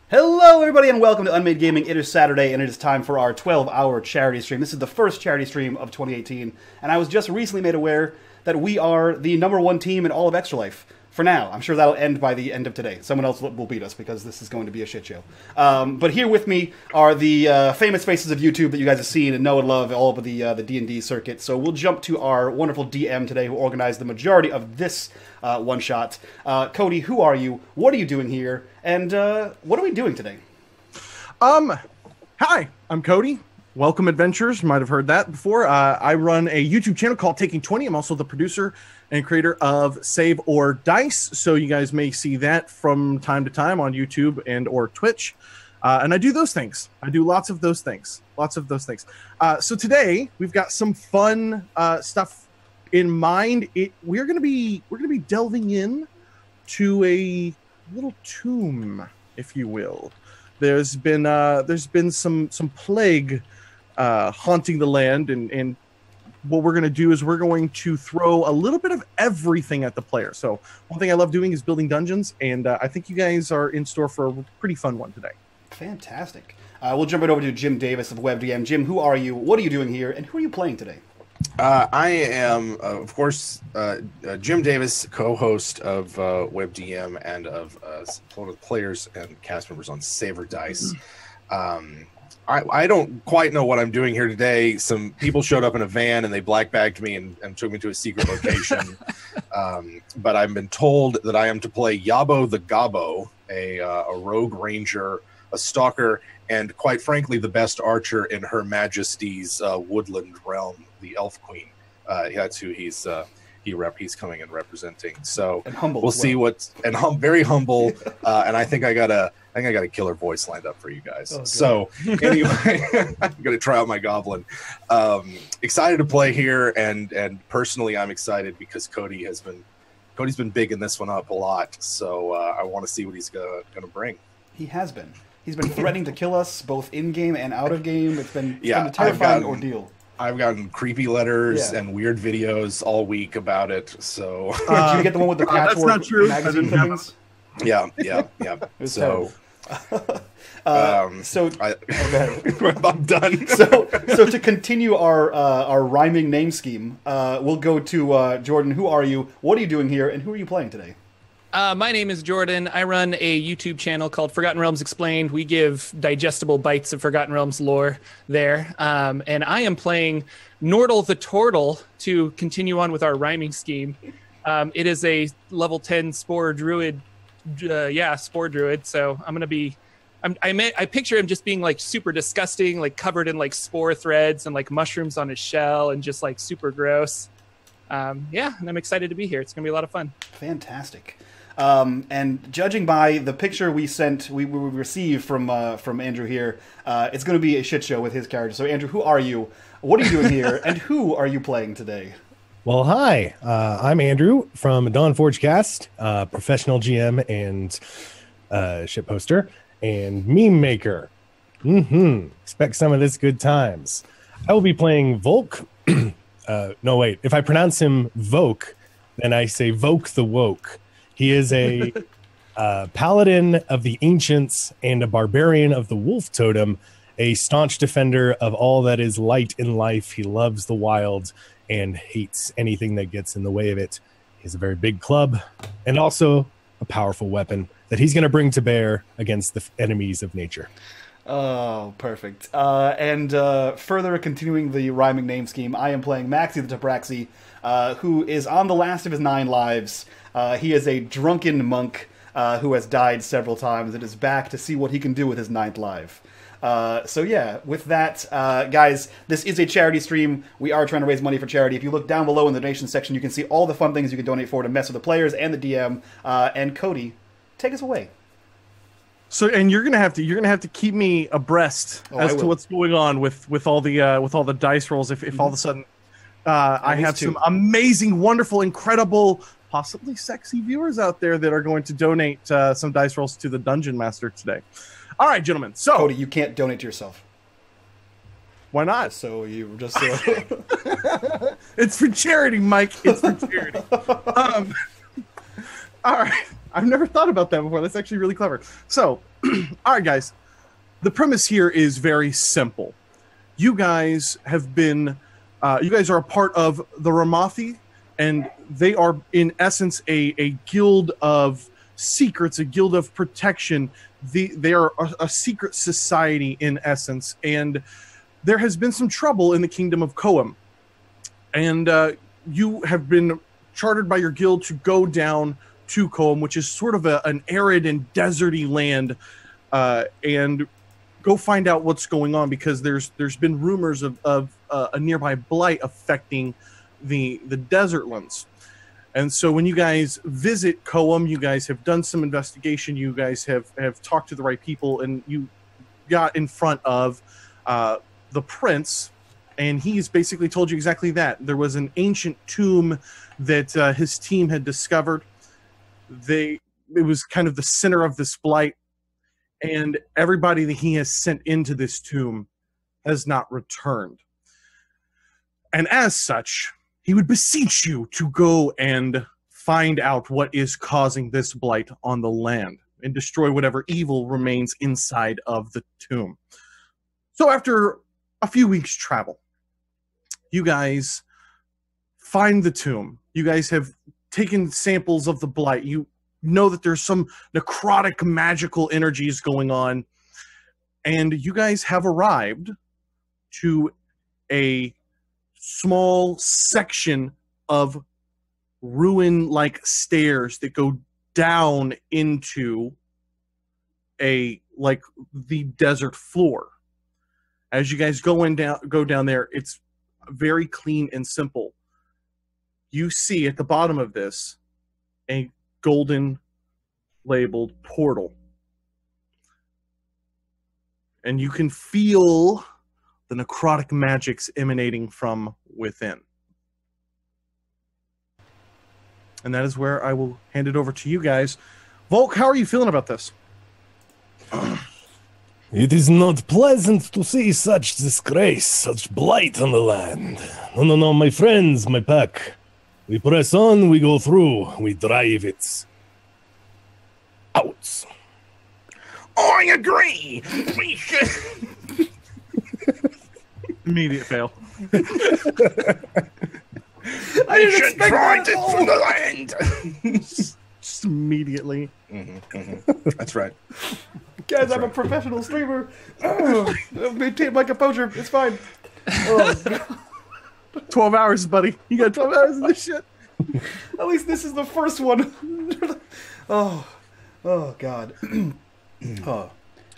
Hello, everybody, and welcome to unMadeGaming. It is Saturday, and it is time for our 12-hour charity stream. This is the first charity stream of 2018, and I was just recently made aware that we are the #1 team in all of Extra Life. For now. I'm sure that'll end by the end of today. Someone else will beat us because this is going to be a shit show. But here with me are the famous faces of YouTube that you guys have seen and know and love all over the D&D circuit. So we'll jump to our wonderful DM today who organized the majority of this one-shot. Cody, who are you? What are you doing here? And what are we doing today? Hi, I'm Cody. Welcome Adventures. You might have heard that before. I run a YouTube channel called Taking20. I'm also the producer and creator of Save or Dice, so you guys may see that from time to time on YouTube and or Twitch. And I do those things. I do lots of those things. So today we've got some fun stuff in mind. We're gonna be delving in to a little tomb, if you will. There's been some plague haunting the land, and what we're going to do is we're going to throw a little bit of everything at the player. So one thing I love doing is building dungeons, and I think you guys are in store for a pretty fun one today. Fantastic. We'll jump right over to Jim Davis of WebDM. Jim, who are you? What are you doing here? And who are you playing today? I am, of course, Jim Davis, co-host of WebDM and of one of the players and cast members on Save or Dice. I don't quite know what I'm doing here today. Some people showed up in a van and they black bagged me and took me to a secret location. But I've been told that I am to play Yabo the Gabo, a rogue ranger, a stalker, and quite frankly, the best archer in Her Majesty's woodland realm, the Elf Queen. That's who he's coming and representing. So we'll see very humble. And I think I got a killer voice lined up for you guys. Okay. So anyway, I'm gonna try out my goblin. Excited to play here, and personally, I'm excited because Cody's been bigging this one up a lot. So I want to see what he's gonna bring. He has been. He's been threatening to kill us both in game and out of game. It's been a terrifying ordeal. I've gotten creepy letters and weird videos all week about it. So did you get the one with the patchwork that's not true. magazine things? Yeah. So I'm done. So to continue our rhyming name scheme, we'll go to Jordan. Who are you? What are you doing here? And who are you playing today? My name is Jordan. I run a YouTube channel called Forgotten Realms Explained. We give digestible bites of Forgotten Realms lore there. And I am playing Nordle the Tortle to continue on with our rhyming scheme. It is a level 10 spore druid. Spore druid. So I'm going to be... I picture him just being like super disgusting, like covered in like spore threads and like mushrooms on his shell and just like super gross. And I'm excited to be here. It's going to be a lot of fun. Fantastic. And judging by the picture we received from Andrew here, it's going to be a shit show with his character. So Andrew, who are you? What are you doing here? And who are you playing today? Well, hi. I'm Andrew from DawnforgedCast, professional GM and ship poster and meme maker. Expect some of this good times. I will be playing Volk. No, wait. If I pronounce him Voke, then I say Voke the Woke. He is a paladin of the ancients and a barbarian of the wolf totem, a staunch defender of all that is light in life. He loves the wild and hates anything that gets in the way of it. He has a very big club and also a powerful weapon that he's going to bring to bear against the enemies of nature. Oh, perfect. And further continuing the rhyming name scheme, I am playing Maxi the Tabraxi, who is on the last of his 9 lives. He is a drunken monk who has died several times and is back to see what he can do with his 9th life. With that, guys, this is a charity stream. We are trying to raise money for charity. If you look down below in the donation section, you can see all the fun things you can donate for to mess with the players and the DM. And Cody, take us away. So, and you're gonna have to keep me abreast as to what's going on with all the dice rolls. If all of a sudden I have some amazing, wonderful, incredible, possibly sexy viewers out there that are going to donate some dice rolls to the Dungeon Master today. All right, gentlemen. So, Cody, you can't donate to yourself. Why not? So you just it's for charity, Mike. It's for charity. All right. I've never thought about that before. That's actually really clever. So All right, guys. The premise here is very simple. You guys have been, you guys are a part of the Ramathi, and they are, in essence, a guild of secrets, a guild of protection. They are a secret society, in essence, and there has been some trouble in the kingdom of Koam. And you have been chartered by your guild to go down to Koam, which is sort of an arid and deserty land, and go find out what's going on, because there's been rumors of a nearby blight affecting the desertlands. And so when you guys visit Koam, you guys have done some investigation, you guys have talked to the right people, and you got in front of the prince, and he's basically told you exactly that. There was an ancient tomb that his team had discovered. It was kind of the center of this blight, and everybody that he has sent into this tomb has not returned. And as such, he would beseech you to go and find out what is causing this blight on the land and destroy whatever evil remains inside of the tomb. So after a few weeks' travel, you guys find the tomb. You guys have taken samples of the blight. You know that there's some necrotic magical energies going on, and you guys have arrived to a small section of ruin-like stairs that go down into the desert floor. As you guys go down there, it's very clean and simple. You see at the bottom of this a golden labeled portal. And you can feel the necrotic magics emanating from within. And that is where I will hand it over to you guys. Volk, how are you feeling about this? It is not pleasant to see such disgrace, such blight on the land. No, my friends, my pack. We press on, we go through, we drive it out. I agree. We should. Immediate fail. I didn't expect that it from the land. Just immediately. That's right. Guys, I'm a professional streamer. Maintain my composure. It's fine. 12 hours, buddy. You got 12 hours of this shit. At least this is the first one. Oh God.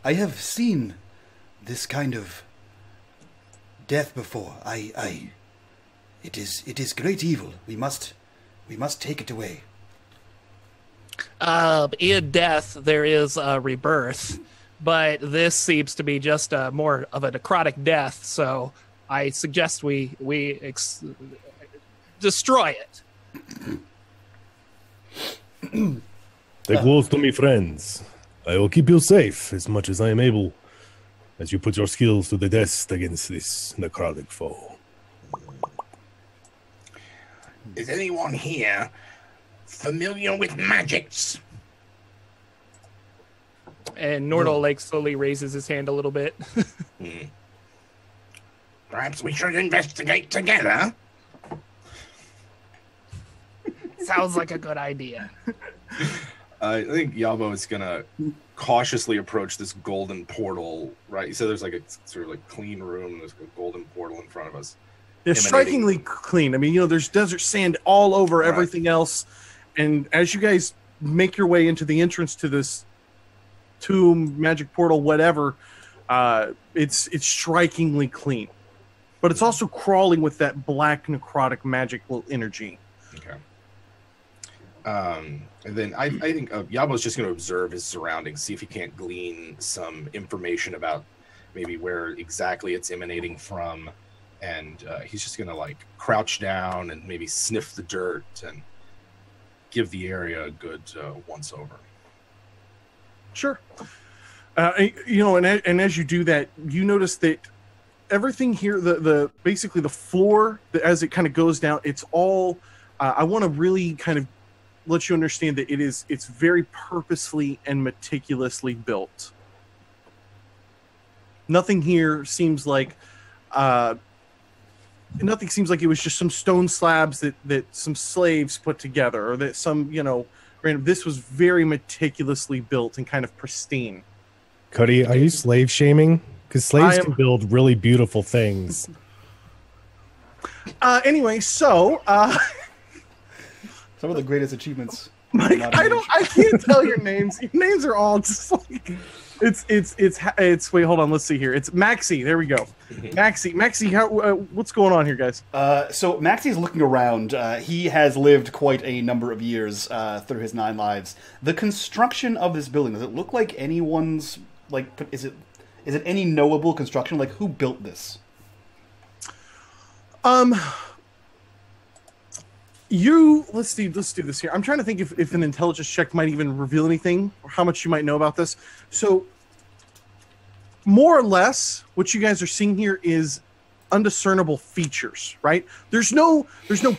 I have seen this kind of death before. It is great evil. We must take it away. In death, there is a rebirth, but this seems to be just more of a necrotic death. So I suggest we destroy it. Take wolves to me, friends. I will keep you safe as much as I am able, as you put your skills to the test against this necrotic foe. Is anyone here familiar with magics? And Nordal slowly raises his hand a little bit. Perhaps we should investigate together. Sounds like a good idea. I think Yabo is gonna cautiously approach this golden portal. Right, you said there's like a sort of like clean room. There's a golden portal in front of us. They're strikingly clean. I mean, there's desert sand all over everything else. And as you guys make your way into the entrance to this tomb, magic portal, whatever, it's strikingly clean. But it's also crawling with that black necrotic magical energy. Okay. And then I think Yabo's just going to observe his surroundings, see if he can't glean some information about maybe where exactly it's emanating from. And he's just going to crouch down and maybe sniff the dirt and give the area a good once over. Sure. And as you do that, you notice that everything here, the basically the floor, as it kind of goes down, it's all. I want to really kind of lets you understand that it's very purposefully and meticulously built. Nothing here seems like it was just some stone slabs that some slaves put together, or that some, random. This was very meticulously built and kind of pristine. Cody, are you slave shaming? Because slaves can build really beautiful things. Anyway, so some of the greatest achievements. Mike, I can't tell your names. Your names are all just like it's. Wait, hold on. Let's see here. It's Maxie. There we go. Maxie. How? What's going on here, guys? So Maxie's looking around. He has lived quite a number of years through his 9 lives. The construction of this building, does it look like anyone's? Like, is it any knowable construction? Like, who built this? Let's do this here. I'm trying to think if an intelligence check might even reveal anything, or how much you might know about this. So, more or less, what you guys are seeing here is undiscernible features, right? There's no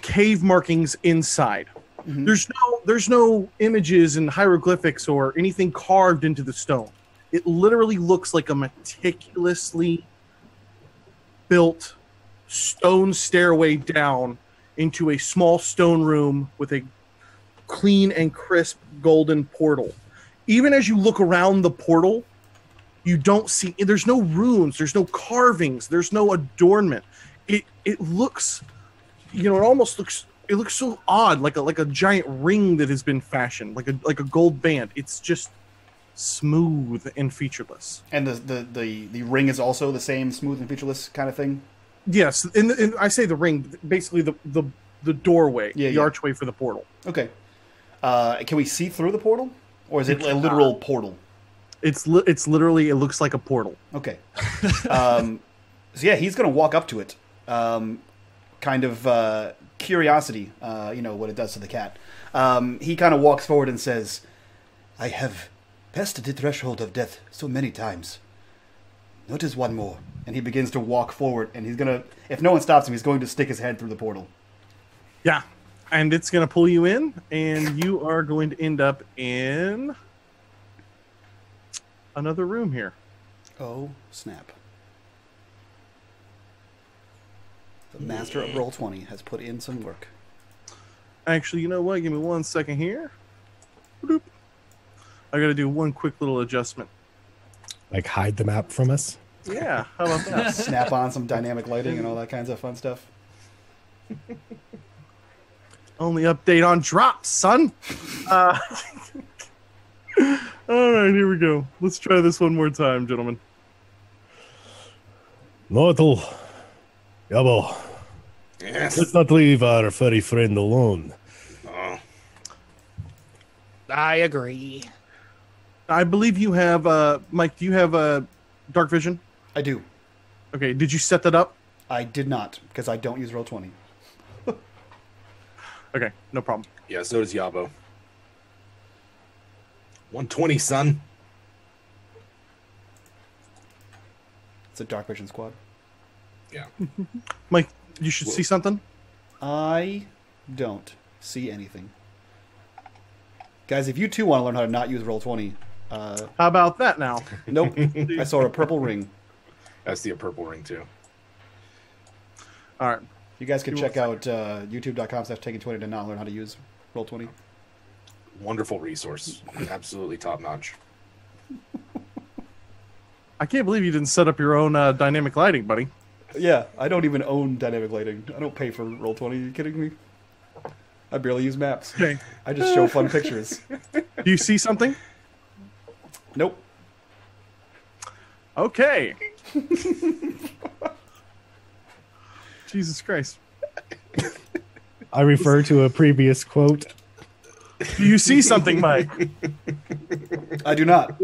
cave markings inside. Mm-hmm. There's no images and hieroglyphics or anything carved into the stone. It literally looks like a meticulously built stone stairway down into a small stone room with a clean and crisp golden portal. Even as you look around the portal, you don't see, there's no runes, there's no carvings, there's no adornment. It looks, it looks so odd, like a giant ring that has been fashioned, like a gold band. It's just smooth and featureless. And the ring is also the same smooth and featureless kind of thing? Yes, and I say the ring, basically the doorway, the archway for the portal. Okay. Can we see through the portal? Or is it a literal portal? It's literally, it looks like a portal. Okay. So yeah, he's going to walk up to it. Kind of curiosity, what it does to the cat. He kind of walks forward and says, I have passed the threshold of death so many times. Notice one more. And he begins to walk forward, and he's going to, if no one stops him, he's going to stick his head through the portal. Yeah, and it's going to pull you in, and you are going to end up in another room here. Oh, snap. The master of Roll20 has put in some work. Actually, you know what? Give me 1 second here. Boop. I got to do one quick little adjustment. Like hide the map from us? Yeah, how about that? Snap on some dynamic lighting and all that kinds of fun stuff. Only update on drops, son. All right, here we go. Let's try this one more time, gentlemen. Mortal. Yabo. Yes. Let's not leave our furry friend alone. I agree. I believe you have, Mike, do you have dark vision? I do. Okay, did you set that up? I did not, because I don't use Roll20. Okay, no problem. Yeah, so does Yabo. 120, son. It's a dark vision squad. Yeah. Mike, you should see something. I don't see anything. Guys, if you too want to learn how to not use Roll20... how about that now? Nope. I saw a purple ring. I see a purple ring, too. All right. You guys can check out youtube.com/Taking20 to not learn how to use Roll20. Wonderful resource. Absolutely top-notch. I can't believe you didn't set up your own dynamic lighting, buddy. Yeah, I don't even own dynamic lighting. I don't pay for Roll20. Are you kidding me? I barely use maps. Okay. I just show fun pictures. Do you see something? Nope. Okay. Jesus Christ. I refer to a previous quote. Do you see something, Mike? I do not.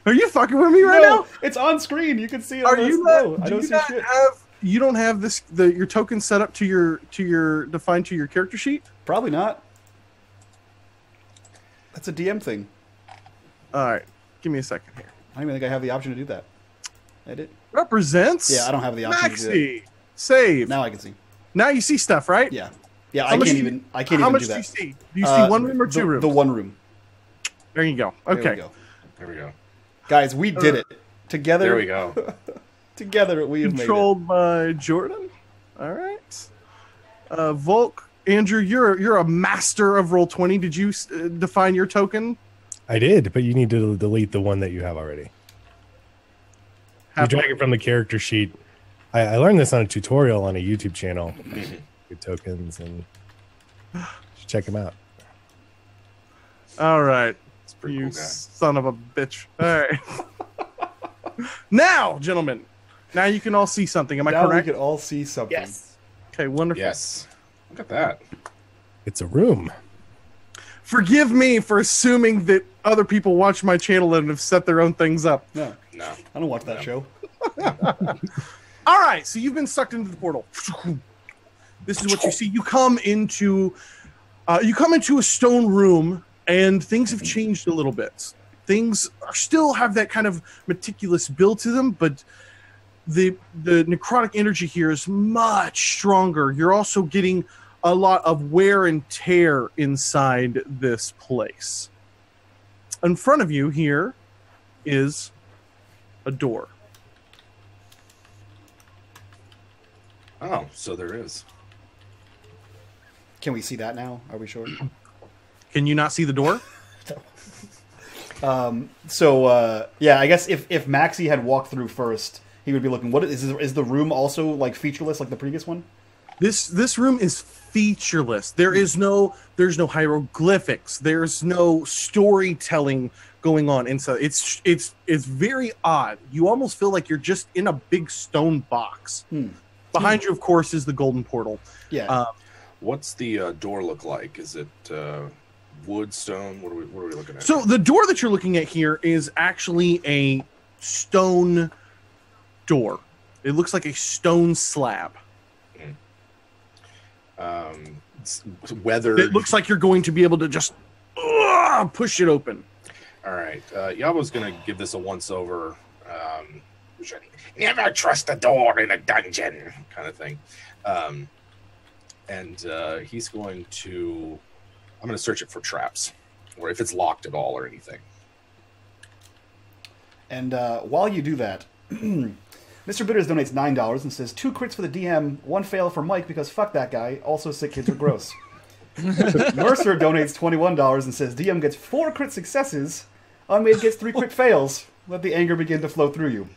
Are you fucking with me right now? It's on screen. You can see it. Are you not? No, I don't see shit. You don't have this your token set up to your defined to your character sheet? Probably not. That's a DM thing. All right, give me a second here. I don't even think I have the option to do that. Edit. Represents. Yeah, I don't have the option to do Maxie. Save. that. Now I can see. Now you see stuff, right? Yeah. Yeah, How I much can't do you- even How do much do that. you see? Do you see one room or two rooms? The one room. There you go. There Okay. we go. There we go. Guys, we did it together. There we go. Together, we have made it. Controlled by Jordan. All right. Volk, Andrew, you're a master of Roll20. Did you define your token? I did, but you need to delete the one that you have already. You drag it from the character sheet. I learned this on a tutorial on a YouTube channel. Good tokens, and you should check them out. All right. It's a pretty You cool guy. son of a bitch. All right. Now, gentlemen, now you can all see something. Am I Now correct? we can all see something. Yes. Okay, wonderful. Yes. Look at that. It's a room. Forgive me for assuming that other people watch my channel and have set their own things up. No, No. I don't watch that show. All right, so you've been sucked into the portal. This is what you see. You come into a stone room, and things have changed a little bit. Things still have that kind of meticulous build to them, but the necrotic energy here is much stronger. You're also getting a lot of wear and tear inside this place. In front of you here is a door. Oh, so there is. Can we see that now? Are we sure? Can you not see the door? So yeah, I guess if Maxi had walked through first, he would be looking. What is the room also like featureless like the previous one? This room is featureless. There's no hieroglyphics. There's no storytelling going on inside. It's very odd. You almost feel like you're just in a big stone box. Behind you, of course, is the golden portal. Yeah. What's the door look like? Is it wood, stone? What are we looking at? So the door that you're looking at here is actually a stone door. It looks like a stone slab. It's weathered. It looks like you're going to be able to just push it open. All right. Yabo's going to give this a once-over. Never trust a door in a dungeon kind of thing. And he's going to... I'm going to search it for traps, or if it's locked at all or anything. And while you do that, Mr. Bitters donates $9 and says, 2 crits for the DM, 1 fail for Mike because fuck that guy. Also, sick kids are gross. Mercer donates $21 and says, DM gets 4 crit successes, Unmade gets 3 crit fails. Let the anger begin to flow through you.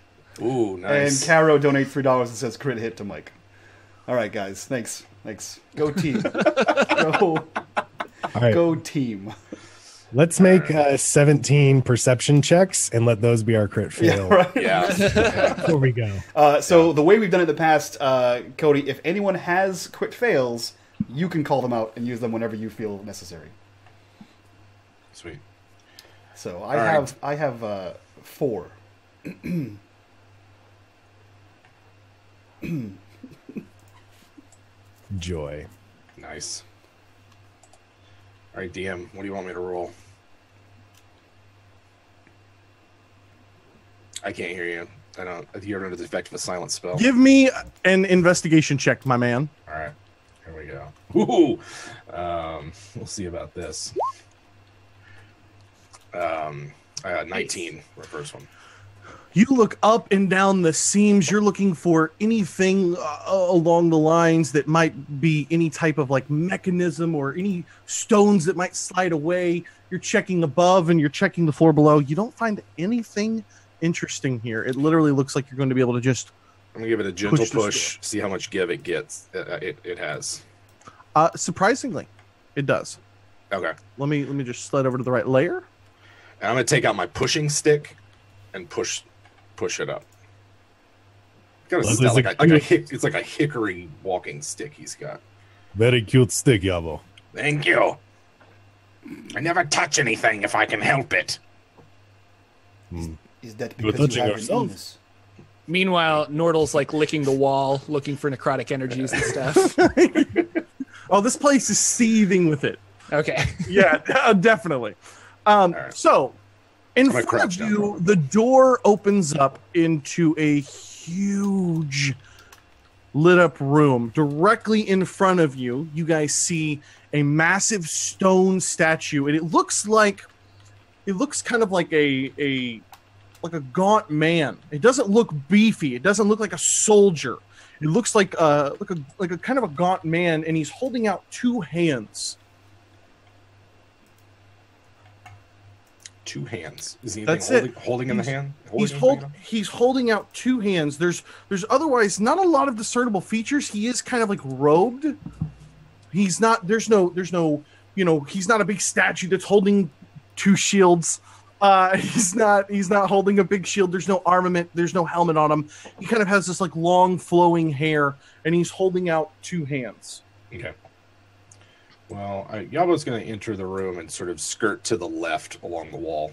Ooh, nice. And Caro donates $3 and says, crit hit to Mike. All right, guys. Thanks. Go team. All right. Go team. Let's make 17 perception checks and let those be our crit fail. Yeah, right. Yeah. Before we go. So the way we've done it in the past, Cody, if anyone has crit fails, you can call them out and use them whenever you feel necessary. Sweet. So right. I have 4. Joy. Nice. All right, DM, what do you want me to roll? I can't hear you. I don't. You're under the effect of a silent spell. Give me an investigation check, my man. All right, here we go. Ooh, we'll see about this. I got 19 for the first one. You look up and down the seams. You're looking for anything along the lines that might be any type of like mechanism or any stones that might slide away. You're checking above and you're checking the floor below. You don't find anything interesting here. It literally looks like you're going to be able to just... I'm gonna give it a gentle Push this push. See how much give it gets. It has. surprisingly, it does. Okay. Let me just slide over to the right layer. And I'm gonna take out my pushing stick and push it up. It's like a hickory walking stick he's got. Very cute stick, Yabo. Thank you. I never touch anything if I can help it. Is that We're because you touching have an ourselves. illness? Meanwhile, Nordal's like licking the wall, looking for necrotic energies and stuff. Oh, this place is seething with it. Okay. Yeah, definitely. So, in gonna front crouch of down. you, the door opens up into a huge lit up room. Directly in front of you, you guys see a massive stone statue, and it looks kind of like a gaunt man. It doesn't look beefy. It doesn't look like a soldier. It looks like a kind of a gaunt man, and he's holding out two hands. Two hands. Is he holding in the hand? He's holding out two hands. There's otherwise not a lot of discernible features. He is kind of like robed. He's not. There's no. He's not a big statue that's holding two shields. He's not holding a big shield. There's no armament. There's no helmet on him. He kind of has this like long flowing hair, and he's holding out two hands. Okay. Well, Yabo's going to enter the room and sort of skirt to the left along the wall.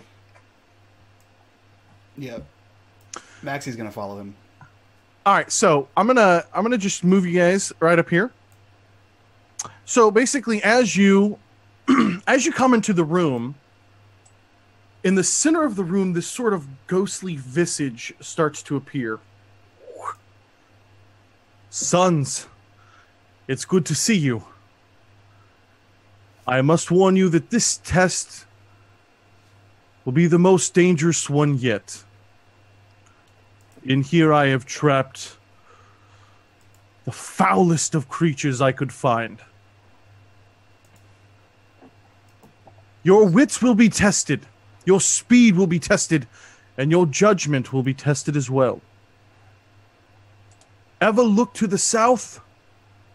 Yeah. Maxie's going to follow him. All right, so I'm gonna just move you guys right up here. So basically, as you come into the room, in the center of the room, this sort of ghostly visage starts to appear. Sons, it's good to see you. I must warn you that this test will be the most dangerous one yet. In here I have trapped the foulest of creatures I could find. Your wits will be tested, your speed will be tested, and your judgment will be tested as well. Ever look to the south,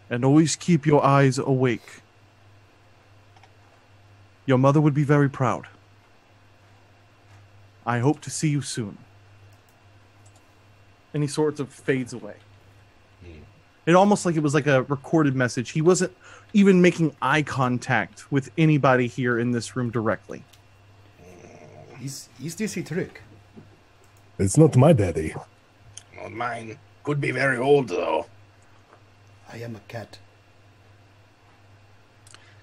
and always keep your eyes awake. Your mother would be very proud. I hope to see you soon. And he sort of fades away. It almost like it was like a recorded message. He wasn't even making eye contact with anybody here in this room directly. Is this a trick? It's not my daddy. Not mine. Could be very old, though. I am a cat.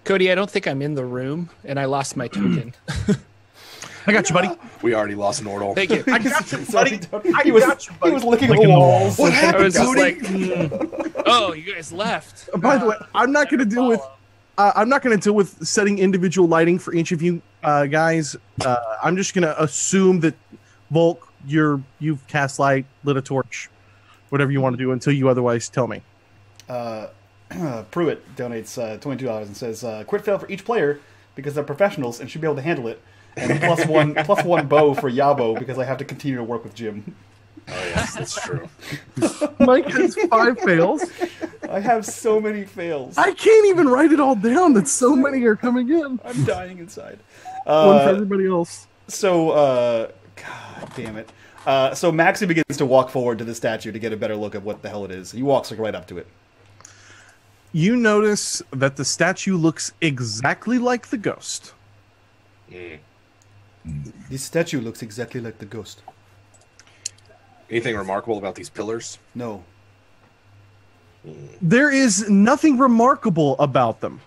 Cody, I don't think I'm in the room, and I lost my token. I got you, buddy. We already lost Nordal. Thank you. I got you, buddy. He was licking the walls. What I happened, was just Cody? like, oh, you guys left. By the way, I'm not going to deal with setting individual lighting for each of you guys. I'm just going to assume that Volk, you've cast light, lit a torch, whatever you want to do until you otherwise tell me. Pruitt donates $22 and says, "Crit fail for each player because they're professionals and should be able to handle it, and plus one bow for Yabo because I have to continue to work with Jim." Oh, yes, that's true. Mike has 5 fails. I have so many fails. I can't even write it all down. That so many are coming in. I'm dying inside. One for everybody else. So, God damn it. So Maxie begins to walk forward to the statue to get a better look at what the hell it is. He walks like right up to it. You notice that the statue looks exactly like the ghost. This statue looks exactly like the ghost. Anything remarkable about these pillars? No. There is nothing remarkable about them.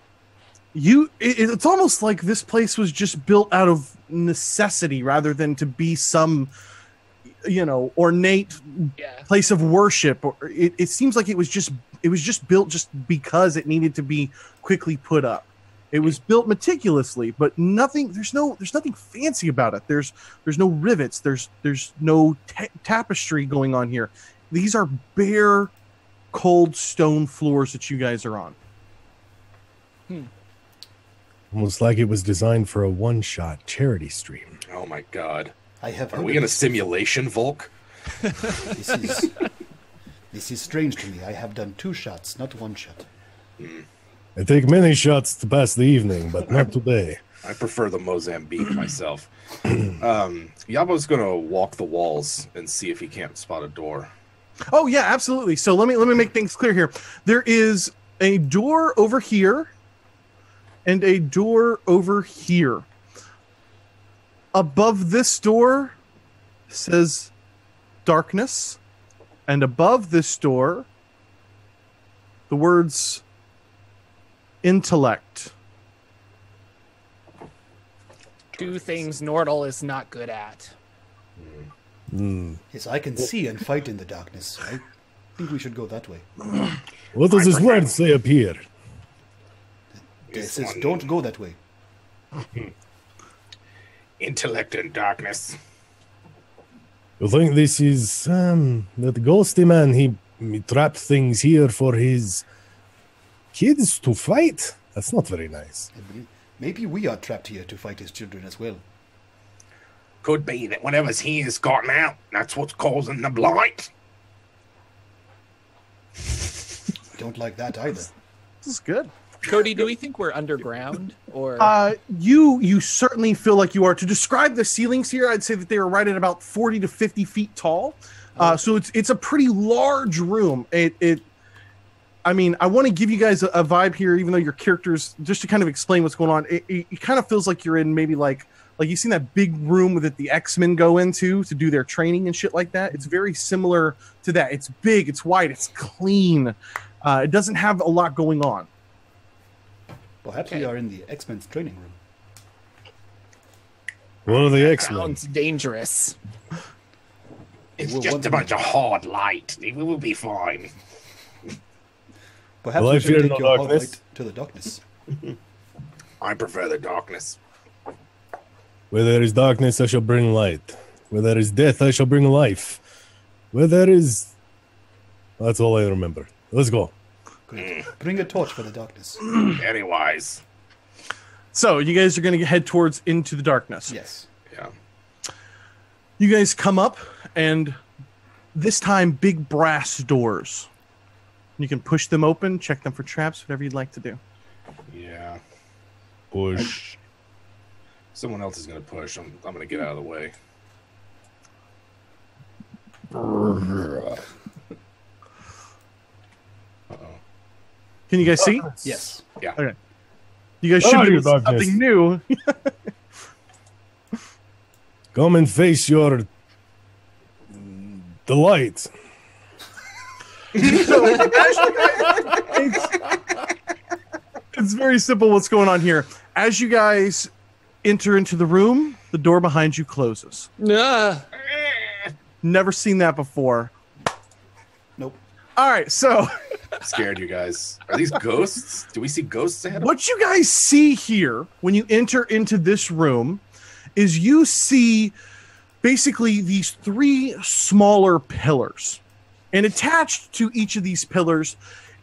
It's almost like this place was just built out of necessity rather than to be some, ornate place of worship. Or it seems like it was just built just because it needed to be quickly put up. It was built meticulously, but nothing. There's nothing fancy about it. There's no rivets. There's no tapestry going on here. These are bare, cold stone floors that you guys are on. Almost like it was designed for a one-shot charity stream. Oh my god. Are we in a simulation, Volk? This is strange to me. I have done 2 shots, not 1 shot. I take many shots to pass the evening, but not today. I prefer the Mozambique myself. Yabo's going to walk the walls and see if he can't spot a door. Oh yeah, absolutely. So let me make things clear here. There is a door over here and a door over here. Above this door says darkness, and above this door the words intellect. 2 things Nordal is not good at. Yes, I can see and fight in the darkness. think we should go that way. What does this word say up here? It says, don't go that way. Intellect and darkness. You think this is that ghosty man? He trapped things here for his kids to fight. That's not very nice. Maybe we are trapped here to fight his children as well. Could be that whatever's here's gotten out. That's what's causing the blight. Don't like that either. This is good. Cody, do we think we're underground or? You certainly feel like you are. To describe the ceilings here, I'd say that they are right at about 40 to 50 feet tall. So it's a pretty large room. I mean, I want to give you guys a vibe here, even though your characters, just to kind of explain what's going on. It kind of feels like you're in maybe like you've seen that big room that the X-Men go into to do their training and shit like that. It's very similar to that. It's big, it's wide, it's clean. It doesn't have a lot going on. Perhaps we are in the X-Men's training room. What are the X-Men? Sounds dangerous. It's just a bunch of hard light. We will be fine. Perhaps Well, I we should fear take no your hard darkness. light to the darkness. I prefer the darkness. Where there is darkness, I shall bring light. Where there is death, I shall bring life. Where there is... That's all I remember. Let's go. Great. Bring a torch for the darkness. Very wise. So you guys are going to head towards into the darkness. Yes. Yeah. You guys come up, and this time big brass doors. You can push them open, check them for traps, whatever you'd like to do. Yeah. Push. Someone else is going to push. I'm going to get out of the way. Can you guys see? Yes. Yeah. Okay. You guys should Oh, be you doing darkness. something new. Come and face your... the light. It's very simple what's going on here. As you guys enter into the room, the door behind you closes. Never seen that before. Nope. All right, so Scared you guys. Are these ghosts? Do we see ghosts ahead of us? what you guys see here when you enter into this room is you see basically these three smaller pillars. And attached to each of these pillars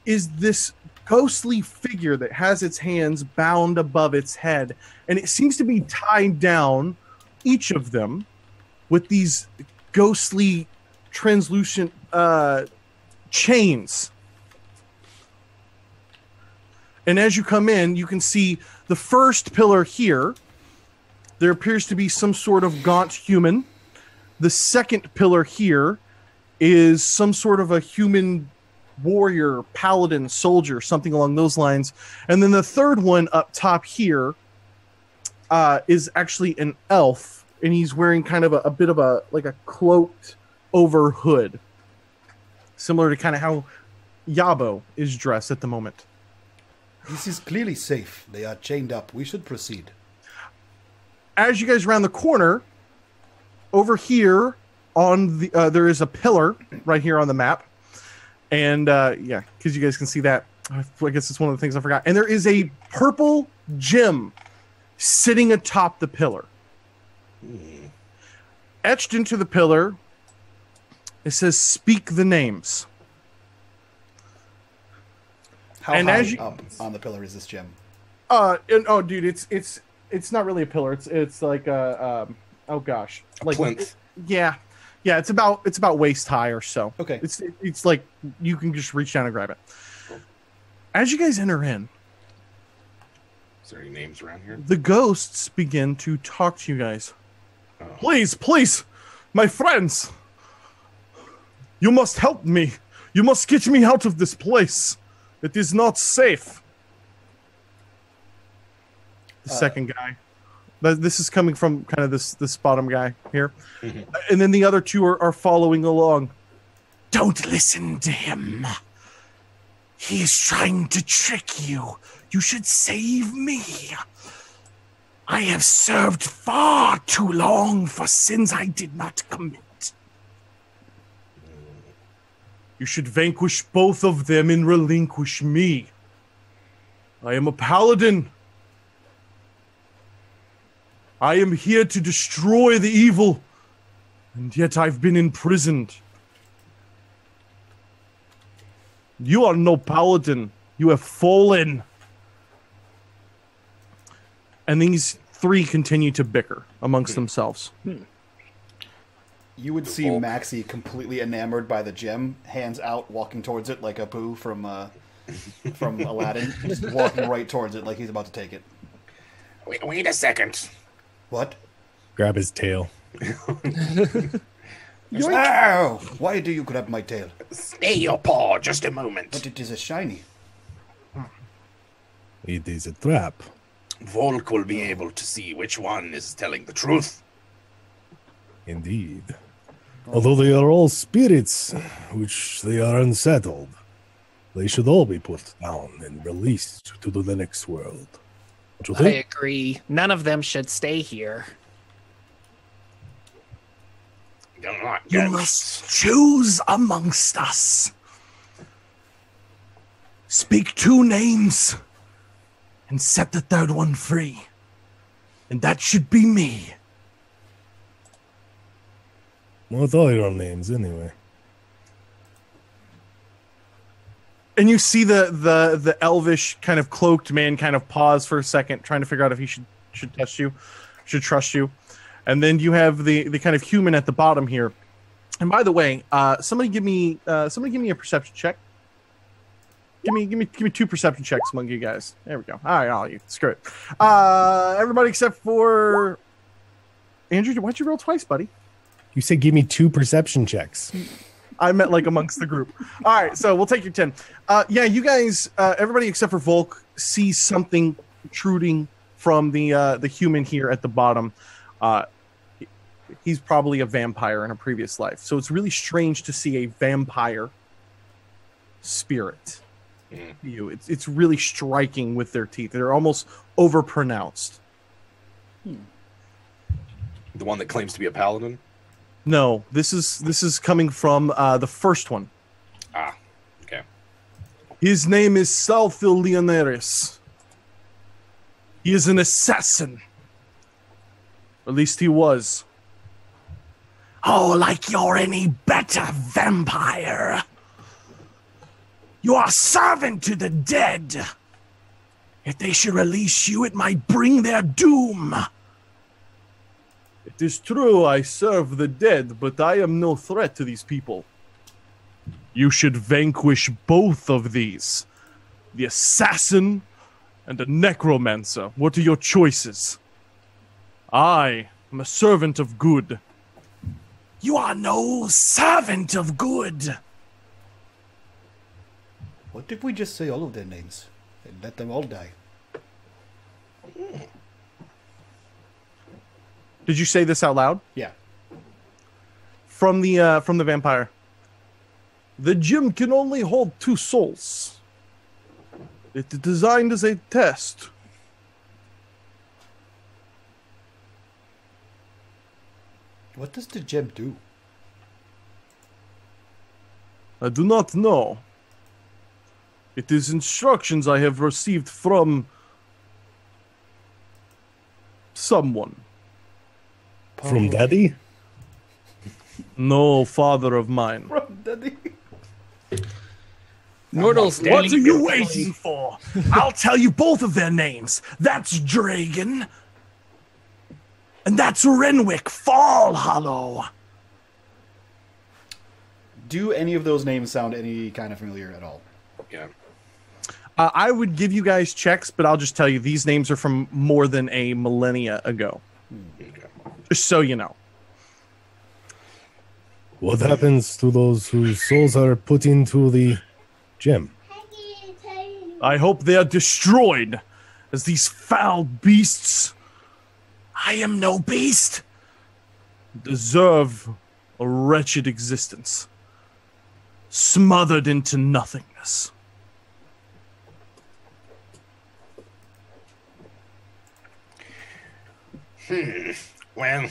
is this ghostly figure that has its hands bound above its head. And it seems to be tied down, each of them, with these ghostly, translucent chains. And as you come in, you can see the first pillar here. There appears to be some sort of gaunt human. The second pillar here is some sort of a human warrior, paladin, soldier, something along those lines. And then the third one up top here is actually an elf, and he's wearing kind of a bit of a cloaked over hood, similar to kind of how Yabo is dressed at the moment. This is clearly safe. They are chained up. We should proceed. As you guys round the corner, over here on the there is a pillar right here on the map, and yeah, because you guys can see that. I guess it's one of the things I forgot. And there is a purple gem sitting atop the pillar. Etched into the pillar, it says, "Speak the names." How And high as you- up on the pillar is this gem? Oh, dude, it's not really a pillar. It's like a oh gosh, like plinth. yeah, it's about waist high or so. Okay. It's like you can just reach down and grab it. As you guys enter in, Is there any names around here? the ghosts begin to talk to you guys. Please, my friends, you must help me. You must get me out of this place. It is not safe. The second guy. This is coming from kind of this bottom guy here. And then the other two are following along. Don't listen to him. He is trying to trick you. You should save me. I have served far too long for sins I did not commit. You should vanquish both of them and relinquish me. I am a paladin. I am here to destroy the evil, and yet I've been imprisoned. You are no paladin. You have fallen. And these three continue to bicker amongst themselves. You would see Maxie completely enamored by the gem, hands out, walking towards it like Apu from Aladdin, just walking right towards it like he's about to take it. Wait a second. What? Grab his tail. Ow! Why do you grab my tail? Stay your paw just a moment. But it is a shiny. It is a trap. Volk will be able to see which one is telling the truth. Indeed. Although they are all spirits, which they are unsettled, they should all be put down and released to the next world. Don't you I think? agree. None of them should stay here. You must choose amongst us. Speak two names and set the third one free. And that should be me. What are your names, anyway? And you see the elvish kind of cloaked man kind of pause for a second, trying to figure out if he should trust you. And then you have the kind of human at the bottom here. And by the way, somebody give me a perception check. Give me 2 perception checks among you guys. There we go. All right, all you. Screw it. Everybody except for Andrew. Why'd you roll twice, buddy? You said give me 2 perception checks. I meant like amongst the group. All right, so we'll take your 10. Yeah, you guys, everybody except for Volk sees something protruding from the human here at the bottom. He's probably a vampire in a previous life, so it's really strange to see a vampire spirit. It's really striking with their teeth. They're almost overpronounced. The one that claims to be a paladin? No, this is coming from the first one. Ah, okay. His name is Salthil Leonaris. He is an assassin. At least he was. Oh, like you're any better, vampire. You are servant to the dead. If they should release you, it might bring their doom. It is true I serve the dead, but I am no threat to these people. You should vanquish both of these. The assassin and the necromancer. What are your choices? I am a servant of good. You are no servant of good. What if we just say all of their names and let them all die? Did you say this out loud? Yeah. From the vampire. The gem can only hold 2 souls. It is designed as a test. What does the gem do? I do not know. It is instructions I have received from someone. From Daddy? No father of mine. From Daddy. Nordal's What are you waiting for? I'll tell you both of their names. That's Dragon. And that's Renwick Fall Hollow. Do any of those names sound any kind of familiar at all? Yeah. I would give you guys checks, but I'll just tell you these names are from more than a millennia ago. Okay. Just so you know. What happens to those whose souls are put into the gem? I hope they are destroyed as these foul beasts. I am no beast. Deserve a wretched existence. Smothered into nothingness. Well,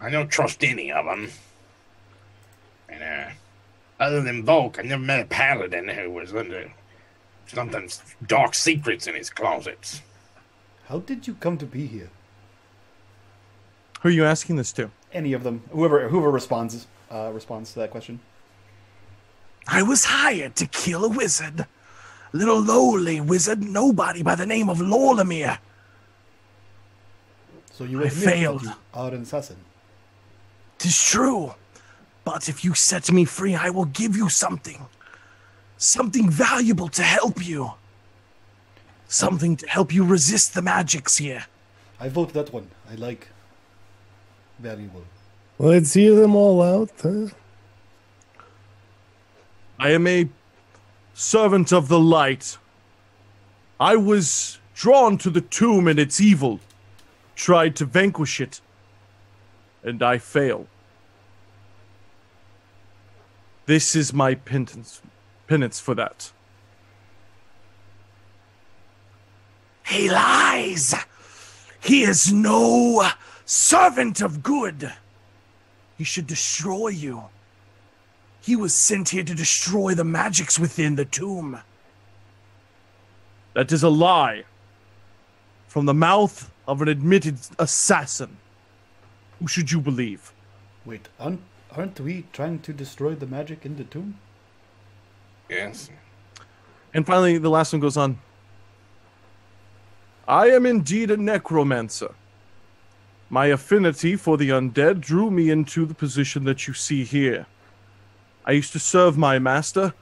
I don't trust any of them. And, Other than Volk, I never met a paladin who was under something dark secrets in his closets. How did you come to be here? Who are you asking this to? Any of them. Whoever responds to that question. I was hired to kill a wizard. A little lowly wizard, nobody by the name of Lorlemere. So you I admit failed. that you are an assassin. 'Tis true. But if you set me free, I will give you something. Something valuable to help you. Something to help you resist the magics here. I vote that one. I like valuable. Let's hear them all out. Huh? I am a servant of the light. I was drawn to the tomb and its evil, tried to vanquish it, and I failed. This is my penance for that. He lies. He is no servant of good. He should destroy you. He was sent here to destroy the magics within the tomb. That is a lie from the mouth of an admitted assassin. Who should you believe? Wait, aren't we trying to destroy the magic in the tomb? Yes. And finally, the last one goes on. I am indeed a necromancer. My affinity for the undead drew me into the position that you see here. I used to serve my master.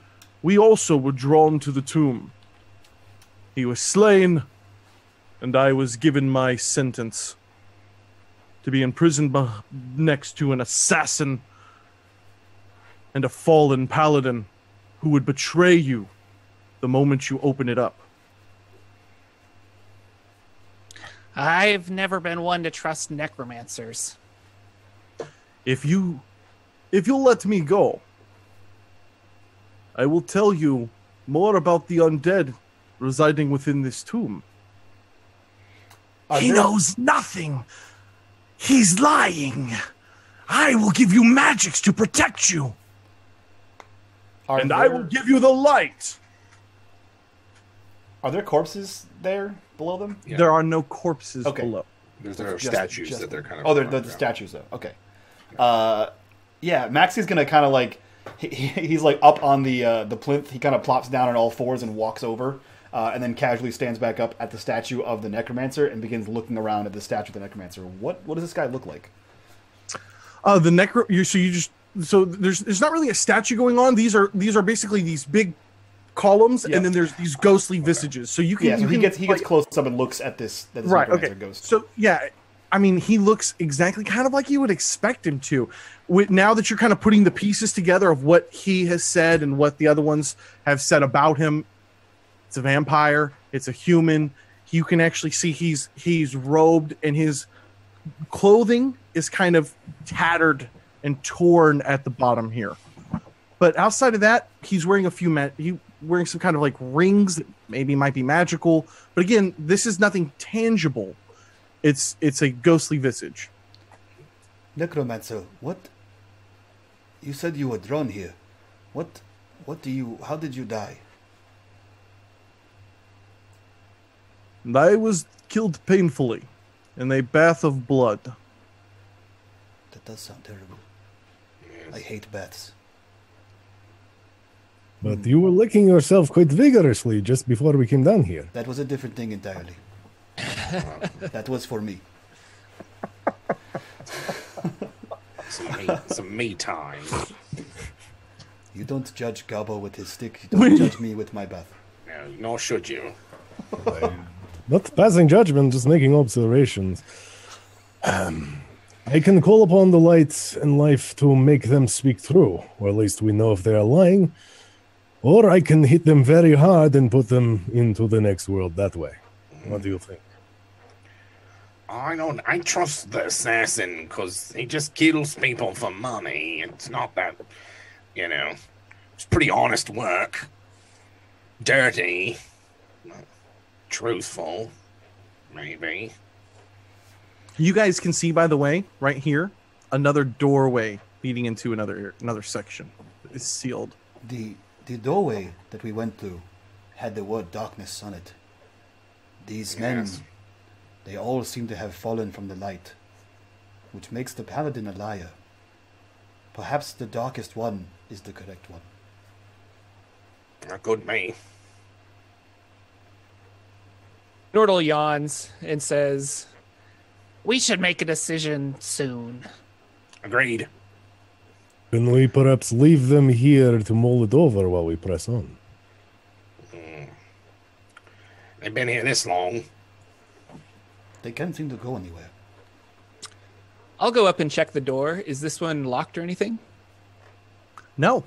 We also were drawn to the tomb. He was slain, and I was given my sentence to be imprisoned next to an assassin and a fallen paladin who would betray you the moment you open it up. I've never been one to trust necromancers. If you'll let me go, I will tell you more about the undead residing within this tomb. He knows nothing. He's lying. I will give you magics to protect you. I will give you the light. Are there corpses there below them? Yeah. There are no corpses Okay. below. There are Just- statues just- that they're kind of. Oh, they're the statues though. Okay. Yeah, Maxi's gonna kind of like he's like up on the plinth. He kind of plops down on all fours and walks over, and then casually stands back up at the statue of the necromancer and begins looking around at the statue of the necromancer. What does this guy look like? So there's not really a statue going on. These are basically these big columns, Yeah. and then there's these ghostly visages. So you can Yeah, so he gets like, close up and looks at this right. necromancer Okay. ghost. So yeah, I mean, he looks exactly kind of like you would expect him to. Now that you're kind of putting the pieces together of what he has said and what the other ones have said about him, it's a vampire. It's a human. You can actually see he's robed, and his clothing is kind of tattered and torn at the bottom here. But outside of that, he's wearing wearing some kind of like rings that maybe might be magical. But again, this is nothing tangible. It's a ghostly visage. Necromancer, what? You said you were drawn here. How did you die? I was killed painfully in a bath of blood. That does sound terrible. I hate baths. But you were licking yourself quite vigorously just before we came down here. That was a different thing entirely. That was for me. Some me time. You don't judge Gabo with his stick. You don't judge me with my bath. No, nor should you. Not passing judgment, just making observations. I can call upon the lights and life to make them speak true, or at least we know if they are lying. Or I can hit them very hard and put them into the next world that way. What do you think? I trust the assassin because he just kills people for money. It's not that, it's pretty honest work. Dirty. Truthful. Maybe. You guys can see, by the way, right here, another doorway leading into another section. is sealed. The doorway that we went through had the word darkness on it. These men, they all seem to have fallen from the light, which makes the paladin a liar. Perhaps the darkest one is the correct one. Not good, me. Nordal yawns and says, "We should make a decision soon." Agreed. Can we perhaps leave them here to mull it over while we press on? They've been here this long. They can't seem to go anywhere. I'll go up and check the door. Is this one locked or anything? No.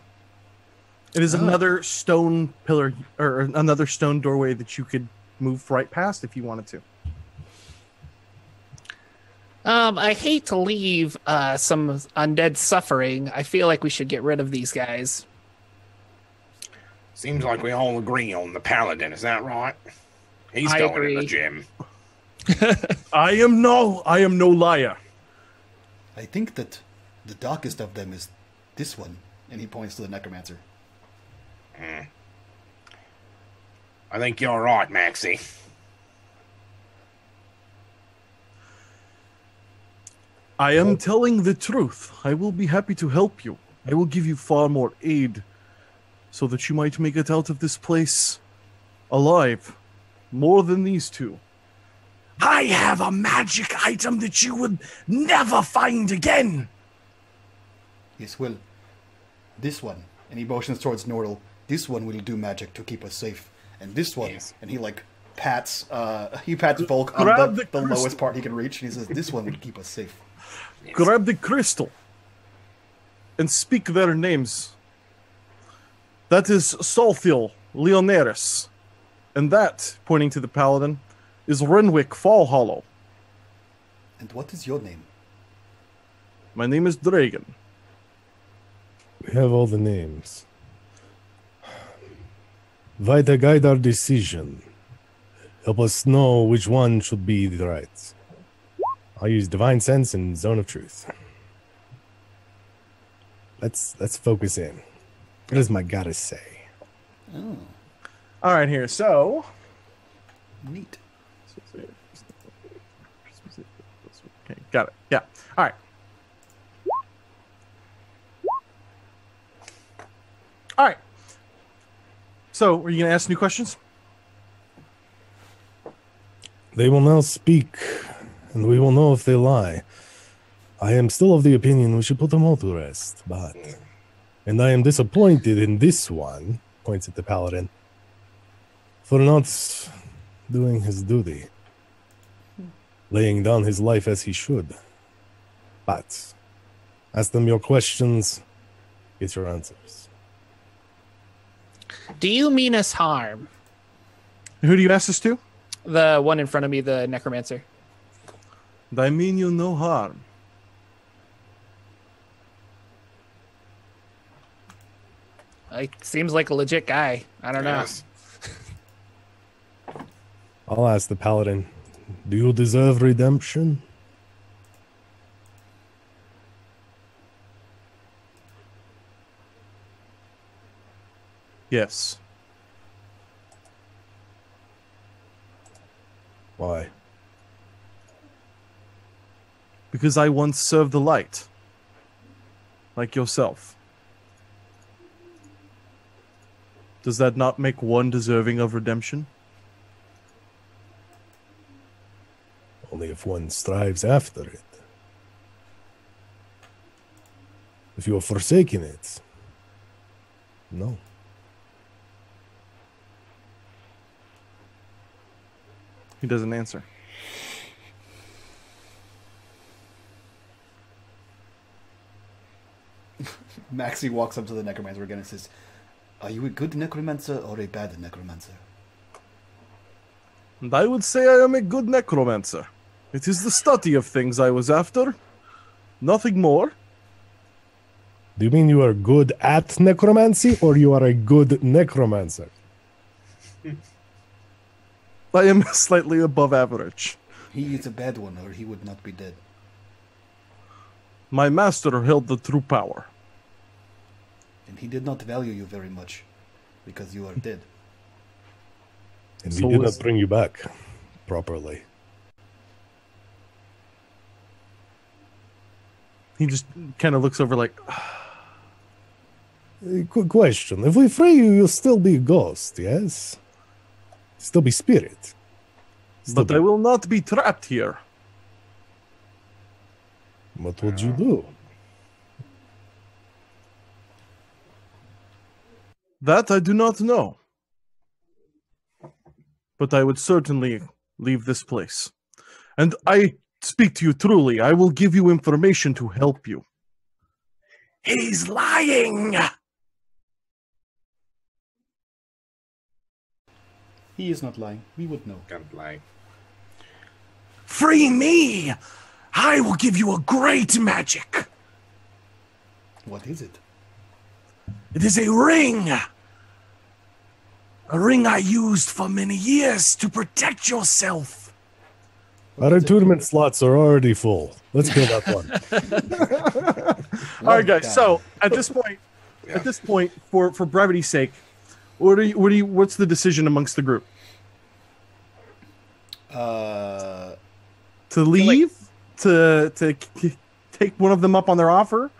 It is another stone pillar or another stone doorway that you could move right past if you wanted to. I hate to leave some undead suffering. I feel like we should get rid of these guys. Seems like we all agree on the paladin. Is that right? He's I going agree. in the gym. I am no liar. I think that the darkest of them is this one. And he points to the necromancer. I think you're right, Maxie. I am telling the truth. I will be happy to help you. I will give you far more aid so that you might make it out of this place alive. More than these two. I have a magic item that you would never find again. Yes, well, this one. And he motions towards Nordal. This one will do magic to keep us safe. And this one, and he pats Volk on the lowest part he can reach, and he says, "This one will keep us safe." Yes. Grab the crystal and speak their names. That is Solthiel Leonaris. And that, pointing to the paladin, is Renwick Fallhollow. And what is your name? My name is Dragon. We have all the names. Vita, guide our decision. Help us know which one should be the right. I'll use Divine Sense and Zone of Truth. Let's focus in. What does my goddess say? Oh, All right, here. So, neat. okay, got it. Yeah. All right. All right. So, are you going to ask new questions? They will now speak, and we will know if they lie. I am still of the opinion we should put them all to rest, but... And I am disappointed in this one, points at the paladin, for not doing his duty. Laying down his life as he should. But, ask them your questions, get your answers. Do you mean us harm? Who do you ask this to? The one in front of me, the necromancer. I mean you no harm. He seems like a legit guy. I don't know. Yes. I'll ask the paladin, do you deserve redemption? Yes. Why? Because I once served the light. Like yourself. Does that not make one deserving of redemption? Only if one strives after it. If you are forsaking it, no. He doesn't answer. Maxie walks up to the necromancer again and says, "Are you a good necromancer or a bad necromancer?" And I would say I am a good necromancer. It is the study of things I was after. Nothing more. Do you mean you are good at necromancy or you are a good necromancer? I am slightly above average. He is a bad one, or he would not be dead. My master held the true power. And he did not value you very much, because you are dead. And So we did was- not bring you back properly. He just kind of looks over like, Quick question. If we free you, you'll still be a ghost, yes? Still be spirit. Still but I will not be trapped here. What would you do? That I do not know. But I would certainly leave this place. And I speak to you truly. I will give you information to help you. He's lying! He is not lying. We would know. Kind of like, Free me! I will give you a great magic! What is it? It is a ring! A ring I used for many years to protect yourself. Our tournament slots are already full. Let's kill that one. All right, guys. So at this point, for brevity's sake, what's the decision amongst the group? To leave? To take one of them up on their offer?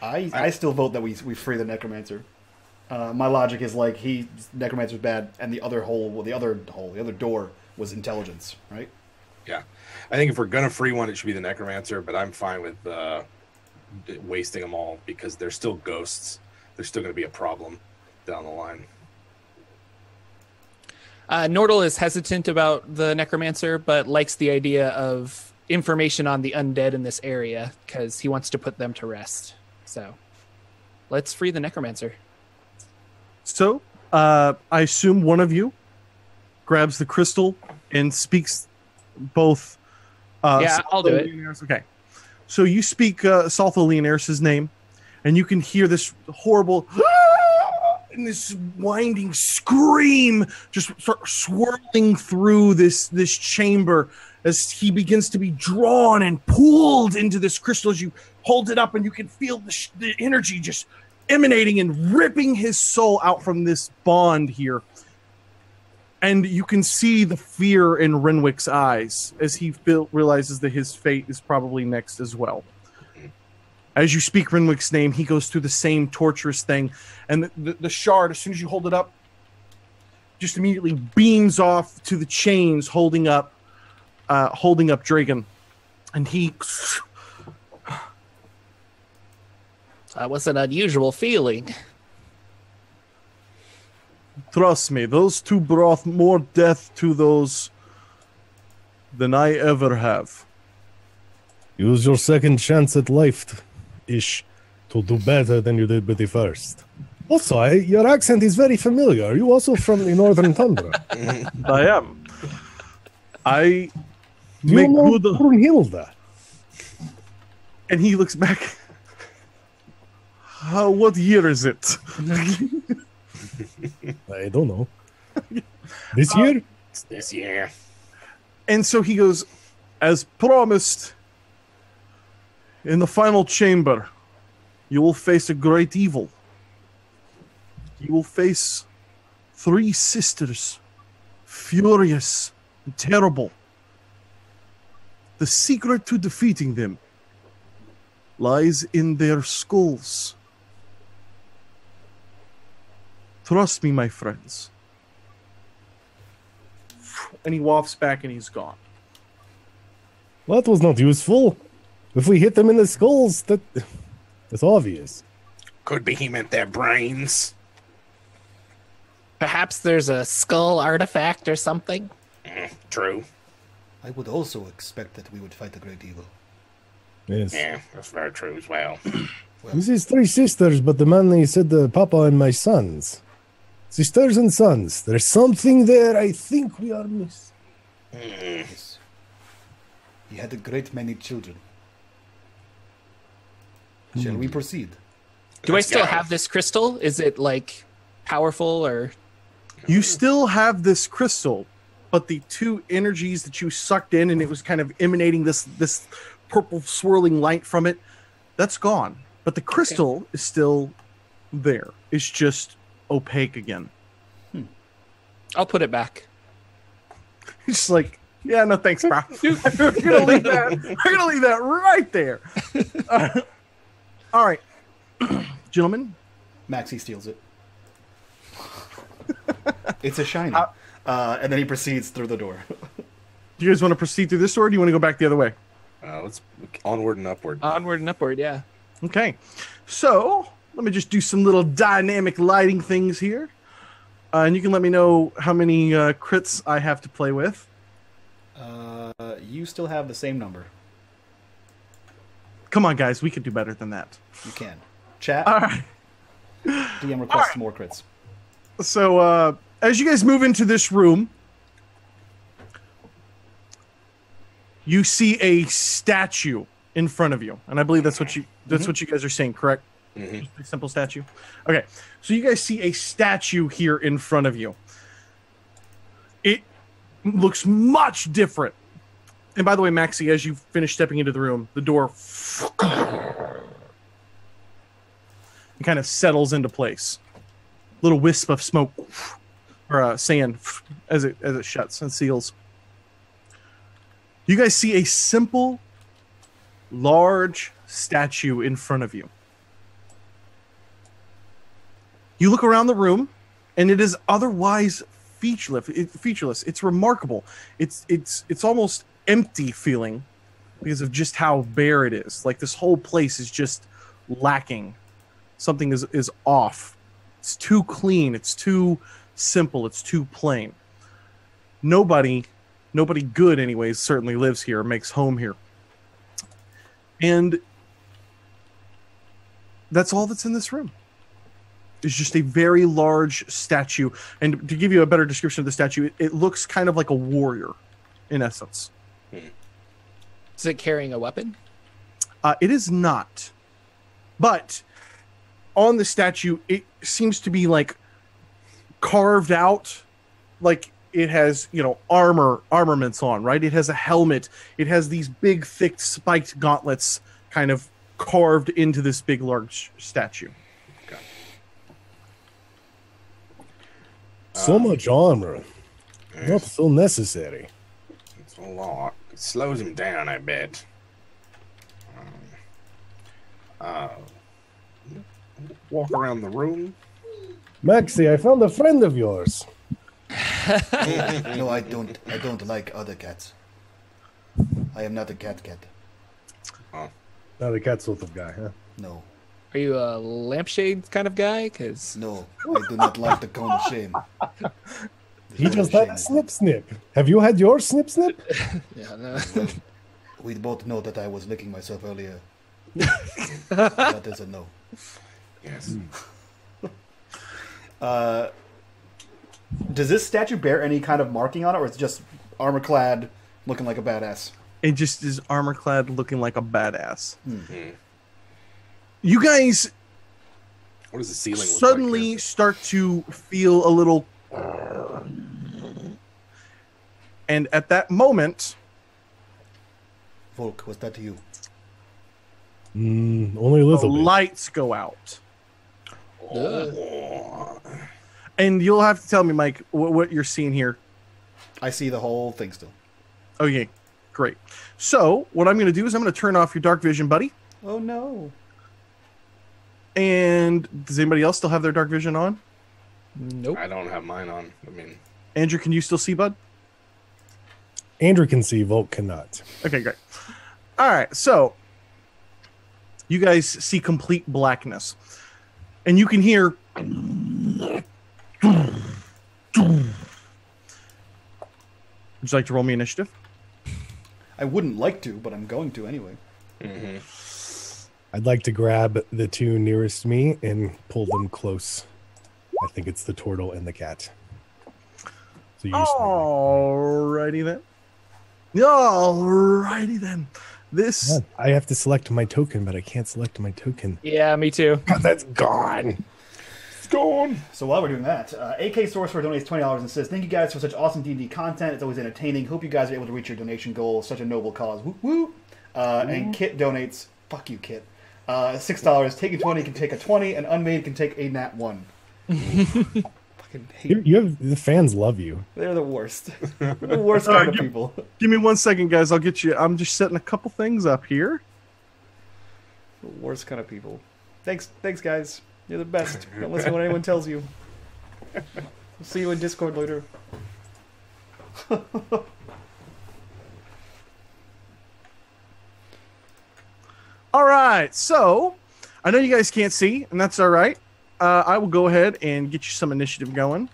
I still vote that we free the necromancer. My logic is like necromancer's bad, and the other door was intelligence, right? yeah. I think if we're gonna free one, it should be the necromancer. But I'm fine with wasting them all because they're still ghosts. They're still gonna be a problem down the line. Nordal is hesitant about the necromancer, but likes the idea of information on the undead in this area because he wants to put them to rest. So let's free the necromancer. So, I assume one of you grabs the crystal and speaks both. Yeah, I'll do it. Leonaris. Okay. So you speak Saltho Leonaris' name, and you can hear this horrible and this winding scream just start swirling through this chamber as he begins to be drawn and pulled into this crystal. As you hold it up, and you can feel the energy just emanating and ripping his soul out from this bond here. And you can see the fear in Renwick's eyes as he realizes that his fate is probably next as well. As you speak Renwick's name, he goes through the same torturous thing. And the shard, as soon as you hold it up, just immediately beams off to the chains holding up Dragon. And he... That was an unusual feeling. Trust me, those two brought more death to those than I ever have. Use your second chance at life-ish to do better than you did with the first. Also, your accent is very familiar. Are you also from the Northern Tundra? I am. I Do you make know good... Brunhilde? And he looks back. What year is it? I don't know. This year? This year. And so he goes, as promised, in the final chamber, you will face a great evil. You will face 3 sisters, furious and terrible. The secret to defeating them lies in their skulls. Trust me, my friends. And he wafts back and he's gone. Well, that was not useful. If we hit them in the skulls, that's obvious. Could be he meant their brains. Perhaps there's a skull artifact or something. True. I would also expect that we would fight the great evil. Yes. Yeah, that's very true as well. This is 3 sisters, but the man they said the papa and my sons. Sisters and sons. There's something there I think we are missing. Yes. He had a great many children. Shall we proceed? Do I Let's still go. have this crystal? Is it like powerful or? You still have this crystal, but the 2 energies that you sucked in and it was kind of emanating this purple swirling light from it, that's gone. but the crystal is still there. It's just opaque again. I'll put it back. He's just like, yeah, no thanks, bro. We're gonna leave that right there. All right, gentlemen. Maxie steals it. It's a shiny. And then he proceeds through the door. Do you guys want to proceed through this door, or do you want to go back the other way? Let's onward and upward. Onward and upward, yeah. Okay, so let me just do some little dynamic lighting things here. And you can let me know how many crits I have to play with. You still have the same number. Come on, guys. We could do better than that. You can. Chat. All right. DM requests more crits. So, as you guys move into this room, you see a statue in front of you. And I believe that's what you guys are saying, correct? Mm-hmm. Just a simple statue. Okay, so you guys see a statue here in front of you. It looks much different. And by the way, Maxie, as you finish stepping into the room, the door it kind of settles into place. Little wisp of smoke or sand as it shuts and seals. You guys see a simple, large statue in front of you. You look around the room, and it is otherwise featureless. It's remarkable. It's almost empty feeling because of just how bare it is. Like this whole place is just lacking. Something is off. It's too clean. It's too simple. It's too plain. Nobody good, anyways, certainly lives here, makes home here. And that's all that's in this room. It's just a very large statue. And to give you a better description of the statue, it looks kind of like a warrior, in essence. Is it carrying a weapon? It is not. But on the statue, it seems to be like carved out, like it has, armaments on, right? It has a helmet. It has these big, thick, spiked gauntlets kind of carved into this big, large statue. So much armor. Not so necessary. It's a lot. It slows him down, I bet. Walk around the room. Maxie, I found a friend of yours. No, I don't like other cats. I am not a cat. Not a cat sort of guy, huh? No. Are you a lampshade kind of guy? Cause No, I do not like the cone of shame. He just had a snip. Have you had your snip? yeah, no. We both know that I was licking myself earlier. That is a no. Yes. Does this statue bear any kind of marking on it, or it's just armor clad, looking like a badass? It just is armor clad, looking like a badass. Mm-hmm. You guys What does the ceiling look suddenly like start to feel a little... And at that moment... Volk, was that you? Only a the little bit. lights go out. Oh. And you'll have to tell me, Mike, what you're seeing here. I see the whole thing still. Okay, great. So, what I'm going to do is I'm going to turn off your dark vision, buddy. Oh no. And does anybody else still have their dark vision on? Nope. I don't have mine on. I mean, Andrew, can you still see, bud? Andrew can see, Volk cannot. Okay, great. All right, so you guys see complete blackness. And you can hear... Would you like to roll me initiative? I wouldn't like to, but I'm going to anyway. mm-hmm. I'd like to grab the two nearest me and pull them close. I think it's the turtle and the cat. So you Alrighty then. Alrighty then. This... Yeah, I have to select my token, but I can't select my token. Yeah, me too. God, that's gone. It's gone. So while we're doing that, AK Sorcerer donates $20 and says, "Thank you guys for such awesome D&D content. It's always entertaining. Hope you guys are able to reach your donation goal. Such a noble cause. Woo woo." And Kit donates, fuck you, Kit, $6. Taking 20 can take a 20, and unmade can take a nat 1. Fucking hate. You have the fans love you. They're the worst. They're the worst kind of people. Give me 1 second, guys. I'll get you. I'm just setting a couple things up here. The worst kind of people. Thanks, guys. You're the best. Don't listen to what anyone tells you. We'll see you in Discord later. All right, so I know you guys can't see, and that's all right. I will go ahead and get you some initiative going.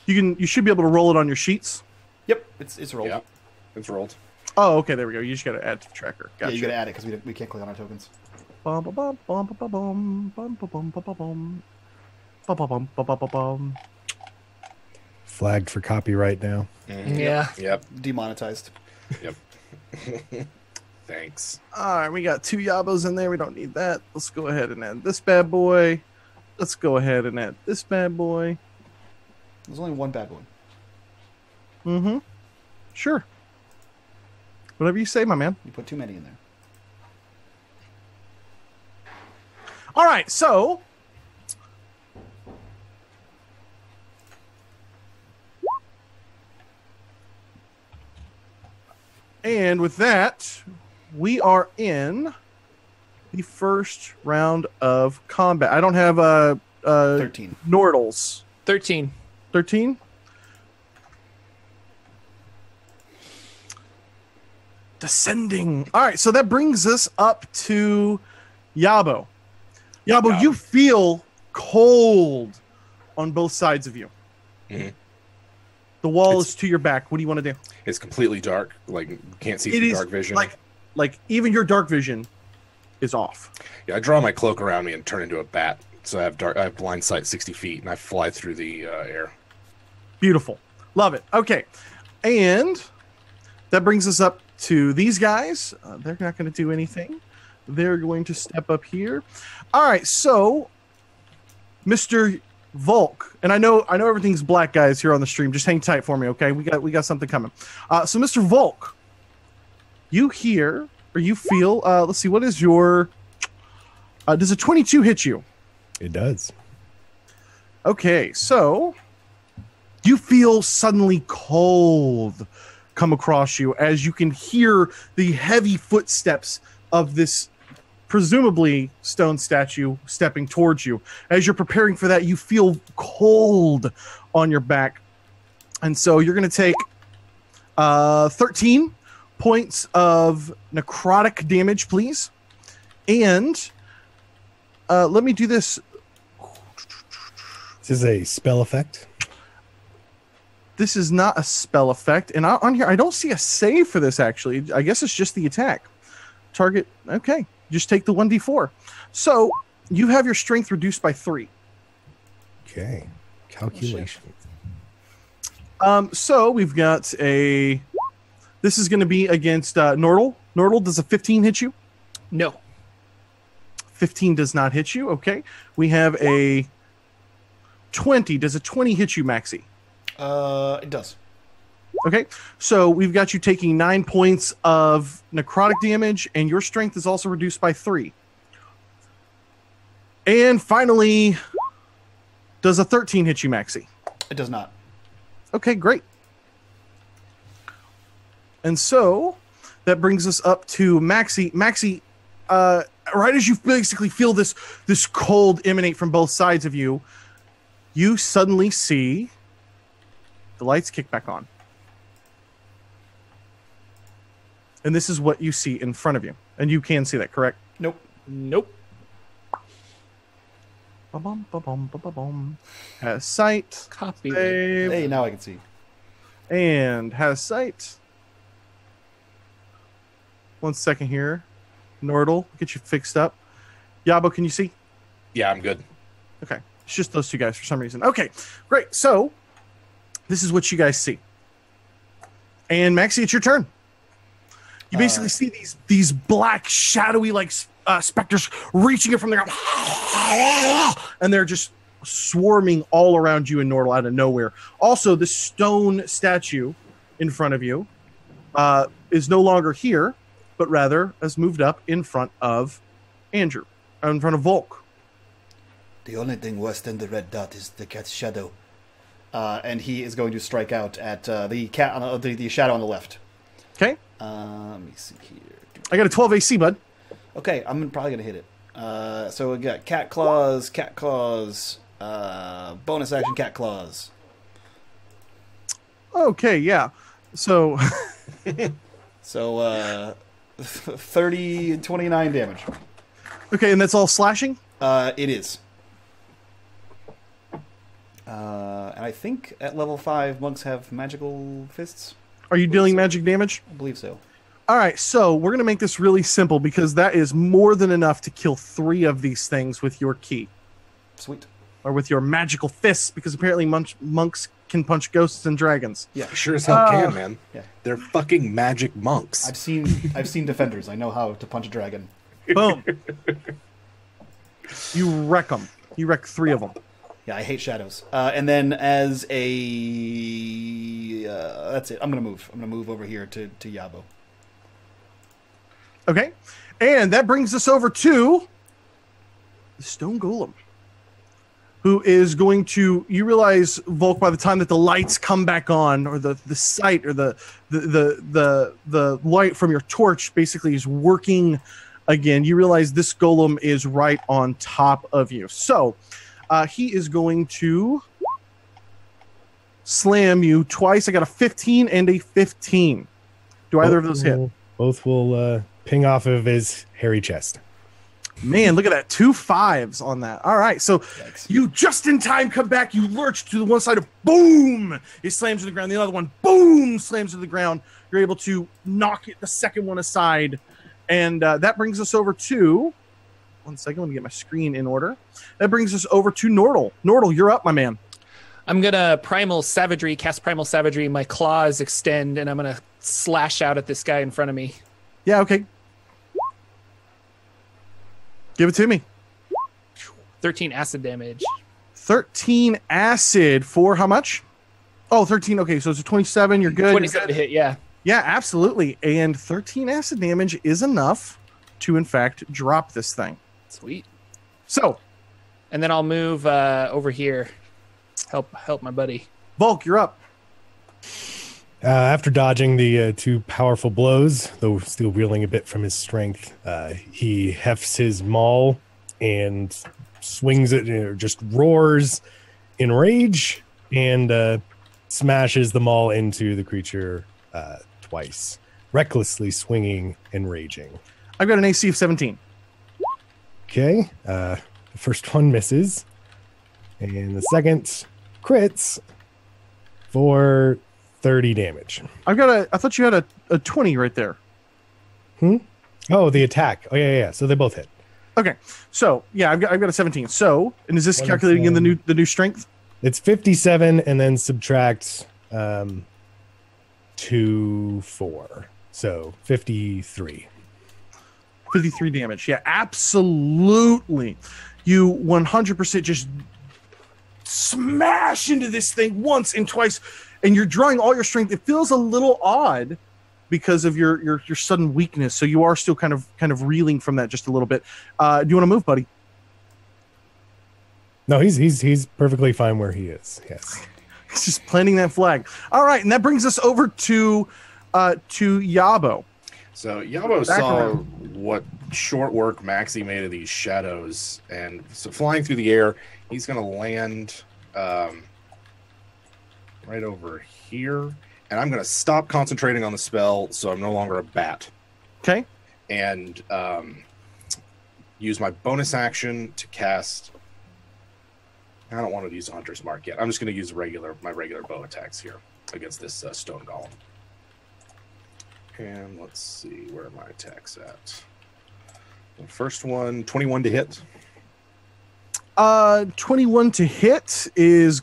You should be able to roll it on your sheets. Yep, it's rolled. Yeah, it's rolled. Oh, okay, there we go. You just got to add to the tracker. Gotcha. Yeah, you gotta add it because we can't click on our tokens. Bum, bum, bum, bum, bum, bum, bum, bum, bum, bum, bum, bum, bum, bum, bum, bum. Flagged for copyright now. Yeah. Yep. Demonetized. Yep. Thanks. All right, we got 2 Yabos in there. We don't need that. Let's go ahead and add this bad boy. Let's go ahead and add this bad boy. There's only one bad one. Mm-hmm. Sure. Whatever you say, my man. You put too many in there. All right, so and with that, we are in the first round of combat. I don't have 13. Nordals. 13. 13? Descending. All right, so that brings us up to Yabo. Yabo, you feel cold on both sides of you. Mhm. The wall is to your back. What do you want to do? It's completely dark. Like, you can't see It through is dark vision. like even your dark vision is off. Yeah, I draw my cloak around me and turn into a bat. So I have blind sight 60 feet, and I fly through the air. Beautiful. Love it. Okay. And that brings us up to these guys. They're not going to do anything. They're going to step up here. All right. So, Mr. Volk, and I know everything's black, guys, here on the stream. Just hang tight for me, okay? We got something coming. So, Mr. Volk, you hear or you feel? Let's see. What is your? Does a 22 hit you? It does. Okay, so you feel suddenly cold come across you as you can hear the heavy footsteps of this presumably stone statue stepping towards you. As you're preparing for that, you feel cold on your back. And so you're going to take 13 points of necrotic damage, please. And let me do this. This is a spell effect. This is not a spell effect. And on here, I don't see a save for this, actually. I guess it's just the attack. Target. Okay. Just take the 1d4. So you have your strength reduced by 3. Okay. Calculation. So we've got a... This is going to be against Nordal. Nordal, does a 15 hit you? No. 15 does not hit you. Okay. We have a 20. Does a 20 hit you, Maxi? It does. Okay. So we've got you taking 9 points of necrotic damage, and your strength is also reduced by 3. And finally, does a 13 hit you, Maxi? It does not. Okay, great. And so that brings us up to Maxi. Maxi, right as you basically feel this cold emanate from both sides of you, you suddenly see the lights kick back on. And this is what you see in front of you. And you can see that, correct? Nope. Nope. Ba-bum, ba-bum, ba-ba-bum. Has sight. Copy. Save, Hey, now I can see. and has sight. 1 second here. Nordal, get you fixed up. Yabo, can you see? Yeah, I'm good. Okay. It's just those two guys for some reason. Okay, great. So this is what you guys see. And Maxie, it's your turn. You basically see these black, shadowy, like specters reaching it from the ground. And they're just swarming all around you in Nordal out of nowhere. Also, the stone statue in front of you is no longer here, but rather has moved up in front of Andrew, in front of Volk. The only thing worse than the red dot is the cat's shadow. And he is going to strike out at the cat on the shadow on the left. Okay. Let me see here. I got a 12 AC, bud. Okay, I'm probably going to hit it. So we got cat claws, bonus action cat claws. Okay, yeah. So... So, 30 and 29 damage. Okay, and that's all slashing? It is. And I think at level 5, monks have magical fists. Are you dealing magic damage? I believe so. All right, so we're going to make this really simple because that is more than enough to kill 3 of these things with your key. Sweet. Or with your magical fists, because apparently monks can punch ghosts and dragons. Yeah, Sure as hell can, man. Yeah. They're fucking magic monks. I've seen Defenders. I know how to punch a dragon. Boom. You wreck them. You wreck 3 of them. Yeah, I hate shadows. And then as a... that's it. I'm going to move. I'm going to move over here to Yabo. Okay. And that brings us over to the Stone Golem, who is going to... You realize, Volk, by the time that the lights come back on, or the sight, or the light from your torch basically is working again, you realize this golem is right on top of you. So... he is going to slam you twice. I got a 15 and a 15. Do either of those hit? Both will ping off of his hairy chest. Man, look at that. 2 5s on that. All right. So Yikes. you just in time come back. You lurch to the one side of boom. It slams to the ground. The other one, boom, slams to the ground. You're able to knock the second one aside. And that brings us over to... One second, let me get my screen in order. That brings us over to Nordal. Nordal, you're up, my man. I'm going to cast Primal Savagery. My claws extend, and I'm going to slash out at this guy in front of me. Yeah, okay. Give it to me. 13 acid damage. 13 acid for how much? Oh, 13. Okay, so it's a 27. You're good. 27 to hit, yeah. Yeah, absolutely. And 13 acid damage is enough to, in fact, drop this thing. Sweet. So, And then I'll move over here. Help my buddy. Volk, you're up. After dodging the 2 powerful blows, though still reeling a bit from his strength, he hefts his maul and swings it, just roars in rage, and smashes the maul into the creature twice, recklessly swinging and raging. I've got an AC of 17. Okay, the first one misses, and the second crits for 30 damage. I thought you had a 20 right there. Oh, the attack. Oh, yeah. So they both hit. Okay, so yeah, I've got a 17. So, and is this calculating in the new strength? It's 57, and then subtract 2, 4, so 53. 53 damage. Yeah, absolutely. You 100% just smash into this thing once and twice, and you're drawing all your strength. It feels a little odd because of your sudden weakness, so you are still kind of reeling from that just a little bit. Do you want to move, buddy? No, he's perfectly fine where he is. Yes. He's just planting that flag. All right, and that brings us over to Yabo. So Yabo saw what short work Maxie made of these shadows, and so flying through the air, he's going to land right over here, and I'm going to stop concentrating on the spell, so I'm no longer a bat. Okay. And use my bonus action to cast. I don't want to use Hunter's Mark yet. I'm just going to use my regular bow attacks here against this stone golem. And let's see, where are my attacks at? The first one, 21 to hit. 21 to hit is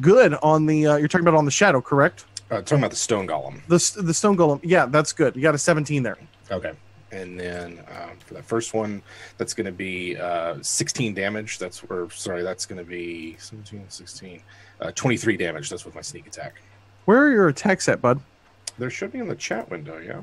good on the. You're talking about on the shadow, correct? Talking about the stone golem. The stone golem. Yeah, that's good. You got a 17 there. Okay. And then for that first one, that's going to be 16 damage. That's going to be 17, 16, 23 damage. That's with my sneak attack. Where are your attacks at, bud? There should be in the chat window, yeah.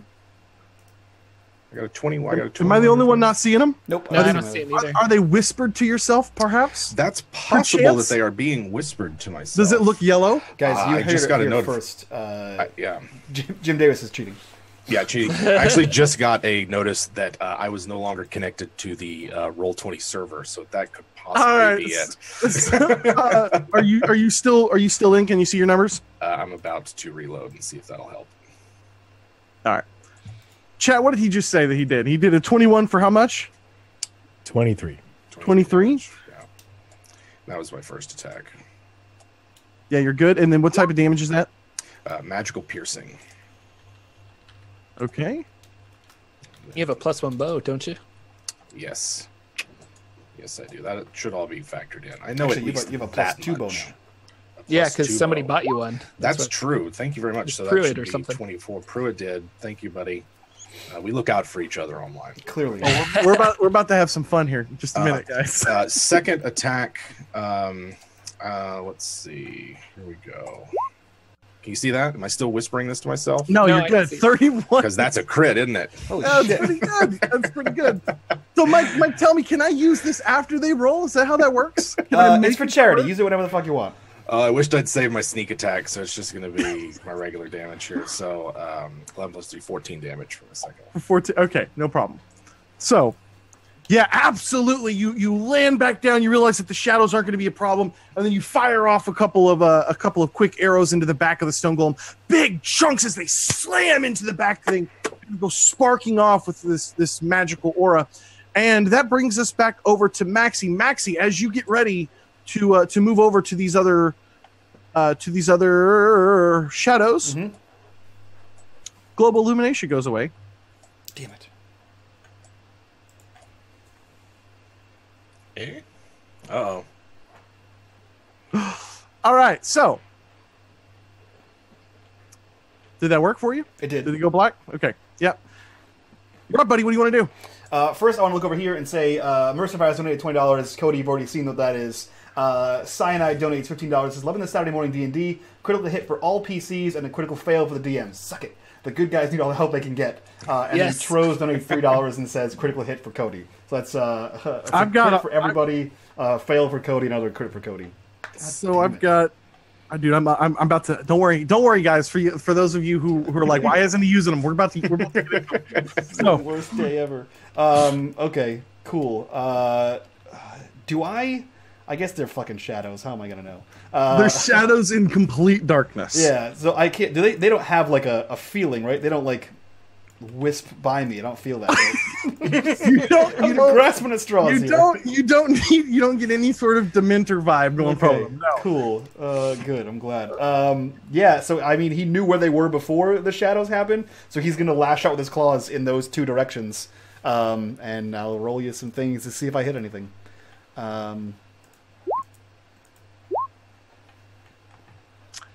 I got a 21. Am I the only one not seeing them? Nope. No, I don't see it either. Are they whispered to yourself, perhaps? That's possible that they are being whispered to myself. Does it look yellow? Guys, you I heard just it got a here note. first. Yeah. Jim Davis is cheating. Yeah, cheating. I actually just got a notice that I was no longer connected to the Roll20 server, so that could possibly be it. Are you still in? Can you see your numbers? I'm about to reload and see if that'll help. All right. Chat, what did he just say that he did? He did a 21 for how much? 23. 23? Yeah. That was my first attack. Yeah, you're good. And then what type of damage is that? Magical piercing. Okay. You have a +1 bow, don't you? Yes. Yes, I do. That should all be factored in. I know Actually, at least you have a that +2 bow much. now. Yeah, +2 because somebody bow. bought you one. That's what- true. Thank you very much. So that Pruitt should or be something. 24. Pruitt did. Thank you, buddy. We look out for each other online. Clearly. We're about to have some fun here. Just a minute, guys. Second attack. Let's see. Here we go. Can you see that? Am I still whispering this to myself? No, No, you're I can good. see. 31. Because that's a crit, isn't it? Holy That's shit. pretty good. That's pretty good. So, Mike, tell me, can I use this after they roll? Is that how that works? Can I make It's for it charity. work? Use it whatever the fuck you want. I wished I'd save my sneak attack, so it's just going to be my regular damage here. So 11 plus 3, 14 damage for the second one. For 14. Okay, no problem. So, yeah, absolutely. You land back down. You realize that the shadows aren't going to be a problem, and then you fire off a couple of quick arrows into the back of the stone golem. Big chunks as they slam into the back thing, and go sparking off with this magical aura, and that brings us back over to Maxie. Maxie, as you get ready to move over to these other shadows, global illumination goes away. Damn it. Eh? Uh-oh. All right, so did that work for you? It did. Did it go black? Okay. Yep. What up, buddy? What do you want to do? First, I want to look over here and say Mercer Fires donated $20. Cody, you've already seen what that is. Cyanide donates $15. Says, loving the Saturday morning D&D. Critical hit for all PCs and a critical fail for the DMs. Suck it. The good guys need all the help they can get. And Yes. then Troz donated $3 and says critical hit for Cody. So that's I've got crit a- for everybody. Fail for Cody, another crit for Cody. So I've got, dude, I'm about to. Don't worry, guys. For those of you who are like, why isn't he using them? We're about to get it. So Worst day ever. Okay, cool. Do I guess they're fucking shadows. How am I gonna know? there's shadows in complete darkness. Yeah, so I can't. Do they don't have like a feeling, right? They don't like wisp by me. I don't feel that. Right? You don't. I'm grasping at straws. You don't get any sort of Dementor vibe going from them. No. Cool. Good. I'm glad. Yeah. So I mean, he knew where they were before the shadows happened, so he's gonna lash out with his claws in those two directions. And I'll roll you some things to see if I hit anything.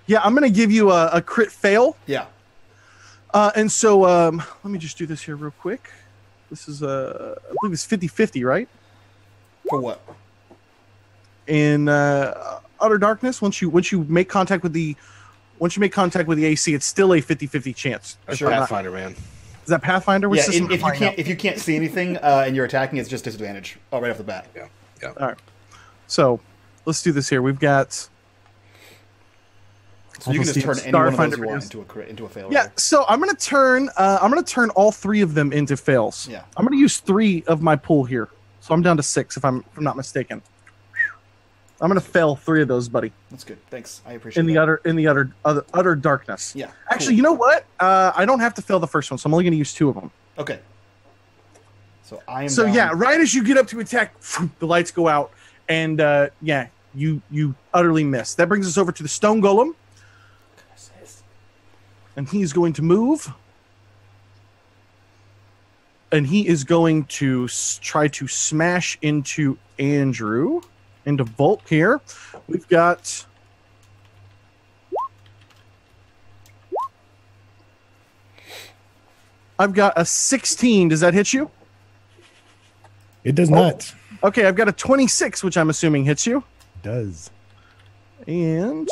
Yeah, I'm gonna give you a crit fail. Yeah. And so let me just do this here real quick. This is I believe it's 50-50, right? For what? In utter darkness, once you make contact with the AC, it's still a 50-50 chance. That's Sure. Pathfinder, man. Is that Pathfinder? Which Yeah. system If am you I can't now? if you can't see anything and you're attacking, it's just disadvantage. Oh, right off the bat. Yeah. Yeah. All right. So let's do this here. We've got. So you can just turn any one of those you want into a fail. Yeah, Right? so I'm gonna turn all three of them into fails. Yeah. I'm gonna use 3 of my pool here, so I'm down to 6 if I'm not mistaken. I'm gonna fail 3 of those, buddy, That's good. Thanks. I appreciate in that. the utter darkness. Yeah. Actually, you know what? I don't have to fail the first one, so I'm only gonna use 2 of them. Okay. So I am. So down. yeah, right as you get up to attack, the lights go out, and you utterly miss. That brings us over to the stone golem. And he's going to move. And he is going to try to smash into Andrew. Into Volk here. We've got... I've got a 16. Does that hit you? It does not. Okay, I've got a 26, which I'm assuming hits you. It does. And...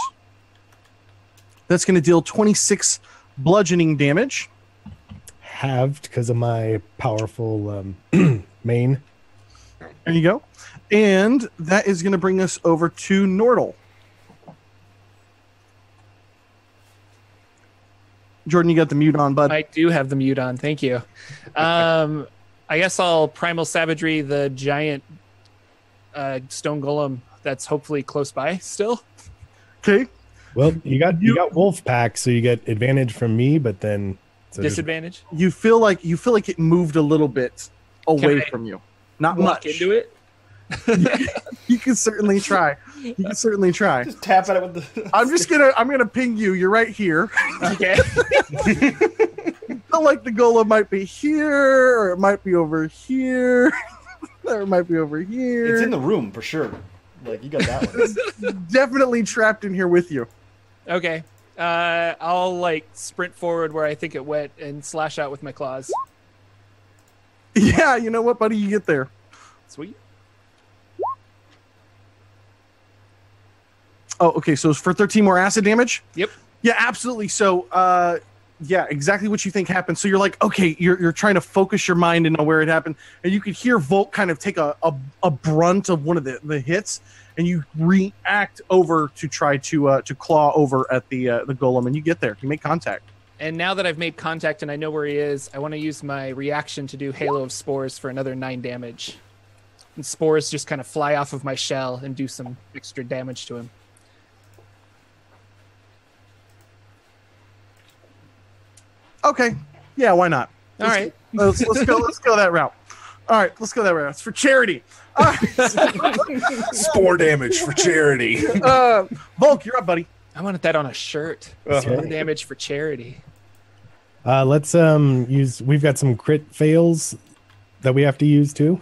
that's going to deal 26 bludgeoning damage. Halved because of my powerful main. There you go. And that is going to bring us over to Nordal. Jordan, you got the mute on, bud. I do have the mute on. Thank you. I guess I'll Primal Savagery the giant stone golem that's hopefully close by still. Okay. Well, you got wolf pack, so you get advantage from me, but then Disadvantage? You feel like it moved a little bit away from you. Not Walk much. into it? You can certainly try. Just tap at it with the. I'm gonna ping you. You're right here. Okay. Feel like the golem might be here, or it might be over here, or it might be over here. It's in the room for sure. Like you got that one. Definitely trapped in here with you. Okay. I'll like sprint forward where I think it went and slash out with my claws. Yeah, you know what, buddy? You get there. Sweet. Oh, okay. So it's for 13 more acid damage? Yep. Yeah, absolutely. So, yeah, exactly what you think happened. So you're like, okay, you're trying to focus your mind and know where it happened, and you could hear Volk kind of take a brunt of one of the hits, and you react over to try to claw over at the golem, and you get there. You make contact. And now that I've made contact and I know where he is, I want to use my reaction to do Halo of Spores for another 9 damage. And spores just kind of fly off of my shell and do some extra damage to him. Okay. Yeah, why not? All right. Let's go that route. All right, let's go that route. It's for charity. All right. Spore damage for charity. Volk, you're up, buddy. I wanted that on a shirt. Spore damage for charity. Let's use. We've got some crit fails that we have to use too.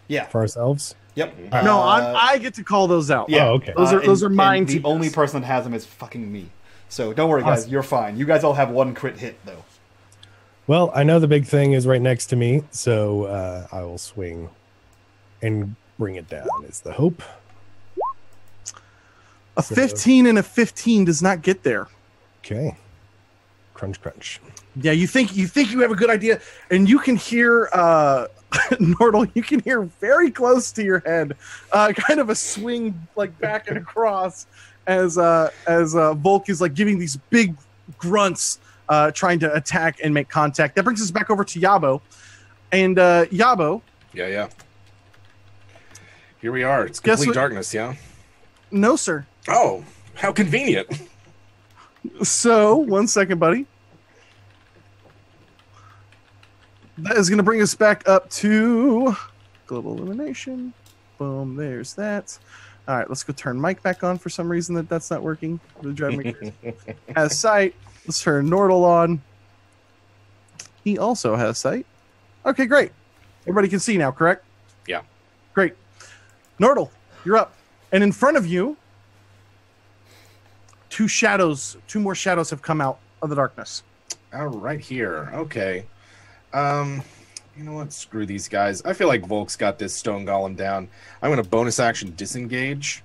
Yeah. For ourselves. Yep. No, I get to call those out. Yeah. Oh, okay. Those are mine. The only person that has them is fucking me. So don't worry, guys. You're fine. You guys all have one crit hit though. Well, I know the big thing is right next to me, so I will swing and bring it down. Is the hope. A 15 and a 15 does not get there. Okay. Crunch, crunch. Yeah, you think you have a good idea, and you can hear Nordal. You can hear very close to your head, kind of a swing like back and across as Volk is like giving these big grunts, trying to attack and make contact. That brings us back over to Yabo, and Yabo. Yeah. Here we are. It's complete darkness. Yeah. No, sir. Oh, how convenient. So, 1 second, buddy. That is going to bring us back up to global illumination. Boom, there's that. All right, let's go turn Mike back on for some reason that's not working. Really driving me crazy. Has sight. Let's turn Nordal on. He also has sight. Okay, great. Everybody can see now, correct? Yeah. Great. Nordal, you're up. And in front of you, two more shadows have come out of the darkness. Oh, right here. Okay. You know what? Screw these guys. I feel like Volk's got this stone golem down. I'm going to bonus action disengage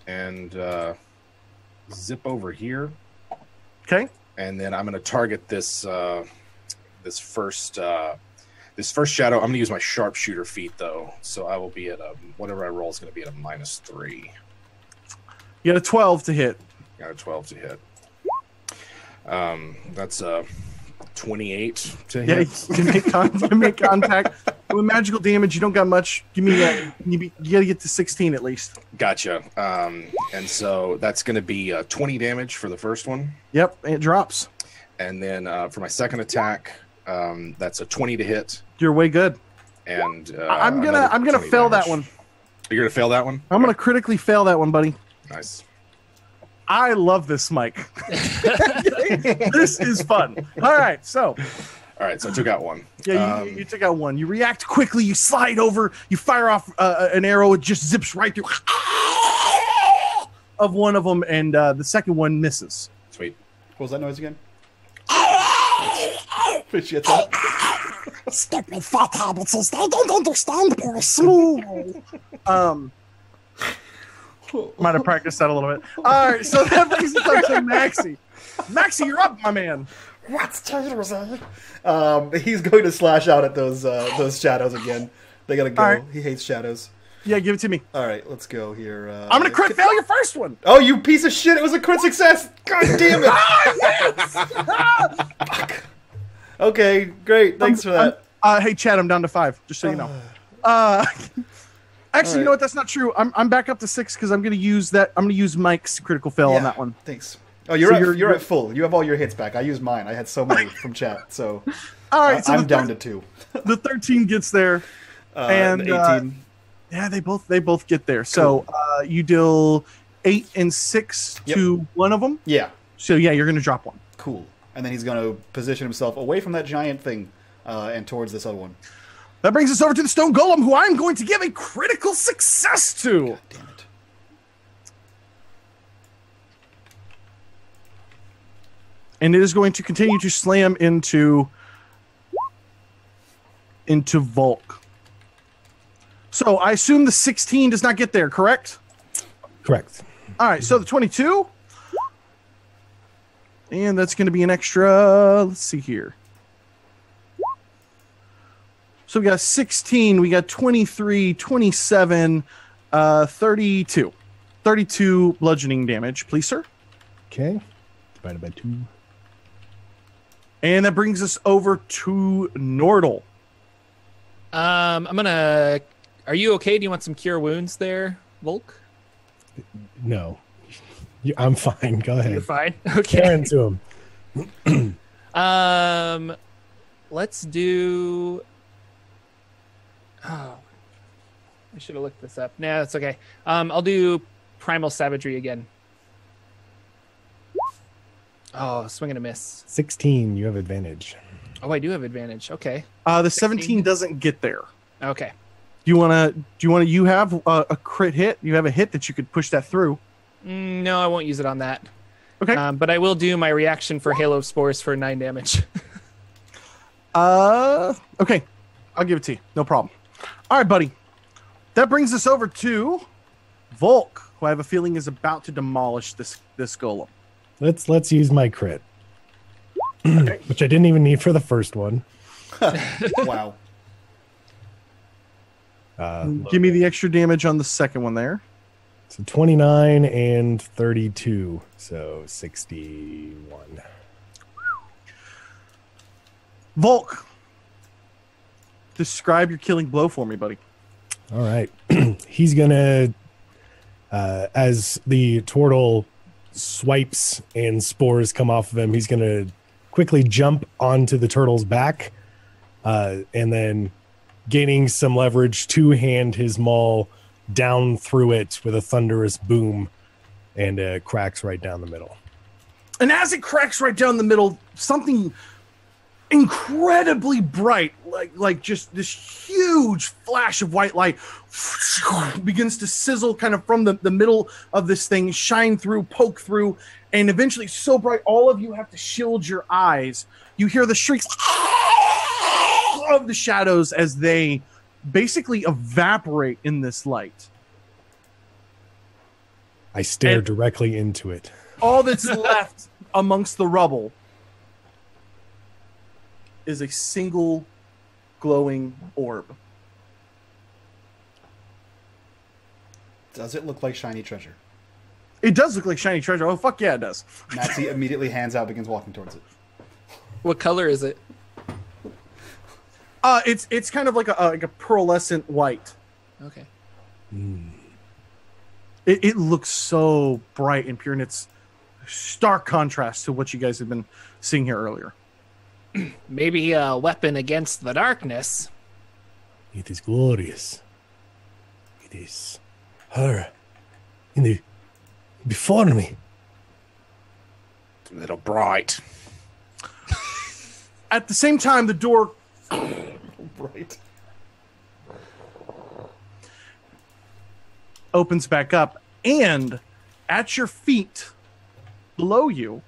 and zip over here. Okay. And then I'm going to target this this first shadow. I'm going to use my sharpshooter feat though, so I will be at whatever I roll is going to be at a -3. You got a 12 to hit. Got a 12 to hit. That's 28 to hit. Yeah, you make contact. With magical damage, you don't got much. Give me you got to get to 16 at least. Gotcha. And so that's going to be 20 damage for the first one. Yep, it drops. And then for my second attack, that's a 20 to hit. You're way good. And I'm gonna fail that one. You're gonna fail that one? I'm gonna critically fail that one, buddy. Nice. I love this, Mike. This is fun. All right, so I took out one. Yeah, you took out one. You react quickly. You slide over. You fire off an arrow. It just zips right through of one of them, and the second one misses. Sweet. What was that noise again? Fish gets up. Stupid fat habits. They don't understand personally. Might have practiced that a little bit. All right, so that brings us up to Maxie. Maxie, you're up, my man. What's taters, eh? He's going to slash out at those shadows again. They gotta go. All right. He hates shadows. Yeah, give it to me. All right, let's go here. I'm gonna crit fail your first one. Oh, you piece of shit! It was a crit success. God damn it! Fuck. Okay, great. Thanks for that. Hey, Chad, I'm down to 5. Just so you know. Actually, you know what? That's not true. I'm back up to 6 because I'm gonna use that. I'm gonna use Mike's critical fail on that one. Thanks. Oh, you're at full. You have all your hits back. I used mine. I had so many from chat. So all right, so I'm down to 2. The 13 gets there, and 18. Yeah, they both get there. So you deal 8 and 6 to one of them. Yeah. So yeah, you're gonna drop one. Cool. And then he's gonna position himself away from that giant thing and towards this other one. That brings us over to the stone golem, who I'm going to give a critical success to. God damn it. And it is going to continue to slam into Volk. So I assume the 16 does not get there, correct? Correct. All right, so the 22. And that's going to be an extra, let's see here. So we got 16, we got 23, 27, 32. 32 bludgeoning damage, please, sir. Okay. Divided by 2. And that brings us over to Nordal. Are you okay? Do you want some cure wounds there, Volk? No. I'm fine. Go ahead. You're fine. Okay. Tear into him. Let's do. Oh, I should have looked this up. Nah, that's okay. I'll do Primal Savagery again. Oh, swing and a miss. 16. You have advantage. Oh, I do have advantage. Okay. The 17 doesn't get there. Okay. You have a crit hit? You have a hit that you could push that through. No, I won't use it on that. Okay. But I will do my reaction for Halo of Spores for 9 damage. Okay. I'll give it to you. No problem. All right, buddy. That brings us over to Volk, who I have a feeling is about to demolish this golem. Let's use my crit. Which I didn't even need for the first one. Wow. Give me the extra damage on the second one there. So 29 and 32. So 61. Volk, describe your killing blow for me, buddy. All right. He's going to, as the turtle swipes and spores come off of him, he's going to quickly jump onto the turtle's back and then gaining some leverage, two-hand his maul down through it with a thunderous boom and cracks right down the middle. And as it cracks right down the middle, something incredibly bright, like just this huge flash of white light begins to sizzle kind of from the middle of this thing, shine through, poke through, and eventually so bright all of you have to shield your eyes. You hear the shrieks of the shadows as they basically evaporate in this light. I stare And- directly into it. All that's left amongst the rubble is a single glowing orb. Does it look like shiny treasure? It does look like shiny treasure. Oh, fuck yeah, it does. Maxie immediately hands out, begins walking towards it. What color is it? It's kind of like a pearlescent white. Okay. It looks so bright and pure, and it's stark contrast to what you guys have been seeing here earlier. Maybe a weapon against the darkness. It is glorious. It is her before me. A little bright. At the same time, the door Right. opens back up, and at your feet, below you,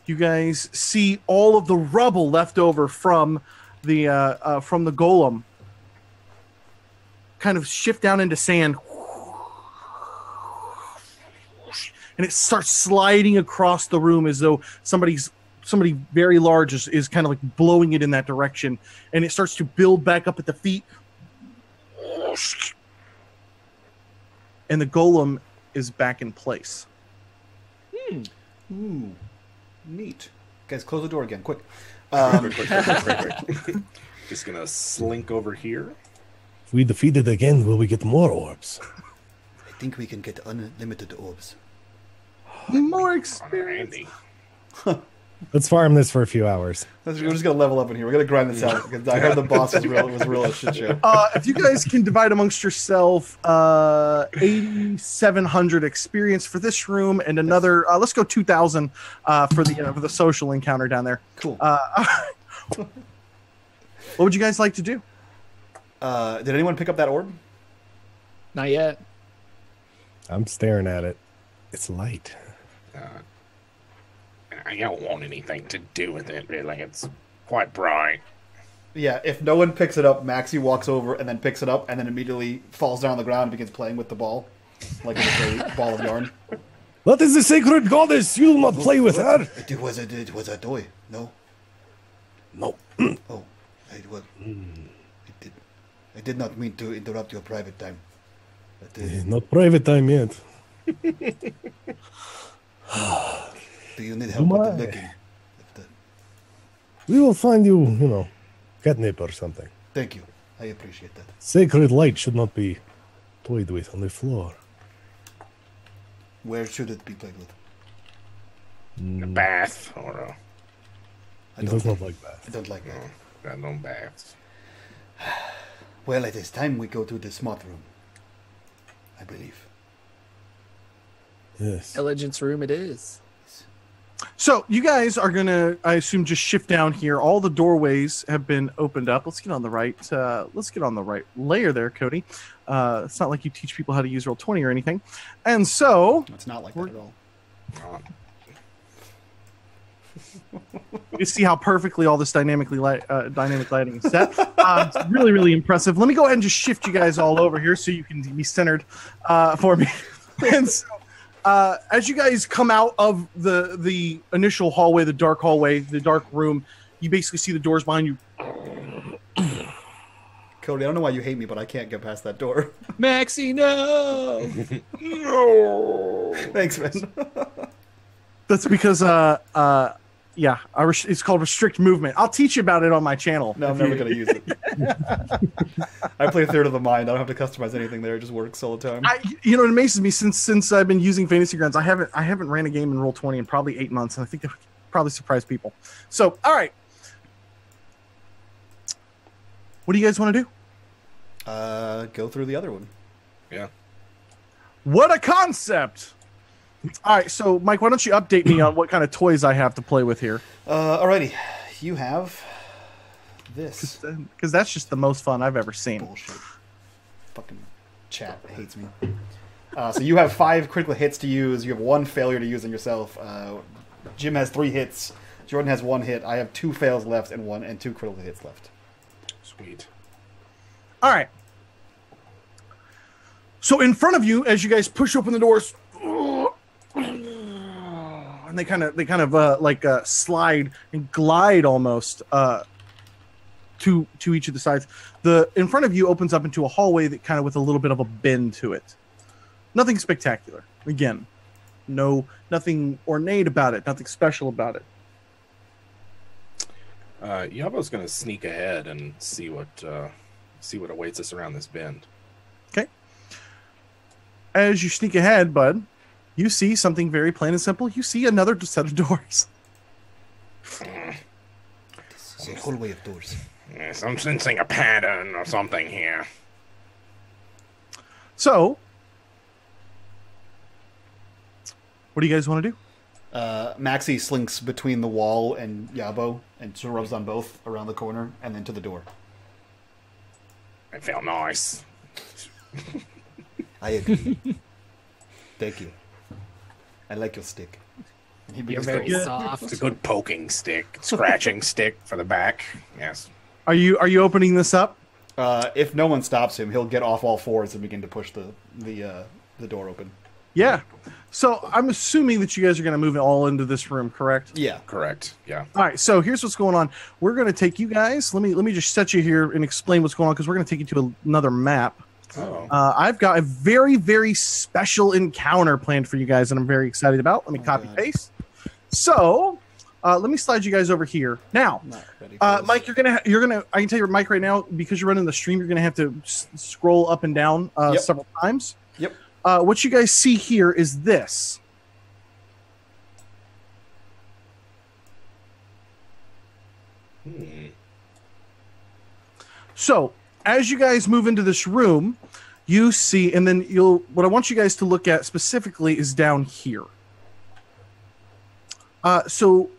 you guys see all of the rubble left over from the golem kind of shift down into sand and it starts sliding across the room as though somebody very large is kind of like blowing it in that direction, and it starts to build back up at the feet. And the golem is back in place. Ooh, neat. Guys, close the door again, quick. Quick. Just gonna slink over here. If we defeat it again, will we get more orbs? I think we can get unlimited orbs. More experience. Randy. Let's farm this for a few hours. We're just gonna level up in here. We're gonna grind this out because I heard the boss was real as shit show. If you guys can divide amongst yourself, 8,700 experience for this room, and another. Let's go 2,000 for the social encounter down there. Cool. What would you guys like to do? Did anyone pick up that orb? Not yet. I'm staring at it. It's light. I don't want anything to do with it, really. It's quite bright. Yeah, if no one picks it up, Maxie walks over and then picks it up and then immediately falls down on the ground and begins playing with the ball. Like it's a ball of yarn. That is the sacred goddess. You will not play with her. It was a toy. No. No. Oh, I did not mean to interrupt your private time. But, Not private time yet. do you need help with the licking? We will find you, catnip or something. Thank you. I appreciate that. Sacred light should not be toyed with on the floor. Where should it be played with? A bath or He does not like bath. I don't like that. got no baths. Well, it is time we go to the smart room. I believe. Yes. Intelligence room it is. So you guys are gonna, I assume, just shift down here. All the doorways have been opened up. Let's get on the right. Let's get on the right layer there, Cody. It's not like you teach people how to use Roll20 or anything. And so It's not like that at all. you see how perfectly all this dynamic lighting is set. It's really, really impressive. Let me go ahead and just shift you guys all over here so you can be centered for me. And so, as you guys come out of the initial hallway, the dark room, you basically see the doors behind you. Cody, I don't know why you hate me, but I can't get past that door. Maxie, no! No. Thanks, man. That's because, it's called restrict movement. I'll teach you about it on my channel. No, I'm never going to use it. I play Third of the Mind. I don't have to customize anything there. It just works all the time. It amazes me since I've been using Fantasy Grounds, I haven't ran a game in Roll20 in probably 8 months, and I think that would probably surprise people. So, all right. What do you guys want to do? Go through the other one. Yeah. What a concept! All right, so Mike, why don't you update me on what kind of toys I have to play with here? Alrighty. You have this. Because that's just the most fun I've ever seen. Bullshit. Fucking chat hates me. So you have 5 critical hits to use. You have 1 failure to use on yourself. Jim has 3 hits. Jordan has 1 hit. I have 2 fails left and 2 critical hits left. Sweet. All right. So in front of you, as you guys push open the doors, and they kind of slide and glide almost to each of the sides. The in front of you opens up into a hallway that kind of with a little bit of a bend to it. Nothing spectacular. Again, nothing ornate about it. Nothing special about it. Yabo's going to sneak ahead and see what awaits us around this bend. Okay. As you sneak ahead, bud, you see something very plain and simple. You see another set of doors. This is a hallway of doors. Yes, I'm sensing a pattern or something here. So, what do you guys want to do? Maxie slinks between the wall and Yabo and sort of rubs on both around the corner and then to the door. It felt nice. I agree. Thank you. I like your stick. You're very soft. It's a good poking stick, scratching stick for the back. Yes. Are you opening this up? If no one stops him, he'll get off all fours and begin to push the door open. Yeah. So I'm assuming that you guys are going to move it all into this room, correct? Yeah. Correct. Yeah. All right. So here's what's going on. We're going to take you guys. Let me just set you here and explain what's going on because we're going to take you to another map. Oh. I've got a very, very special encounter planned for you guys that I'm very excited about. Let me copy paste. So let me slide you guys over here. Now, Mike, you're gonna I can tell you, Mike, right now, because you're running the stream, you're gonna have to scroll up and down several times. Yep. What you guys see here is this. So as you guys move into this room, you see, and then what I want you guys to look at specifically is down here. So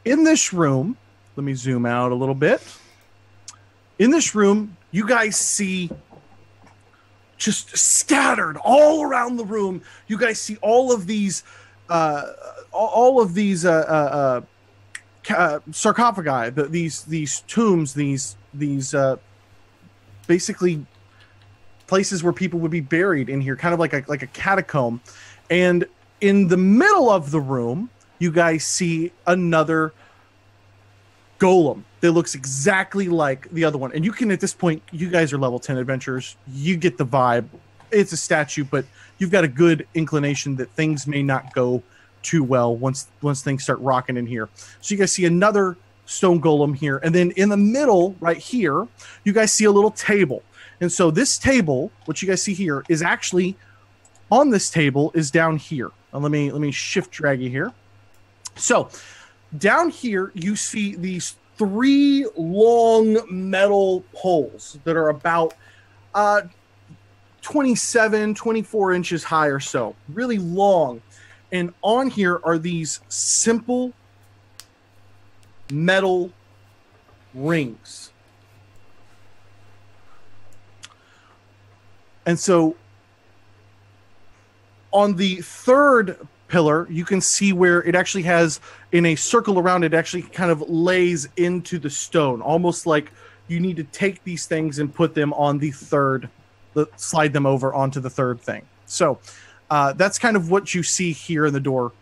in this room, let me zoom out a little bit. In this room, you guys see just scattered all around the room. You guys see all of these sarcophagi, these tombs, these basically places where people would be buried in here, kind of like a catacomb. And in the middle of the room, you guys see another golem that looks exactly like the other one. And you can, at this point, you guys are level 10 adventurers. You get the vibe. It's a statue, but you've got a good inclination that things may not go too well once things start rocking in here. So you guys see another stone golem here. And then in the middle right here, you guys see a little table. And so this table, what you guys see here, is actually on this table is down here. Now let me shift drag you here. So down here, you see these 3 long metal poles that are about 27, 24 inches high or so, really long. And on here are these simple metal rings. And so on the third pillar, you can see where it actually has, in a circle around it, actually kind of lays into the stone, almost like you need to take these things and put them on the third, slide them over onto the third thing. So that's kind of what you see here in the door,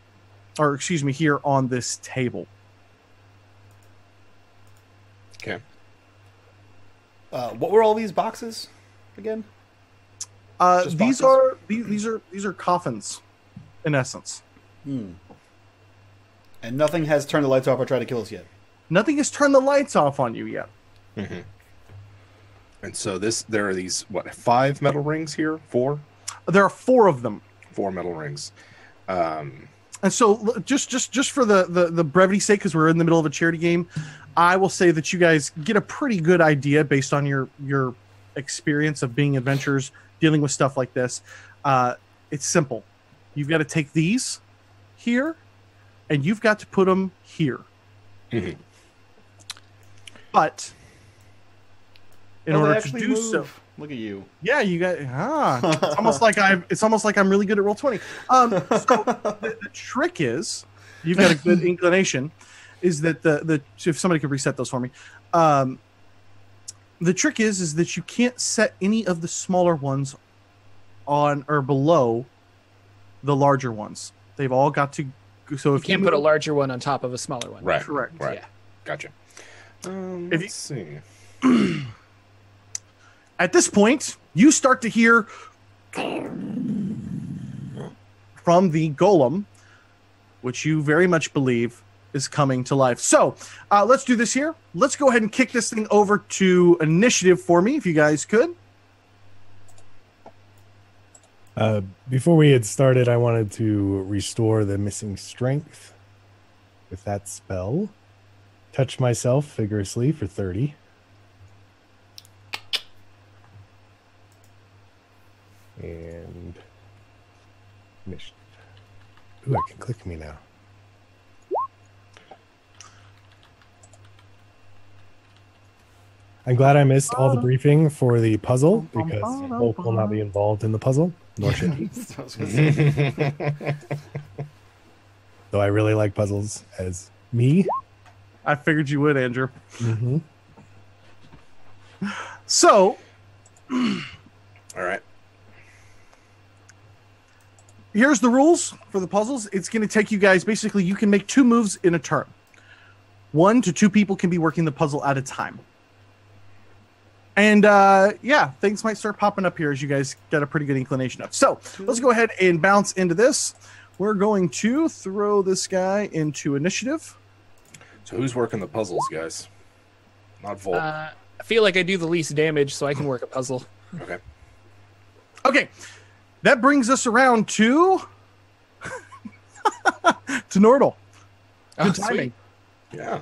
or excuse me, here on this table. Okay. What were all these boxes again? These are coffins, in essence. And nothing has turned the lights off or tried to kill us yet. Nothing has turned the lights off on you yet. Mm-hmm. And so there are these 5 metal rings here? 4? There are 4 of them. 4 metal rings. And so just for the brevity's sake, because we're in the middle of a charity game, I will say that you guys get a pretty good idea based on your experience of being adventurers, dealing with stuff like this. It's simple. You've got to take these here, and you've got to put them here. Mm-hmm. But in order to do so, look at you. Yeah, you got. It's almost like I'm really good at Roll20. So the trick is, you've got a good inclination. Is that if somebody could reset those for me? The trick is that you can't set any of the smaller ones on or below the larger ones. They've all got to. So if you can't put a larger one on top of a smaller one. Right. Correct. Right. Yeah. Gotcha. Let's see. At this point, you start to hear from the golem, which you very much believe is coming to life. So let's do this here. Let's go ahead and kick this thing over to initiative for me, if you guys could. Before we had started, I wanted to restore the missing strength with that spell. Touch myself vigorously for 30. And initiative. Ooh, I can click me now. I'm glad I missed all the briefing for the puzzle because Volk will not be involved in the puzzle, nor should he. Though I really like puzzles as me. I figured you would, Andrew. Mm-hmm. So, all right. here's the rules for the puzzles. It's going to take you guys, basically, you can make 2 moves in a turn. 1 to 2 people can be working the puzzle at a time. And yeah, things might start popping up here as you guys get a pretty good inclination of. So let's go ahead and bounce into this. We're going to throw this guy into initiative. So who's working the puzzles, guys? Not Volt. I feel like I do the least damage, so I can work a puzzle. Okay. Okay, that brings us around to to Nordal. Good timing. Yeah.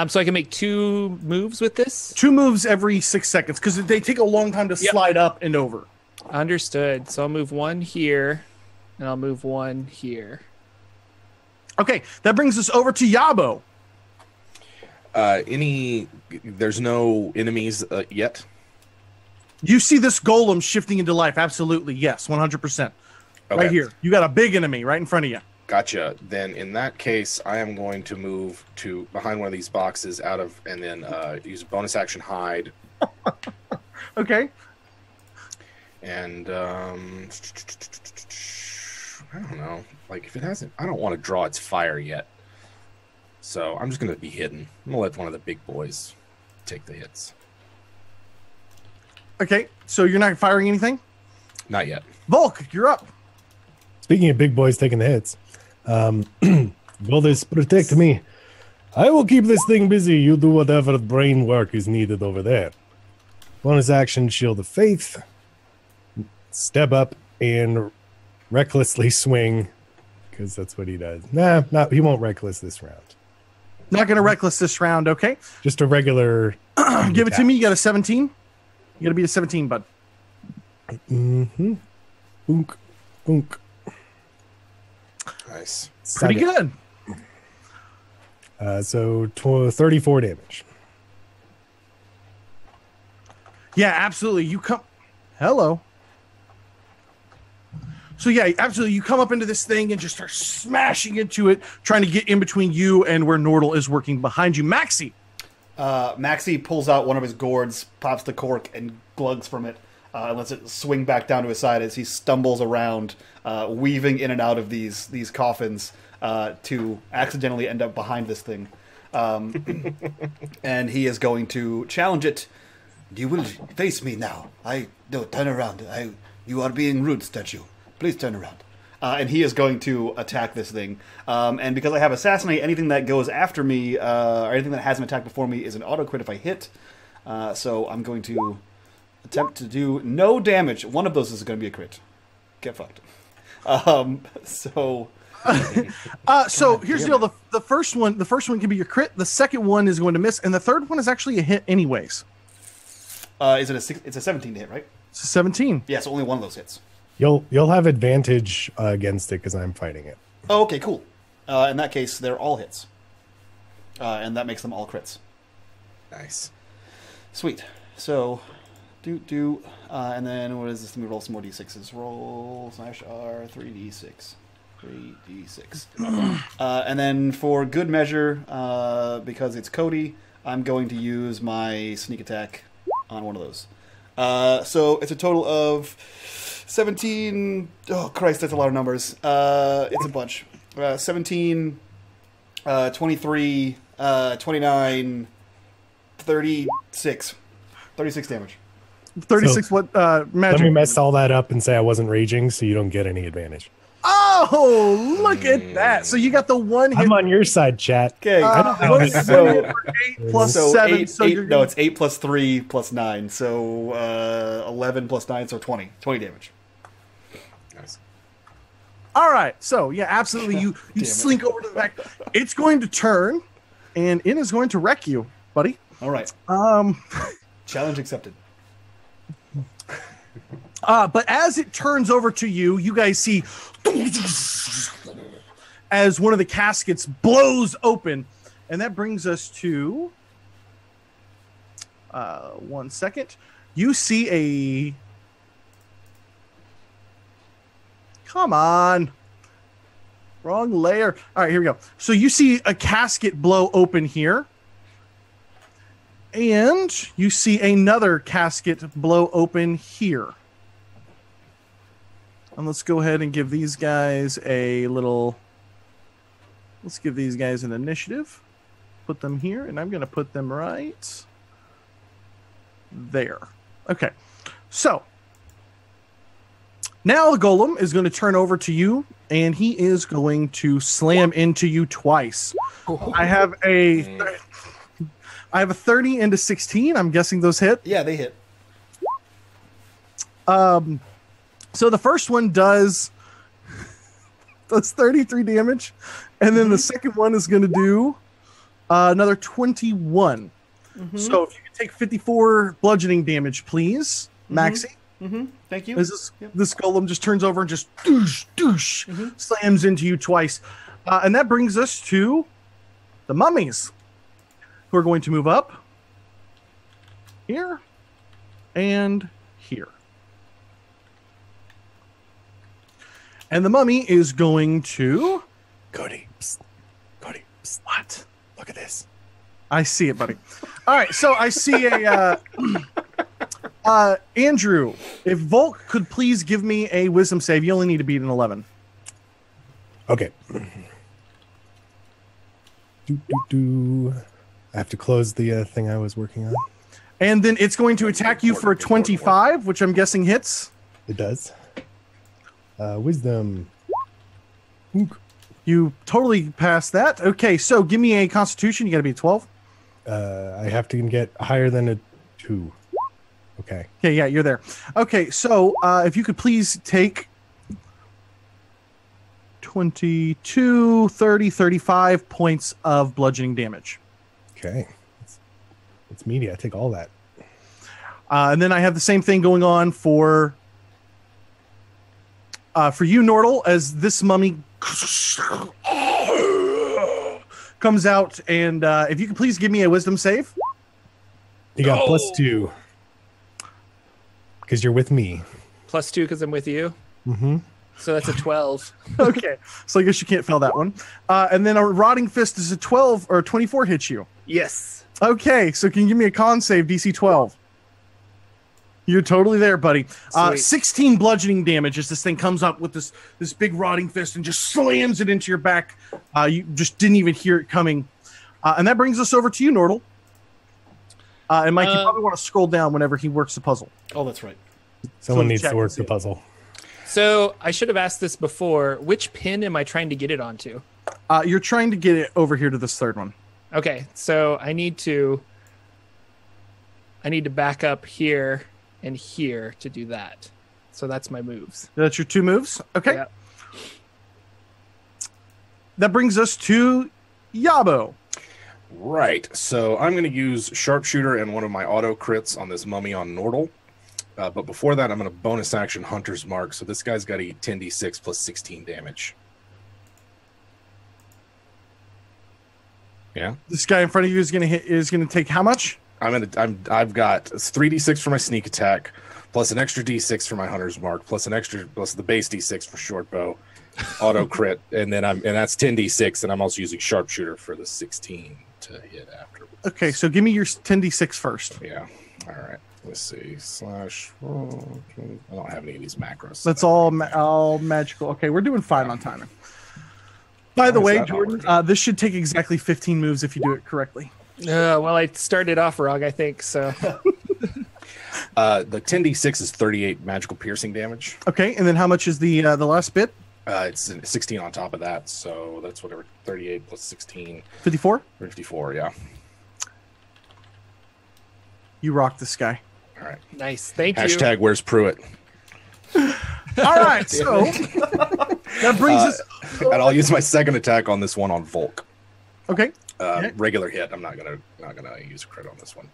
So I can make 2 moves with this? 2 moves every 6 seconds because they take a long time to slide up and over. Understood. So I'll move 1 here, and I'll move 1 here. Okay, that brings us over to Yabo. There's no enemies yet? You see this golem shifting into life. Absolutely. Yes, 100%. Okay. Right here. You got a big enemy right in front of you. Gotcha. Then in that case, I am going to move to behind one of these boxes and then use a bonus action hide. Okay. And I don't know. Like if it hasn't, I don't want to draw its fire yet. So I'm just going to be hidden. I'm going to let one of the big boys take the hits. Okay, so you're not firing anything? Not yet. Volk, you're up. Speaking of big boys taking the hits, will this protect me? I will keep this thing busy. You do whatever brain work is needed over there. Bonus action, Shield of Faith. Step up and recklessly swing, because that's what he does. Nah, he won't reckless this round. Not going to reckless this round, okay? Just a regular. Give it to me. You got a 17? You got to beat a 17, bud. Mm-hmm. Boonk. Boonk. Nice. Pretty good. So 34 damage. Yeah, absolutely. You come. Hello. So yeah, absolutely. You come up into this thing and just start smashing into it, trying to get in between you and where Nordal is working behind you. Maxi. Maxi pulls out one of his gourds, pops the cork, and glugs from it, and lets it swing back down to his side as he stumbles around, weaving in and out of these coffins to accidentally end up behind this thing. And he is going to challenge it. You will face me now. No, turn around. You are being rude, statue. Please turn around. And he is going to attack this thing. And because I have Assassinate, anything that goes after me, or anything that hasn't attacked before me, is an auto-crit if I hit. So I'm going to attempt to do no damage. One of those is going to be a crit. Get fucked. So Here's the deal. The first one can be your crit. The second one is going to miss. And the third one is actually a hit anyways. It's a 17 to hit, right? It's a 17. Yeah, so only one of those hits. You'll have advantage against it because I'm fighting it. Oh, okay, cool. In that case, they're all hits. And that makes them all crits. Nice. Sweet. So, and then what is this? Let me roll some more d6s. Roll /R 3d6. 3d6. And then for good measure, because it's Cody, I'm going to use my sneak attack on one of those. So it's a total of 17. Oh, Christ, that's a lot of numbers. It's a bunch. 17, 23, 29, 36. 36 damage. 36 So, what magic? Let me mess all that up and say I wasn't raging, so you don't get any advantage. Oh, look at that. So you got the one hit. I'm on your side, chat. Okay. So 8 plus 7. It's 8 plus 3 plus 9. So 11 plus 9, so 20. 20 damage. Nice. All right. So, yeah, absolutely. You slink over to the back. It's going to turn, and it is going to wreck you, buddy. All right. Challenge accepted. But as it turns over to you, you guys see as one of the caskets blows open. And that brings us to 1 second. You see a... Come on. Wrong layer. All right, here we go. So you see a casket blow open here. And you see another casket blow open here. And let's go ahead and give these guys a little... Let's give these guys an initiative. Put them here, and I'm going to put them right there. Okay. So, now the golem is going to turn over to you, and he is going to slam into you twice. I have a 30 and a 16. I'm guessing those hit. Yeah, they hit. So the first one does 33 damage, and then the second one is going to do another 21. So if you could take 54 bludgeoning damage, please, Maxie. Thank you. As this golem just turns over and just douche, slams into you twice. And that brings us to the mummies, who are going to move up here and here. And the mummy is going to... Cody. Psst. Cody. Psst. What? Look at this. I see it, buddy. All right, so I see a... Andrew, if Volk could please give me a wisdom save. You only need to beat an 11. Okay. I have to close the thing I was working on. And then it's going to attack you for a 25, which I'm guessing hits. It does. Wisdom. You totally passed that. Okay, so give me a constitution. You got to be a 12. I have to get higher than a 2. Okay. Okay, yeah, you're there. Okay, so if you could please take 22, 30, 35 points of bludgeoning damage. Okay. It's meaty. I take all that. And then I have the same thing going on for you, Nordal, as this mummy comes out. And if you could please give me a wisdom save. You got +2. Because you're with me. +2 because I'm with you. Mm-hmm. So that's a 12. Okay. So I guess you can't fail that one. And then a rotting fist is a 12 or 24 hits you. Yes. Okay. So can you give me a con save, DC 12? You're totally there, buddy. 16 bludgeoning damage as this thing comes up with this big rotting fist and just slams it into your back. You just didn't even hear it coming. And that brings us over to you, Nordal. And Mike, you probably want to scroll down whenever he works the puzzle. Oh, that's right. Someone needs to work the puzzle. So I should have asked this before. Which pin am I trying to get it onto? You're trying to get it over here to this third one. Okay, so I need to back up here and here to do that. So that's my moves. That's your 2 moves? Okay. Yep. That brings us to Yabo. Right. So I'm going to use Sharpshooter and one of my auto crits on this mummy on Nordal. But before that, I'm going to bonus action Hunter's Mark. So this guy's got a 10d6 plus 16 damage. Yeah. This guy in front of you is going to take how much? I've got 3d6 for my sneak attack, plus an extra d6 for my Hunter's Mark, plus the base d6 for short bow, auto crit, and that's 10d6, and I'm also using Sharpshooter for the 16 to hit after. Okay, so give me your 10d6 first. Yeah. All right. Let's see. I don't have any of these macros. That's all magical. Okay, we're doing fine on timing. By the way, Jordan, this should take exactly 15 moves if you do it correctly. Well, I started off wrong, I think, so. The 10d6 is 38 magical piercing damage. Okay, and then how much is the last bit? It's 16 on top of that, so that's whatever. 38 plus 16. 54? 54, yeah. You rock this guy. All right. Nice. Thank you. Hashtag where's Pruitt? All right, so that brings us... And I'll use my second attack on this one on Volk. Okay. Regular hit. I'm not gonna use a crit on this one.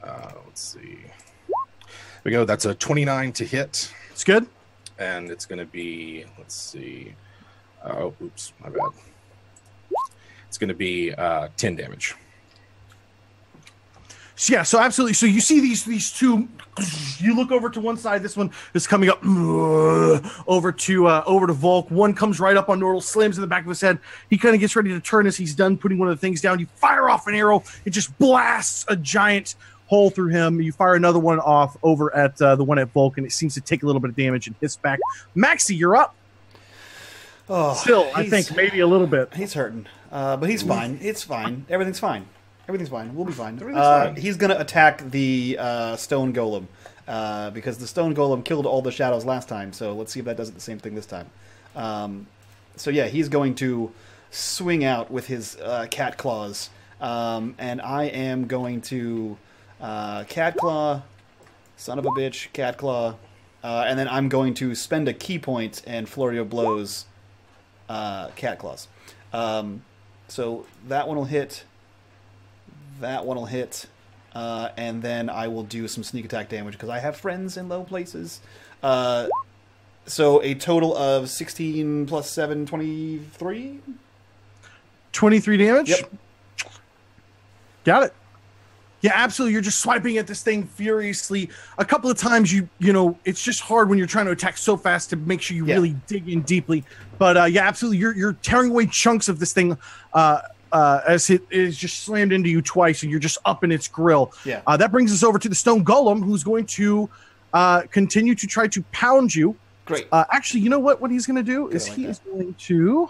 Let's see. Here we go. That's a 29 to hit. It's good. And it's gonna be. Let's see. Oh, oops, my bad. It's gonna be 10 damage. Yeah, so absolutely. So you see these two. You look over to one side. This one is coming up over to Volk. One comes right up on Nordal, slams in the back of his head. He kind of gets ready to turn as he's done putting one of the things down. You fire off an arrow. It just blasts a giant hole through him. You fire another one off over at the one at Volk, and it seems to take a little bit of damage and hiss back. Maxie, you're up. Oh, Still, I think maybe a little bit. He's hurting, but he's fine. It's fine. Everything's fine. Everything's fine. We'll be fine. Fine. He's going to attack the stone golem because the stone golem killed all the shadows last time. So let's see if that does the same thing this time. So yeah, he's going to swing out with his cat claws, and I am going to cat claw, son of a bitch, cat claw, and then I'm going to spend a key point and flurry of blows. Cat claws. So that one will hit. That one will hit. And then I will do some sneak attack damage because I have friends in low places. So a total of 16 plus 7, 23? 23 damage? Yep. Got it. Yeah, absolutely. You're just swiping at this thing furiously. A couple of times, you know, it's just hard when you're trying to attack so fast to make sure you really dig in deeply. But yeah, absolutely. You're tearing away chunks of this thing as it is just slammed into you twice, and you're just up in its grill. Yeah. That brings us over to the stone golem, who's going to continue to try to pound you. Great. Actually, you know what? What he's going to do is he is going to...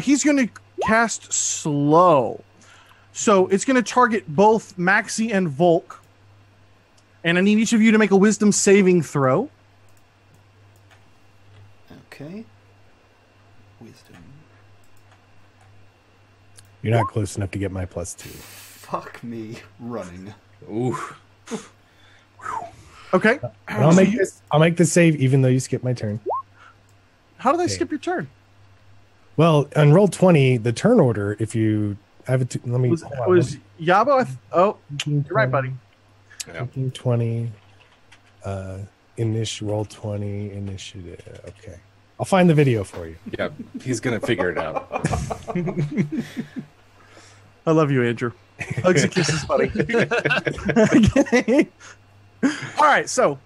he's going to cast slow. So it's going to target both Maxie and Volk. And I need each of you to make a wisdom saving throw. Okay. Wisdom. You're not close enough to get my +2. Fuck me running. Ooh. Okay. I'll make this save even though you skip my turn. How did I skip your turn? Well, on roll 20, the turn order, if you have it, let me. Was Yabo? You're right, buddy. Yeah. 20, roll 20 initiative. Okay, I'll find the video for you. Yeah, he's gonna figure it out. I love you, Andrew. Hugs and kisses, buddy. Okay. All right, so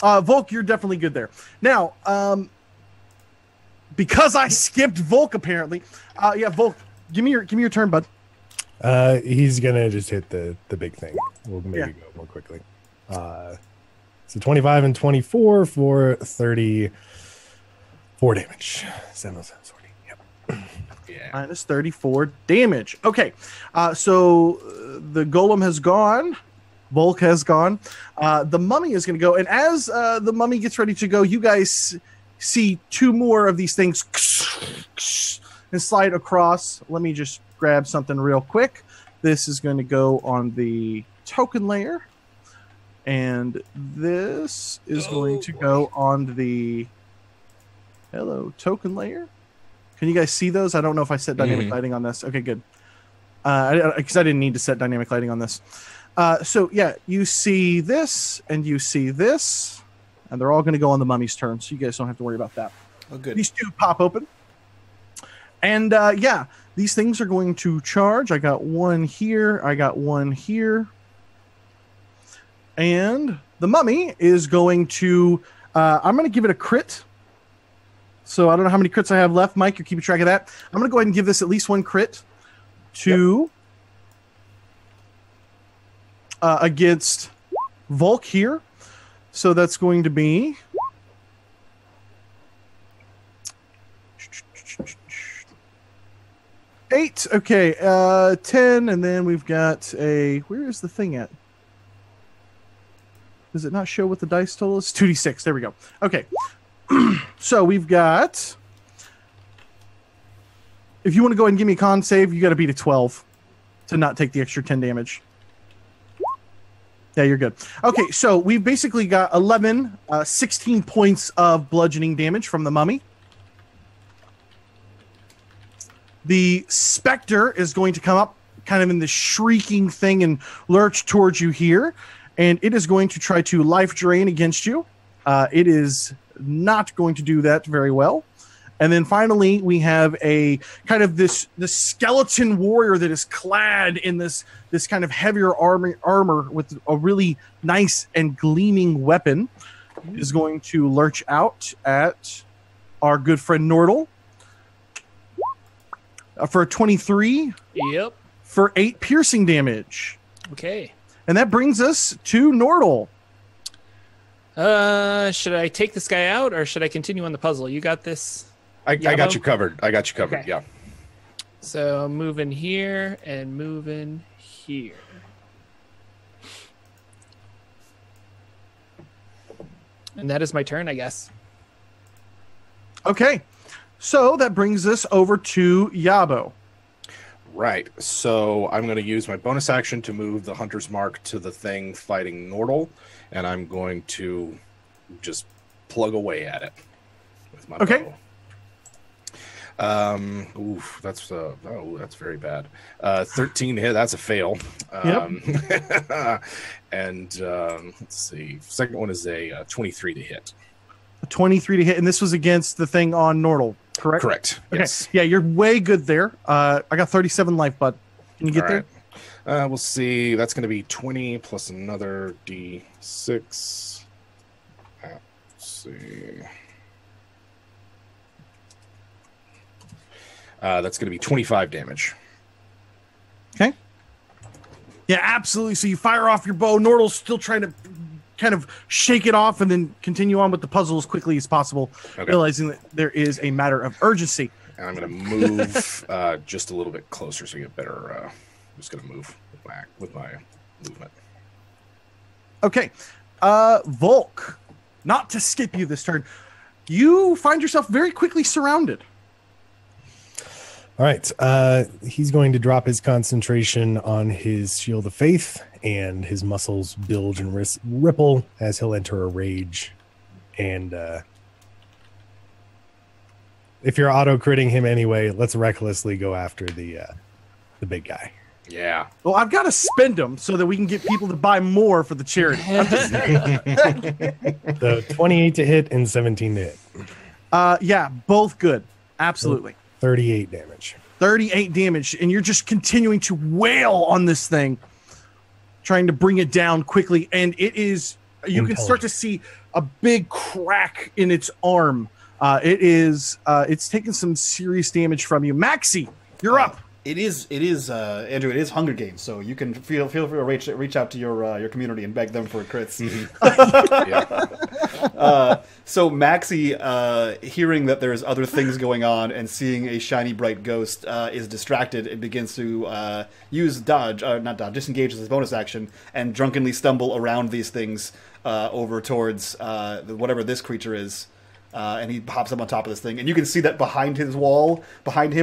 Volk, you're definitely good there. Now, because I skipped Volk, apparently. Yeah, Volk, give me your turn, bud. He's gonna just hit the big thing. We'll maybe go more quickly. So 25 and 24 for 34 damage. 7, 40. Yep. Yeah. Minus 34 damage. Okay, so the golem has gone. Volk has gone. The mummy is going to go. And as the mummy gets ready to go, you guys see two more of these things and slide across. Let me just grab something real quick. This is going to go on the token layer. And this is going to go on the token layer. Can you guys see those? I don't know if I set dynamic lighting on this. Okay, good. Because I didn't need to set dynamic lighting on this. So yeah, you see this and you see this, and they're all going to go on the mummy's turn, so you guys don't have to worry about that. Oh, good. These two pop open. And yeah, these things are going to charge. I got one here. I got one here. And the mummy is going to... I'm going to give it a crit. So I don't know how many crits I have left. Mike, you're keeping track of that. I'm going to go ahead and give this at least one crit to... against Volk here. So that's going to be... 8. Okay, 10, and then we've got a... Where is the thing at? Does it not show what the dice total is? 2d6. There we go. Okay. So we've got... If you want to go ahead and give me a con save, you got to beat a 12 to not take the extra 10 damage. Yeah, you're good. Okay, so we've basically got 16 points of bludgeoning damage from the mummy. The specter is going to come up kind of in this shrieking thing and lurch towards you here. And it is going to try to life drain against you. It is not going to do that very well. And then finally, we have a kind of this skeleton warrior that is clad in this kind of heavier armor with a really nice and gleaming weapon. Is going to lurch out at our good friend Nordal for a 23. Yep. for 8 piercing damage. Okay. And that brings us to Nordal. Should I take this guy out or should I continue on the puzzle? You got this. I got you covered. Okay. Yeah. So moving here and moving here. And that is my turn, I guess. Okay. So that brings us over to Yabo. Right. So I'm going to use my bonus action to move the Hunter's Mark to the thing fighting Nordal, and I'm going to just plug away at it with my bow. Oof, that's very bad. 13 to hit. That's a fail. And let's see. Second one is a 23 to hit. A 23 to hit, and this was against the thing on Nordal, correct? Correct. Okay. Yes. Yeah, you're way good there. I got 37 life, bud. Can you get there? We'll see. That's going to be 20 plus another D6. Let's see. That's going to be 25 damage. Okay. Yeah, absolutely. So you fire off your bow. Nordal's still trying to kind of shake it off and then continue on with the puzzle as quickly as possible, realizing that there is a matter of urgency. And I'm going to move just a little bit closer so you get better. I'm just going to move with my movement. Okay. Volk, not to skip you this turn, you find yourself very quickly surrounded. All right. He's going to drop his concentration on his Shield of Faith, and his muscles bulge and ripple as he'll enter a rage. And if you're auto-critting him anyway, let's recklessly go after the big guy. Yeah. Well, I've got to spend them so that we can get people to buy more for the charity. So 28 to hit and 17 to hit. Yeah, both good. Absolutely. 38 damage. 38 damage, and you're just continuing to wail on this thing, trying to bring it down quickly. And it is, you can start to see a big crack in its arm. It's taken some serious damage from you. Maxie, you're up. It is, Andrew. It is Hunger Games, so you can feel free to reach out to your community and beg them for crits. So Maxie, hearing that there's other things going on and seeing a shiny bright ghost, is distracted and begins to disengage as his bonus action and drunkenly stumble around these things over towards whatever this creature is. And he hops up on top of this thing, and you can see that behind him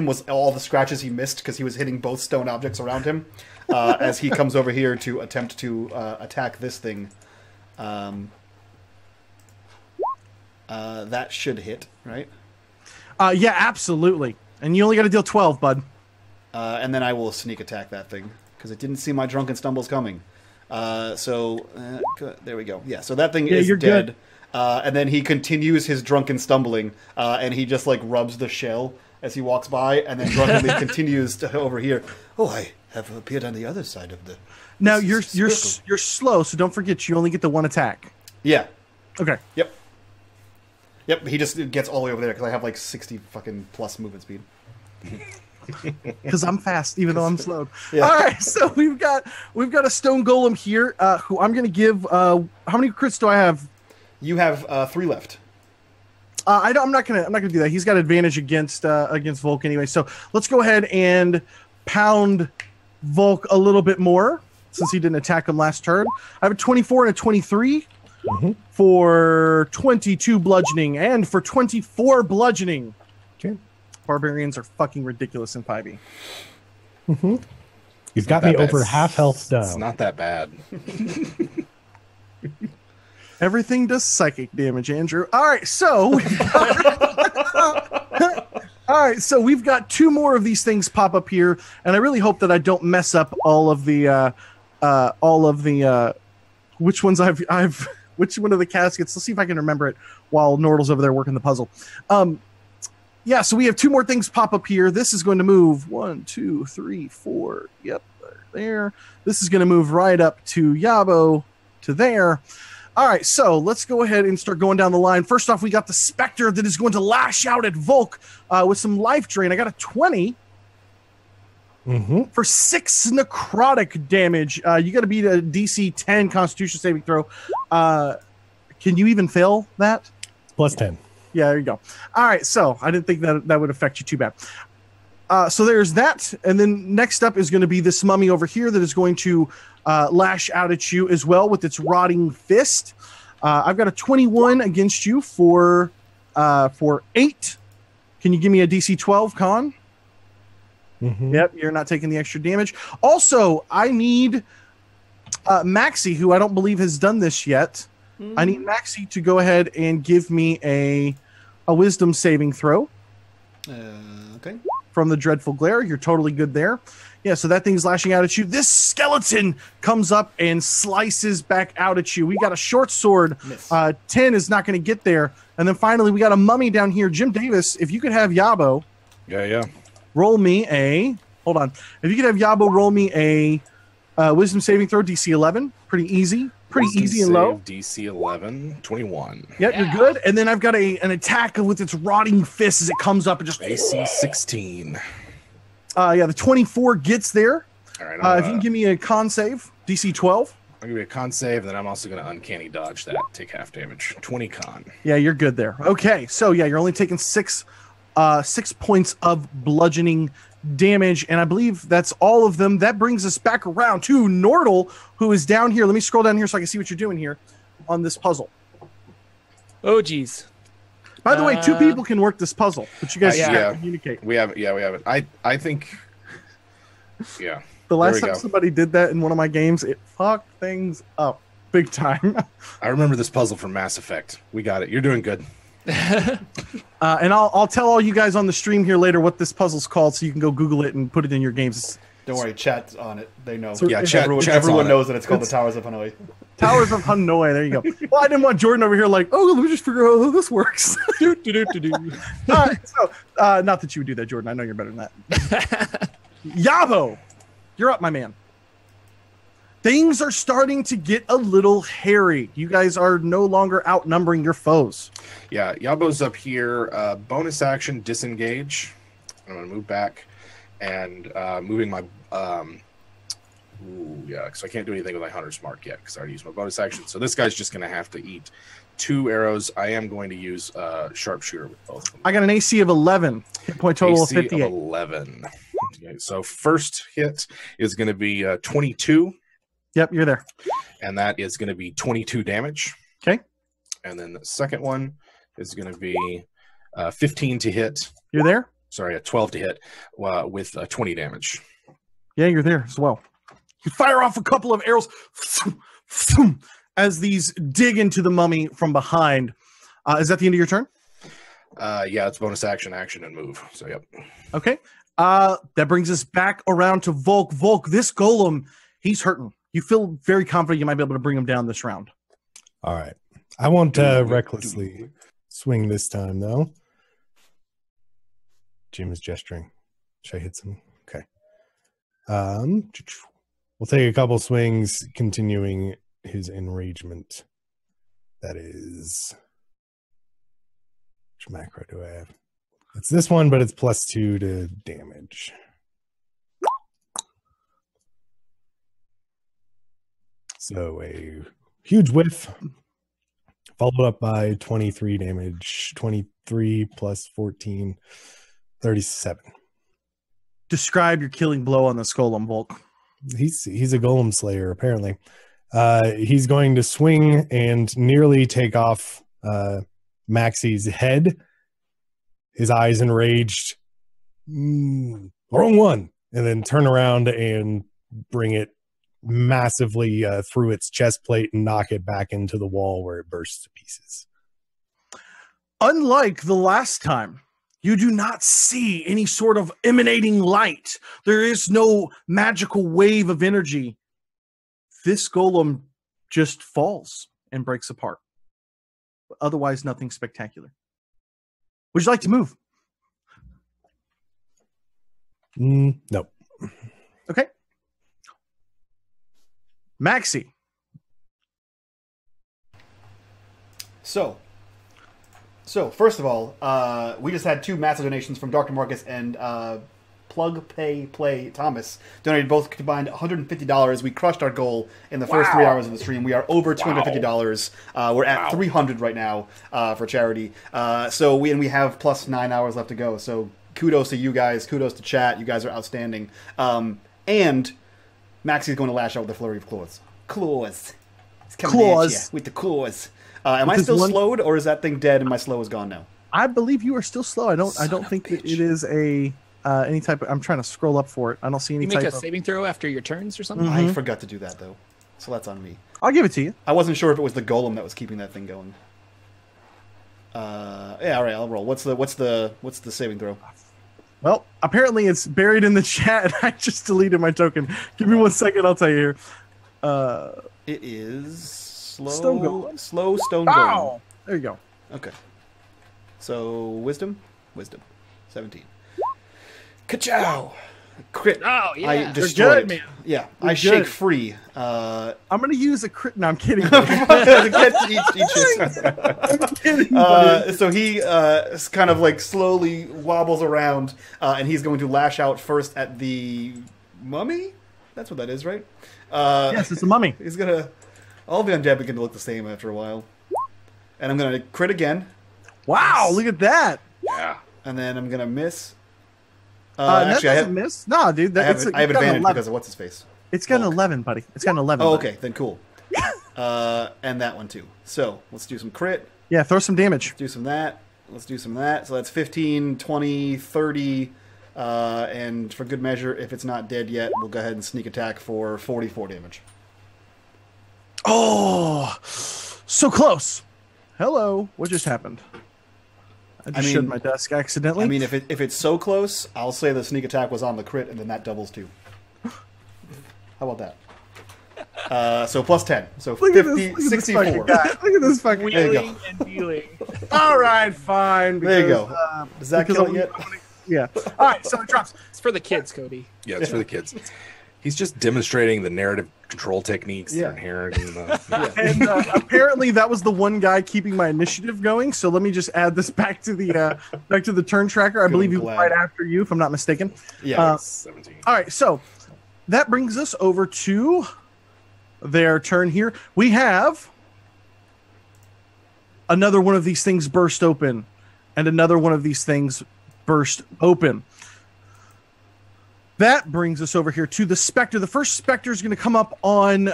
was all the scratches he missed because he was hitting both stone objects around him. As he comes over here to attempt to attack this thing, that should hit, right? Yeah, absolutely. And you only got to deal 12, bud. And then I will sneak attack that thing because it didn't see my drunken stumbles coming. So there we go. Yeah, so that thing is you're dead. Good. And then he continues his drunken stumbling, and he just like rubs the shell as he walks by, and then drunkenly continues to over here. Oh, I have appeared on the other side of the. Now you're slow, so don't forget you only get the one attack. Yeah. Okay. Yep. He just gets all the way over there because I have like 60 fucking plus movement speed. Because I'm fast, even though I'm slowed. Yeah. All right, so we've got a stone golem here, who I'm going to give. How many crits do I have? You have 3 left. I'm not gonna do that. He's got advantage against Volk anyway. So let's go ahead and pound Volk a little bit more since he didn't attack him last turn. I have a 24 and a 23 for 22 bludgeoning and for 24 bludgeoning. Okay. Barbarians are fucking ridiculous in 5e. He's got me over half health down. It's not that bad. Everything does psychic damage, Andrew. All right, so we've got 2 more of these things pop up here, and I really hope that I don't mess up all of the which ones I've which one of the caskets. Let's see if I can remember it while Nordal's over there working the puzzle. Yeah, so we have 2 more things pop up here. This is going to move 1, 2, 3, 4. Yep, there. This is going to move right up to Yabo to there. All right, so let's go ahead and start going down the line. First off, we got the Spectre that is going to lash out at Volk with some life drain. I got a 20. For 6 necrotic damage. You got to beat a DC 10 Constitution saving throw. Can you even fail that? Plus 10. Yeah, there you go. All right, so I didn't think that would affect you too bad. So there's that, and then next up is going to be this mummy over here that is going to lash out at you as well with its rotting fist. I've got a 21 against you for 8. Can you give me a DC 12, Con? Yep, you're not taking the extra damage. Also, I need Maxie, who I don't believe has done this yet. I need Maxie to go ahead and give me a wisdom saving throw. Okay. From the dreadful glare. You're totally good there. Yeah, so that thing's lashing out at you. This skeleton comes up and slices back out at you. We got a short sword. 10 is not going to get there. And then finally, we got a mummy down here. Jim Davis, if you could have Yabo. Yeah. Roll me a... Hold on. If you could have Yabo roll me a wisdom saving throw, DC 11. Pretty easy. Pretty easy and low. DC 11, 21. Yep, you're good. And then I've got an attack with its rotting fist as it comes up and just... AC 16. Yeah, the 24 gets there. All right. If you can give me a con save, DC 12. I'll give you a con save, and then I'm also going to uncanny dodge that. Take half damage. 20 con. Yeah, you're good there. Okay, so yeah, you're only taking 6 points of bludgeoning damage, and I believe that's all of them. That brings us back around to Nordal, who is down here. Let me scroll down here so I can see what you're doing here on this puzzle. Oh, geez. By the way, 2 people can work this puzzle, but you guys yeah. communicate. We have it. I think... Yeah. The last time somebody did that in one of my games, it fucked things up big time. I remember this puzzle from Mass Effect. We got it. You're doing good. And I'll tell all you guys on the stream here later what this puzzle's called, so you can go Google it and put it in your games. Don't worry, chat's on it. They know. Yeah, everyone knows that it's called the Towers of Hanoi. Towers of Hanoi. There you go. Well, I didn't want Jordan over here like, oh, let me just figure out how this works. All right, so not that you would do that, Jordan. I know you're better than that. Yabo, you're up, my man. Things are starting to get a little hairy. You guys are no longer outnumbering your foes. Yeah, Yabo's up here. Bonus action, disengage. I'm going to move back and moving my... so I can't do anything with my Hunter's Mark yet because I already used my bonus action. So this guy's just going to have to eat 2 arrows. I am going to use Sharpshooter with both of them. I got an AC of 11. Hit point total AC of 58. of 11. Okay, so first hit is going to be 22. Yep, you're there. And that is going to be 22 damage. Okay. And then the second one is going to be 15 to hit. You're there? Sorry, a 12 to hit with 20 damage. Yeah, you're there as well. You fire off a couple of arrows as these dig into the mummy from behind. Is that the end of your turn? Yeah, it's bonus action, and move. So, yep. Okay. That brings us back around to Volk. Volk, this golem, he's hurting. You feel very confident you might be able to bring him down this round. All right. I won't recklessly swing this time, though. Jim is gesturing. Should I hit some? Okay. We'll take a couple swings, continuing his enragement. That is... Which macro do I have? It's this one, but it's +2 to damage. So a huge whiff, followed up by 23 damage. 23 plus 14, 37. Describe your killing blow on the golem, Volk. He's a golem slayer, apparently. He's going to swing and nearly take off Maxie's head. His eyes enraged. Wrong one. And then turn around and bring it massively through its chest plate and knock it back into the wall where it bursts to pieces. Unlike the last time, you do not see any sort of emanating light. There is no magical wave of energy. This golem just falls and breaks apart. Otherwise, nothing spectacular. Would you like to move? No. Okay. Maxie. So first of all, we just had 2 massive donations from Dr. Marcus and Plug Pay Play Thomas donated both combined $150. We crushed our goal in the first 3 hours of the stream. We are over $250. We're at 300 right now for charity. So we have plus 9 hours left to go. So kudos to you guys. Kudos to chat. You guys are outstanding. And Maxie's going to lash out with a flurry of claws. Claws. It's coming at you with the claws. Am I still slowed, or is that thing dead and my slow is gone now? I believe you are still slow. I don't think that it is a any type of. I'm trying to scroll up for it. I don't see any you type make a of saving throw after your turns or something. I forgot to do that though, so that's on me. I'll give it to you. I wasn't sure if it was the golem that was keeping that thing going. Yeah, all right, I'll roll. What's the saving throw? Well, apparently it's buried in the chat. I just deleted my token. Give me 1 second. I'll tell you here. It is slow Stone golem. Slow stone golem. Oh, there you go. Okay. So wisdom, 17. Ka-chow! Crit. Oh, yeah. I You're destroyed good, it. man. Yeah, You're I shake good. free. I'm gonna use a crit. No, I'm kidding. So he kind of like slowly wobbles around, and he's going to lash out first at the mummy. That's what that is, right? Yes, it's a mummy. He's gonna. All the undead begin to look the same after a while, and I'm gonna crit again. Wow, look at that. Yeah. And then I'm gonna miss. That Actually, doesn't miss. No, dude. I have advantage because of what's his face. It's got an 11, buddy. It's got an 11. Oh, buddy. okay, then cool. And that one too. So let's do some crit. Yeah, throw some damage. Do some that. Let's do some of that. So that's 15, 20, 30. And for good measure, if it's not dead yet, we'll go ahead and sneak attack for 44 damage. Oh, so close. Hello. What just happened? I just showed my desk accidentally. I mean, if it's so close, I'll say the sneak attack was on the crit, and then that doubles too. How about that? So plus 10. So 50, 64. Look at this fucking There you go. Wheeling and dealing. All right, fine. There you because, go. Does that kill it yet? Yeah. All right, so it drops. It's for the kids, Cody. Yeah, it's for the kids. He's just demonstrating the narrative control techniques that are inherent in the. And apparently that was the one guy keeping my initiative going. So let me just add this back to the turn tracker. I believe he was glad. right after you, if I'm not mistaken. Yeah. 17. All right, so that brings us over to their turn here. We have another one of these things burst open, and another one of these things burst open. That brings us over here to the Spectre. The first Spectre is going to come up on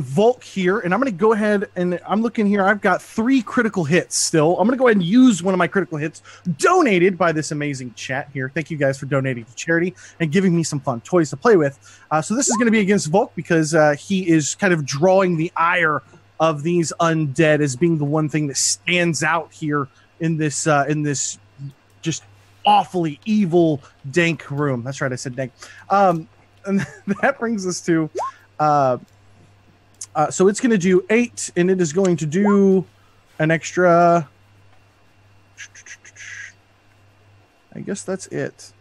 Volk here, and I'm going to go ahead and I'm looking here. I've got 3 critical hits still. I'm going to go ahead and use one of my critical hits donated by this amazing chat here. Thank you guys for donating to charity and giving me some fun toys to play with. So this is going to be against Volk because he is kind of drawing the ire of these undead as being the one thing that stands out here in this just awfully evil dank room. That's right, I said dank. And that brings us to so it's going to do 8, and it is going to do an extra. I guess that's it.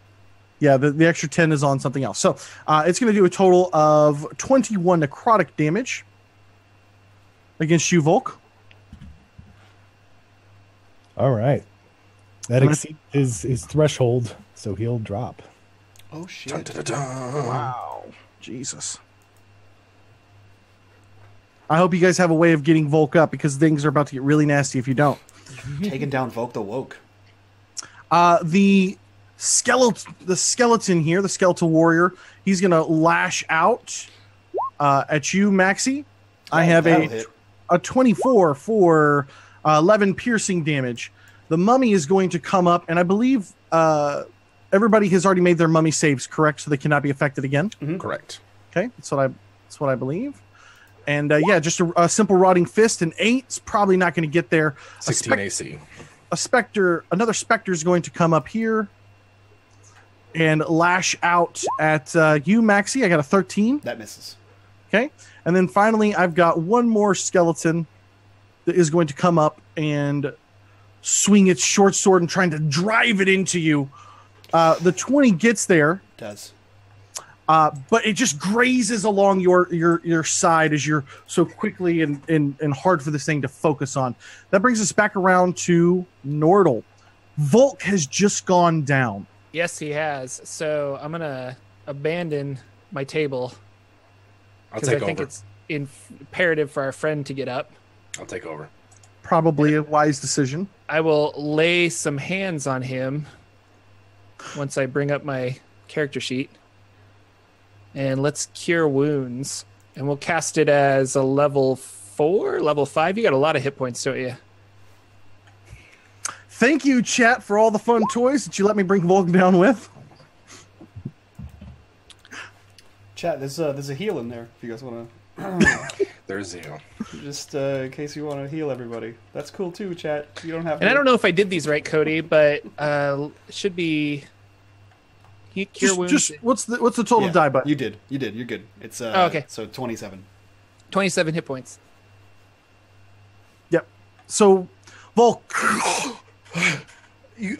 Yeah, the extra 10 is on something else. So it's going to do a total of 21 necrotic damage against you, Volk. All right. That exceeds his threshold, so he'll drop. Oh, shit. Wow. Jesus. I hope you guys have a way of getting Volk up because things are about to get really nasty if you don't. Taking down Volk the Woke. The skeleton here, the skeletal warrior, he's going to lash out at you, Maxie. I have a 24 for 11 piercing damage. The mummy is going to come up, and I believe everybody has already made their mummy saves, correct? So they cannot be affected again? Mm-hmm. Correct. Okay, that's what I believe. And yeah, just a simple rotting fist, and 8's probably not going to get there. 16 AC. Another specter is going to come up here and lash out at you, Maxie. I got a 13. That misses. Okay, and then finally, I've got one more skeleton that is going to come up and swing its short sword and trying to drive it into you. The 20 gets there. Does. But it just grazes along your side as you're so quickly and hard for this thing to focus on. That brings us back around to Nordal. Volk has just gone down. Yes, he has. So I'm gonna abandon my table I'll because take I think over. it's imperative for our friend to get up. I'll take over. Probably a wise decision. I will lay some hands on him once I bring up my character sheet. And let's cure wounds. And we'll cast it as a level 4, level 5. You got a lot of hit points, don't you? Thank you, chat, for all the fun toys that you let me bring Vulcan down with. Chat, there's a heal in there if you guys want to. There's Zeno. Just in case you want to heal everybody. That's cool too, chat. You don't have to. And I don't know if I did these right, Cody, but it should be cure wounds. Just what's the total die button? You did. You're good. It's okay. So 27. 27 hit points. Yep. So, Volk,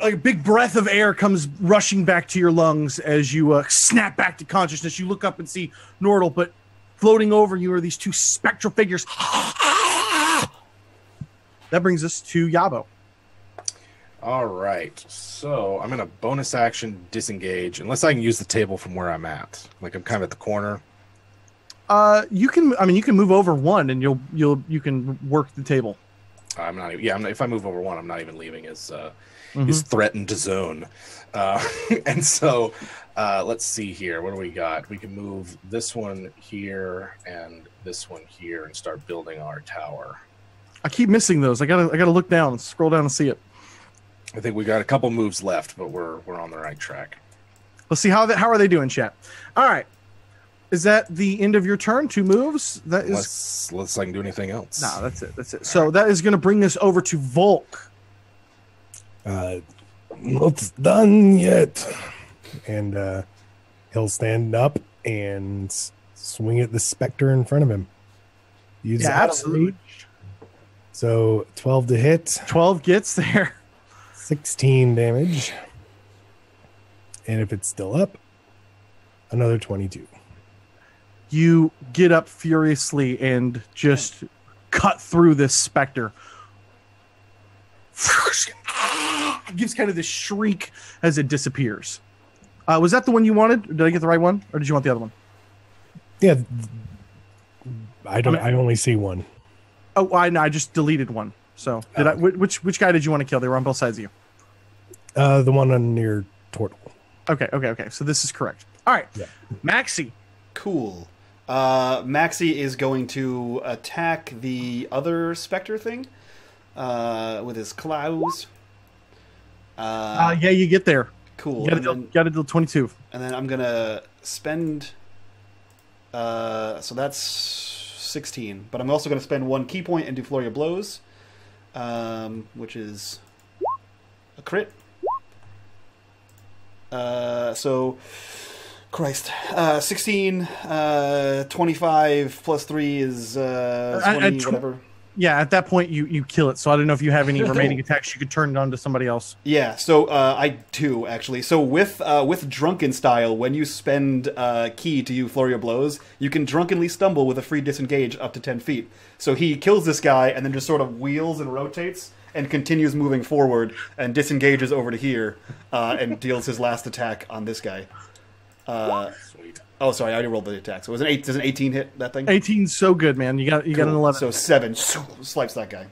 a big breath of air comes rushing back to your lungs as you snap back to consciousness. You look up and see Nordal, but floating over you are these two spectral figures. That brings us to Yabo. All right. So I'm going to bonus action disengage, unless I can use the table from where I'm at. Like I'm kind of at the corner. You can move over one, and you can work the table. I'm not even. Yeah, if I move over one, I'm not even leaving his threatened zone. And so, let's see here. What do we got? We can move this one here and this one here and start building our tower. I keep missing those. I gotta look down, scroll down and see it. I think we got a couple moves left, but we're on the right track. Let's see how are they doing, chat. All right. Is that the end of your turn? 2 moves? That is. Unless I can do anything else. No, that's it. So that is going to bring us over to Volk. Not done yet. And he'll stand up and swing at the specter in front of him. Use absolutely. rage. So 12 to hit. 12 gets there. 16 damage. And if it's still up, another 22. You get up furiously and just cut through this specter. It gives kind of this shriek as it disappears. Was that the one you wanted? Did I get the right one, or did you want the other one? Yeah, I only see one. Oh, I just deleted one. So did I? Which guy did you want to kill? They were on both sides of you. The one on near Turtle. Okay. So this is correct. All right, Yeah. Maxi. Cool. Maxi is going to attack the other specter thing with his claws. Yeah, you get there. Cool. You got to do 22. And then I'm gonna spend. So that's 16. But I'm also gonna spend 1 key point and do Flurry of Blows, which is a crit. So, Christ, 16, 25 plus 3 is 20, whatever. Yeah, at that point you kill it. So I don't know if you have any remaining attacks. You could turn it on to somebody else. Yeah, so I do actually. So with Drunken Style, when you spend key to you Flurry of Blows, you can drunkenly stumble with a free disengage up to 10 feet. So he kills this guy and then just sort of wheels and rotates and continues moving forward and disengages over to here and deals his last attack on this guy. Sweet. Oh, sorry, I already rolled the attack. So it was does an 18 hit that thing? 18's so good, man. You got an 11. So 7 swipes that guy.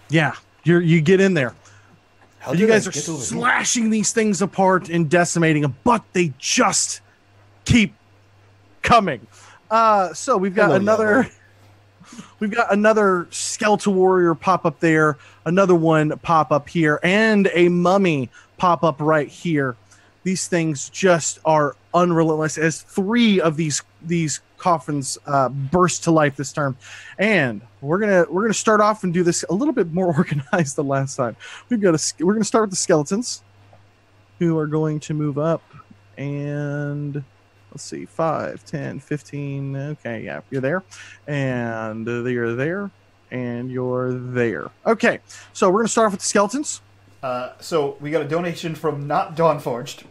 Yeah, you get in there. How You did guys I are get over here? slashing these things apart and decimating them, but they just keep coming. So we've got Hello, we've got another skeletal warrior pop up there, another one pop up here, and a mummy pop up right here. These things just are unrelentless as 3 of these coffins burst to life this turn. And we're gonna start off and do this a little bit more organized than last time. We're gonna start with the skeletons, who are going to move up, and let's see, 5, 10, 15. Okay, yeah, you're there, and you're there, and you're there. Okay, so we're gonna start off with the skeletons. So we got a donation from Not Dawnforged.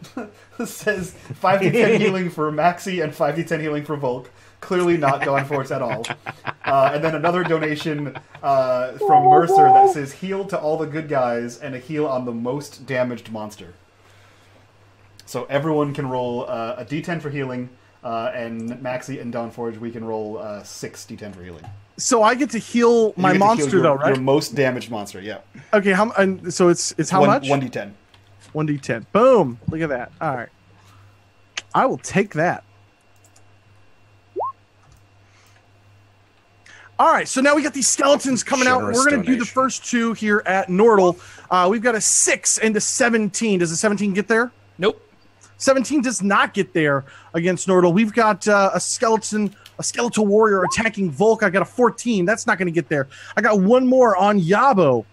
It says 5d10 healing for Maxi and 5d10 healing for Volk. Clearly not Dawnforged at all. And then another donation from Mercer that says heal to all the good guys and a heal on the most damaged monster. So everyone can roll a D10 for healing, and Maxi and Dawnforge, we can roll 6 D10 for healing. So I get to heal my You get to monster, heal though, right? Your most damaged monster, yeah. Okay, and so it's how much? 1d10. 1d10. Boom. Look at that. All right. I will take that. All right, so now we got these skeletons coming out. Generous We're going to do the donation. first two here at Nordle. We've got a 6 and a 17. Does a 17 get there? Nope. 17 does not get there against Nordle. We've got a skeletal warrior attacking Volk. I got a 14. That's not going to get there. I got one more on Yabo.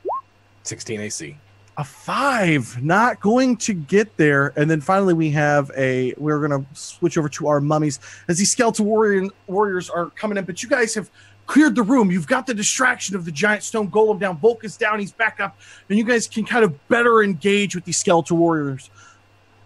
16 AC. A 5, not going to get there. And then finally we're going to switch over to our mummies as these skeletal warriors are coming in. But you guys have cleared the room. You've got the distraction of the giant stone golem down. Volk is down. He's back up. And you guys can kind of better engage with these skeletal warriors.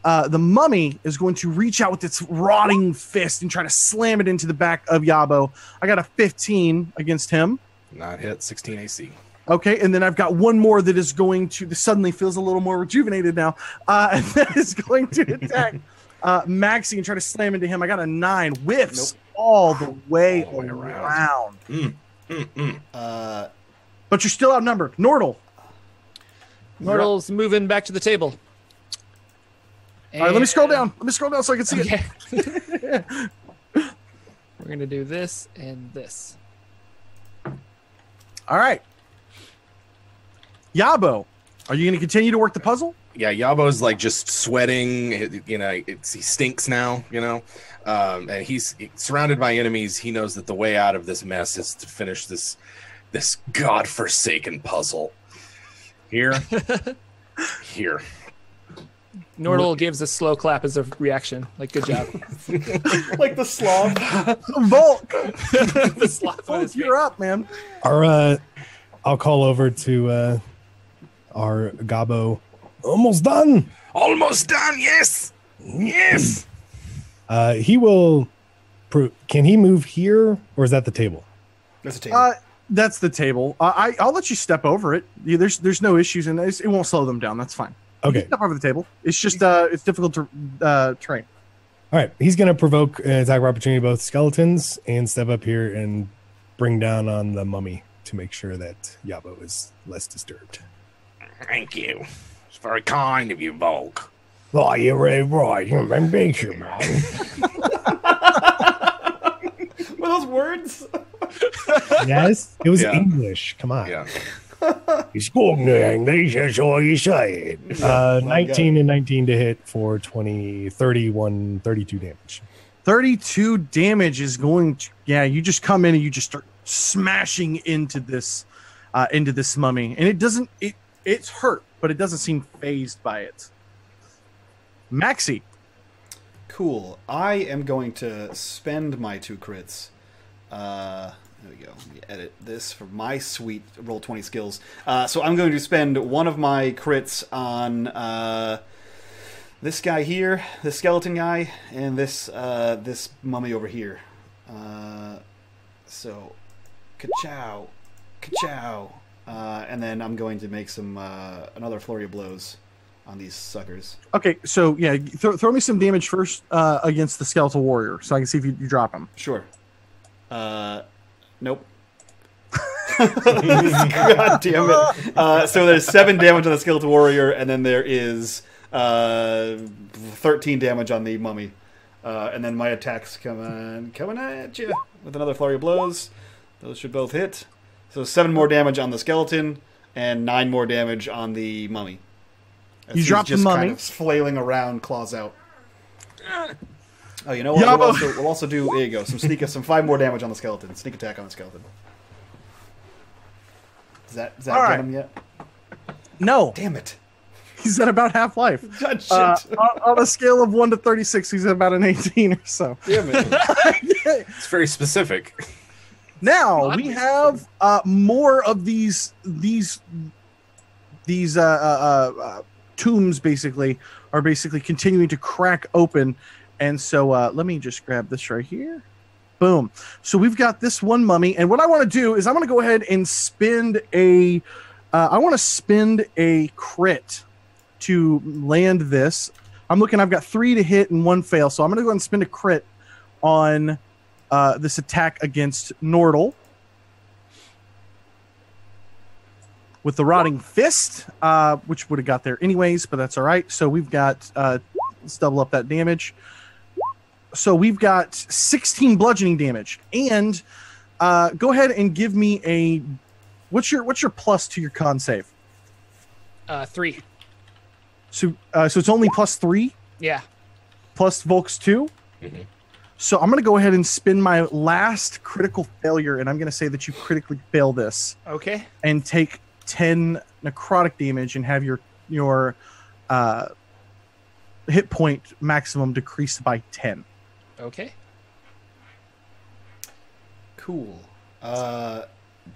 The mummy is going to reach out with its rotting fist and try to slam it into the back of Yabo. I got a 15 against him. Not hit. 16 AC. Okay, and then I've got one more that is going to suddenly feels a little more rejuvenated now, and that is going to attack Maxi and try to slam into him. I got a 9, whiffs all the way around. But you're still outnumbered. Nordle. Nordle's moving back to the table. All right, let me scroll down. Let me scroll down so I can see Okay. it. We're going to do this and this. All right. Yabo, are you going to continue to work the puzzle? Yeah, Yabo's like just sweating. He stinks now. And he's surrounded by enemies. He knows that the way out of this mess is to finish this godforsaken puzzle. Here. Nordle gives a slow clap as a reaction. Like, good job. Like the sloth. Volk, The slap on his you're up, man. I'll call over to our Gabo. Almost done. Almost done. Yes. He will. Can he move here, or is that the table? That's a table. That's the table. I'll let you step over it. There's no issues, and it won't slow them down. That's fine. You Okay. can step over the table. It's just it's difficult to train. All right. He's going to provoke an attack of opportunity both skeletons and step up here and bring down on the mummy to make sure that Yabo is less disturbed. Thank you. It's very kind of you, Volk. Oh, you're really right. You're ambitious, man. Were those words? Yes, it was Yeah. English. Come on. Yeah. He's going to English. That's all you say. 19 and 19 to hit for 32 damage. 32 damage is going to, you just come in and you just start smashing into this mummy, and it's hurt, but it doesn't seem fazed by it. Maxi. Cool. I am going to spend my 2 crits. There we go. Let me edit this for my sweet Roll20 skills. So I'm going to spend one of my crits on this guy here, this skeleton guy, and this mummy over here. So, ka-chow, ka-chow. And then I'm going to make some another flurry of blows on these suckers. Okay, so throw me some damage first against the skeletal warrior, so I can see if you drop him. Sure. Nope. God damn it. So there's 7 damage on the skeletal warrior, and then there is 13 damage on the mummy. And then my attacks coming at you with another flurry of blows. Those should both hit. So 7 more damage on the skeleton, and 9 more damage on the mummy. You drop the mummy. Kind of flailing around, claws out. Oh, you know what? We'll also do. There you go. Some 5 more damage on the skeleton. Sneak attack on the skeleton. Does that All get right. him yet? No, Damn it! he's at about half life. God, shit. On a scale of 1 to 36, he's at about an 18 or so. Damn it! It's very specific. Now we have more of these tombs are basically continuing to crack open, and so let me just grab this right here. Boom. So we've got this one mummy, and what I want to do is I'm going to go ahead and spend a crit to land this. I'm looking. I've got 3 to hit and 1 fail, so I'm going to go ahead and spend a crit on this attack against Nordle with the Rotting Fist, which would have got there anyways, but that's all right. So we've got let's double up that damage. So we've got 16 bludgeoning damage, and go ahead and give me a what's your plus to your con save? 3. So it's only +3. Yeah. Plus Volk's 2. Mm-hmm. So I'm going to go ahead and spin my last critical failure, and I'm going to say that you critically fail this. Okay. And take 10 necrotic damage and have your hit point maximum decreased by 10. Okay. Cool.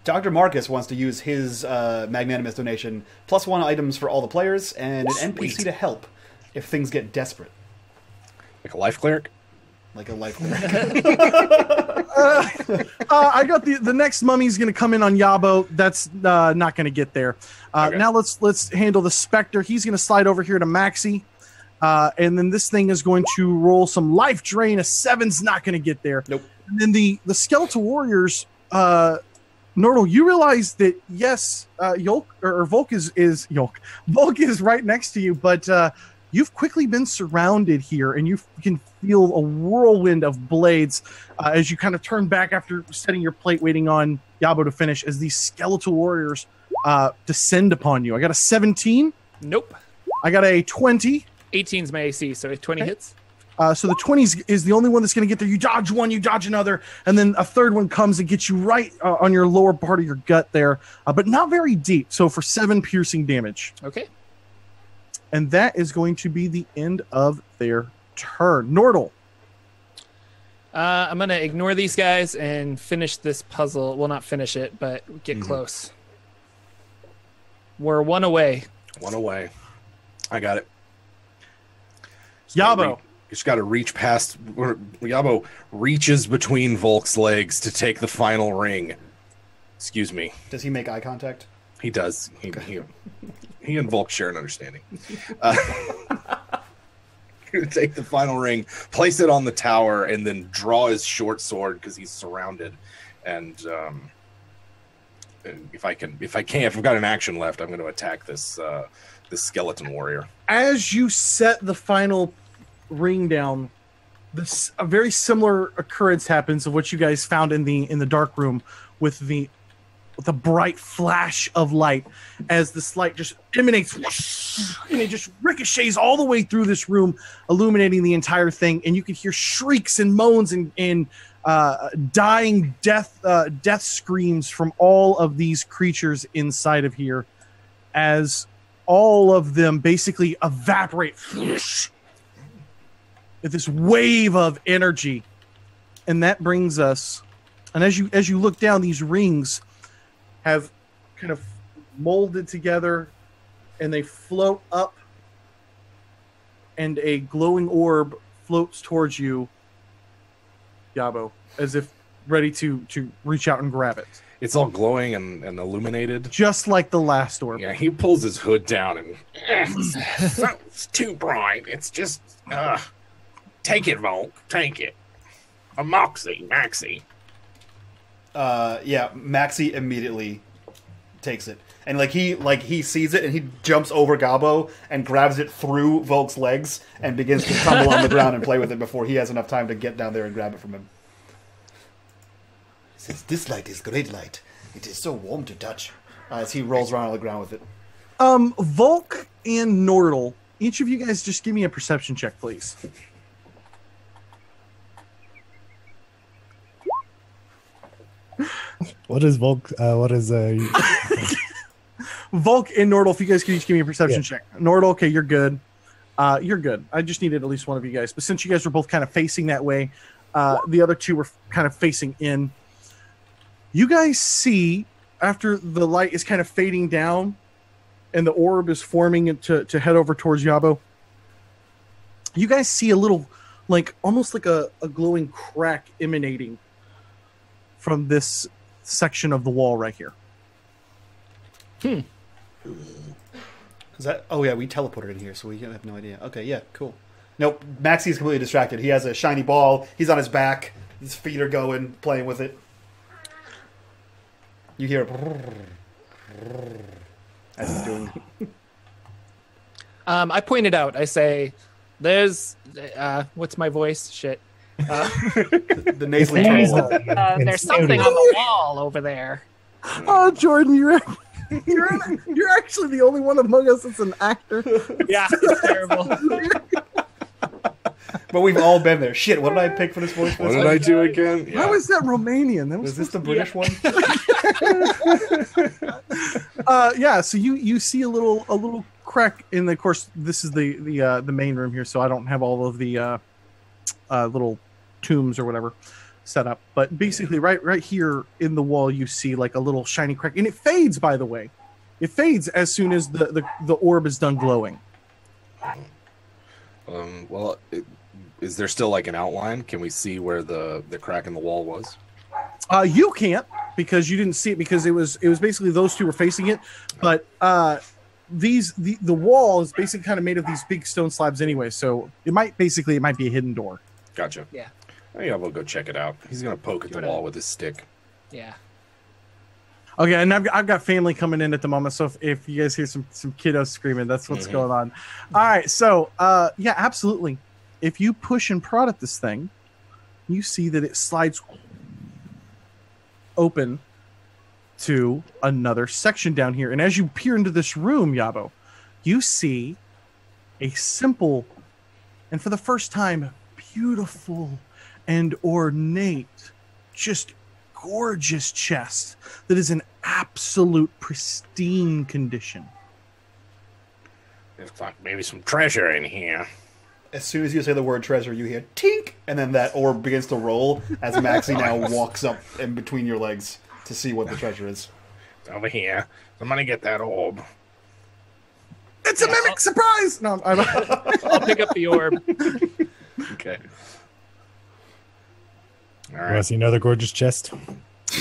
Dr. Marcus wants to use his magnanimous donation, +1 items for all the players, and an NPC to help if things get desperate. Like a life cleric? Like a life cleric. I got the next mummy's going to come in on Yabo. That's not going to get there. Okay. Now let's handle the Spectre. He's going to slide over here to Maxi. And then this thing is going to roll some life drain. A 7's not going to get there. Nope. And then the Skeletal Warriors, Nordle, you realize that yes, Volk is right next to you, but you've quickly been surrounded here, and you can feel a whirlwind of blades as you kind of turn back after setting your plate, waiting on Yabo to finish. As these Skeletal Warriors descend upon you, I got a 17. Nope. I got a 20. 18's my AC, so 20 hits. So the 20 is the only one that's going to get there. You dodge one, you dodge another, and then a third one comes and gets you right on your lower part of your gut there, but not very deep. So for 7 piercing damage. Okay. And that is going to be the end of their turn. Nordle. I'm going to ignore these guys and finish this puzzle. Well, not finish it, but get close. We're 1 away. 1 away. I got it. Yabo. Just got to reach past. Yabo reaches between Volk's legs to take the final ring. Excuse me. Does he make eye contact? He does. He and Volk share an understanding. Take the final ring, place it on the tower, and then draw his short sword because he's surrounded. And if I've got an action left, I'm going to attack this skeleton warrior. As you set the final ring down, a very similar occurrence happens of what you guys found in the dark room with the bright flash of light, as this light just emanates and it just ricochets all the way through this room, illuminating the entire thing, and you can hear shrieks and moans and dying death screams from all of these creatures inside of here, as all of them basically evaporate with this wave of energy. And that brings us, and as you look down, these rings have kind of molded together and they float up, and a glowing orb floats towards you, Yabo, as if ready to reach out and grab it. It's all glowing and illuminated. Just like the last orb. Yeah, he pulls his hood down and it's too bright. It's just take it, Volk. Take it. A Maxi. Yeah, Maxi immediately takes it. And he sees it and he jumps over Gabo and grabs it through Volk's legs and begins to tumble on the ground and play with it before he has enough time to get down there and grab it from him. He says, "This light is great light. It is so warm to touch." As he rolls around on the ground with it. Volk and Nordle, each of you guys just give me a perception check, please. What is Volk? What is Volk and Nordle, if you guys could each give me a perception check. Nordle, okay, you're good. You're good. I just needed at least one of you guys. But since you guys were both kind of facing that way, the other two were kind of facing in. You guys see, after the light is kind of fading down and the orb is forming to head over towards Yabo, you guys see a little, almost like a glowing crack emanating from this section of the wall right here. Is that? Oh yeah, we teleported in here, so we have no idea. Okay, yeah, cool. Nope, Maxie's completely distracted. He has a shiny ball. He's on his back. His feet are going, playing with it. You hear as he's doing. I pointed out. I say, "There's what's my voice? Shit." The nasally turtle. There's something on the wall over there. Oh, Jordan, you're actually the only one among us that's an actor. Yeah, it's terrible. But we've all been there. Shit, what did I pick for this voice? What did I do again? Yeah. How is that Romanian? That Was this the British one? Yeah. So you see a little crack in the. Of course, this is the main room here, so I don't have all of the little tombs or whatever set up. But basically, right here in the wall, you see like a little shiny crack, and it fades. By the way, it fades as soon as the orb is done glowing. Well, is there still like an outline? Can we see where the crack in the wall was? You can't because you didn't see it because it was basically those two were facing it, but the wall is basically kind of made of these big stone slabs anyway, so it might be a hidden door. Gotcha. Yeah. Oh, yeah, we'll go check it out. He's gonna poke at the wall with his stick. Yeah. Okay, and I've got family coming in at the moment, so if you guys hear some kiddos screaming, that's what's going on. All right, so yeah, absolutely. If you push and prod at this thing, you see that it slides open to another section down here. And as you peer into this room, Yabo, you see a simple and for the first time beautiful and ornate, just gorgeous chest that is in absolute pristine condition. Looks like maybe some treasure in here. As soon as you say the word treasure, you hear tink, and then that orb begins to roll as Maxie now walks up in between your legs to see what the treasure is. It's over here. Somebody get that orb. It's a mimic surprise! No, I'll pick up the orb. Okay. All Want to right. see another gorgeous chest?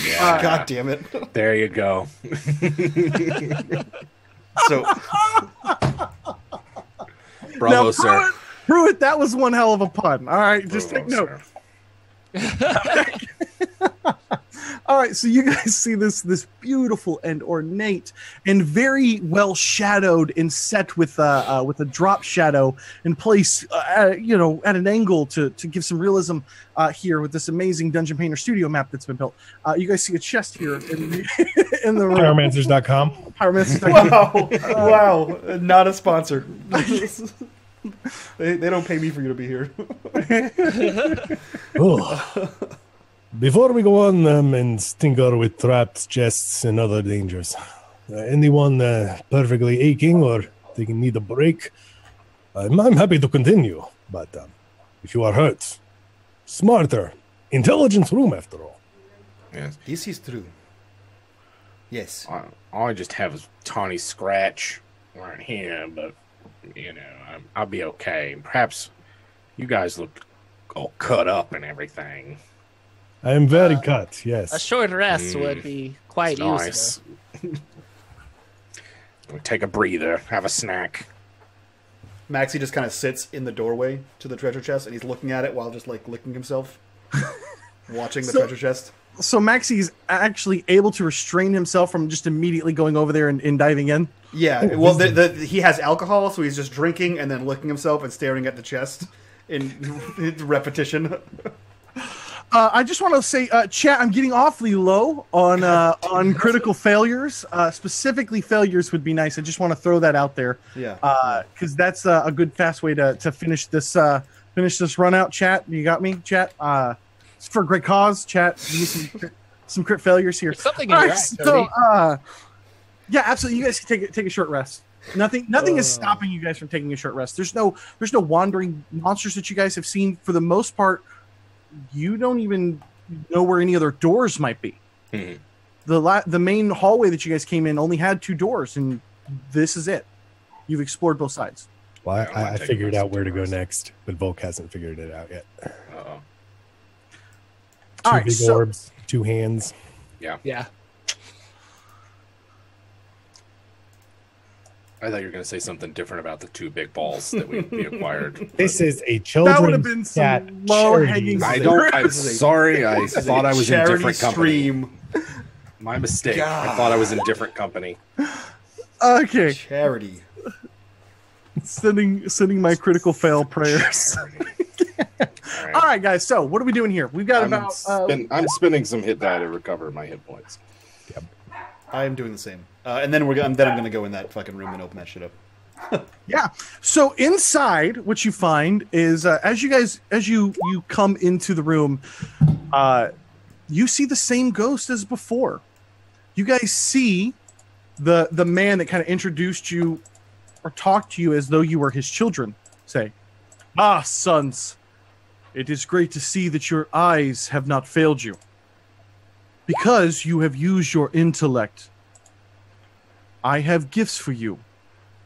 Yeah. God damn it. There you go. So, Bravo, now, sir. Pruitt, that was one hell of a pun. All right, just Bravo, take note. sir. All right, so you guys see this beautiful and ornate and very well shadowed and set with a drop shadow in place, at an angle to give some realism here with this amazing Dungeon Painter Studio map that's been built. You guys see a chest here in the room. Pyromancers.com. Pyromancers.com. wow, not a sponsor. They don't pay me for you to be here. Oh. Before we go on and tinker with traps, chests, and other dangers, anyone perfectly aching or taking need a break, I'm happy to continue. But if you are hurt, smarter, intelligence room after all. Yes. This is true. Yes. I just have a tiny scratch right here, but I'll be okay. Perhaps you guys look all cut up and everything. I am very cut, yes. A short rest would be quite Nice. useful. Take a breather, have a snack. Maxie just kind of sits in the doorway to the treasure chest, and he's looking at it while just like licking himself, watching the treasure chest. So Maxie's actually able to restrain himself from just immediately going over there and diving in. Yeah, well, he has alcohol, so he's just drinking and then licking himself and staring at the chest in repetition. I just want to say, chat, I'm getting awfully low on critical failures. Specifically, failures would be nice. I just want to throw that out there. Yeah. Because that's a good, fast way to finish this run out, chat. You got me, chat? It's for a great cause, chat. You need some crit failures here. There's something in your eye, So, Cody. yeah, absolutely. You guys can take a short rest. Nothing is stopping you guys from taking a short rest. There's no wandering monsters that you guys have seen. For the most part, you don't even know where any other doors might be. Hmm. The main hallway that you guys came in only had 2 doors, and this is it. You've explored both sides. Well, I I take figured a rest, out where to take a go rest. next, but Volk hasn't figured it out yet. Uh-oh. 2 All right, big so- orbs, 2 hands. Yeah. Yeah. I thought you were going to say something different about the 2 big balls that we acquired. This is a That would have children's been cat some low-hanging charity. I'm sorry. I thought I was in Charity different company. stream. My mistake. God. I thought I was in different company. Okay, Charity. sending my critical fail prayers. All right, guys. So what are we doing here? We've got I'm spending some hit die to recover my hit points. I am doing the same. And then I'm going to go in that fucking room and open that shit up. Yeah. So inside, what you find is as you come into the room, you see the same ghost as before. You guys see the man that kind of introduced you or talked to you as though you were his children say, "Ah, sons, it is great to see that your eyes have not failed you. Because you have used your intellect, I have gifts for you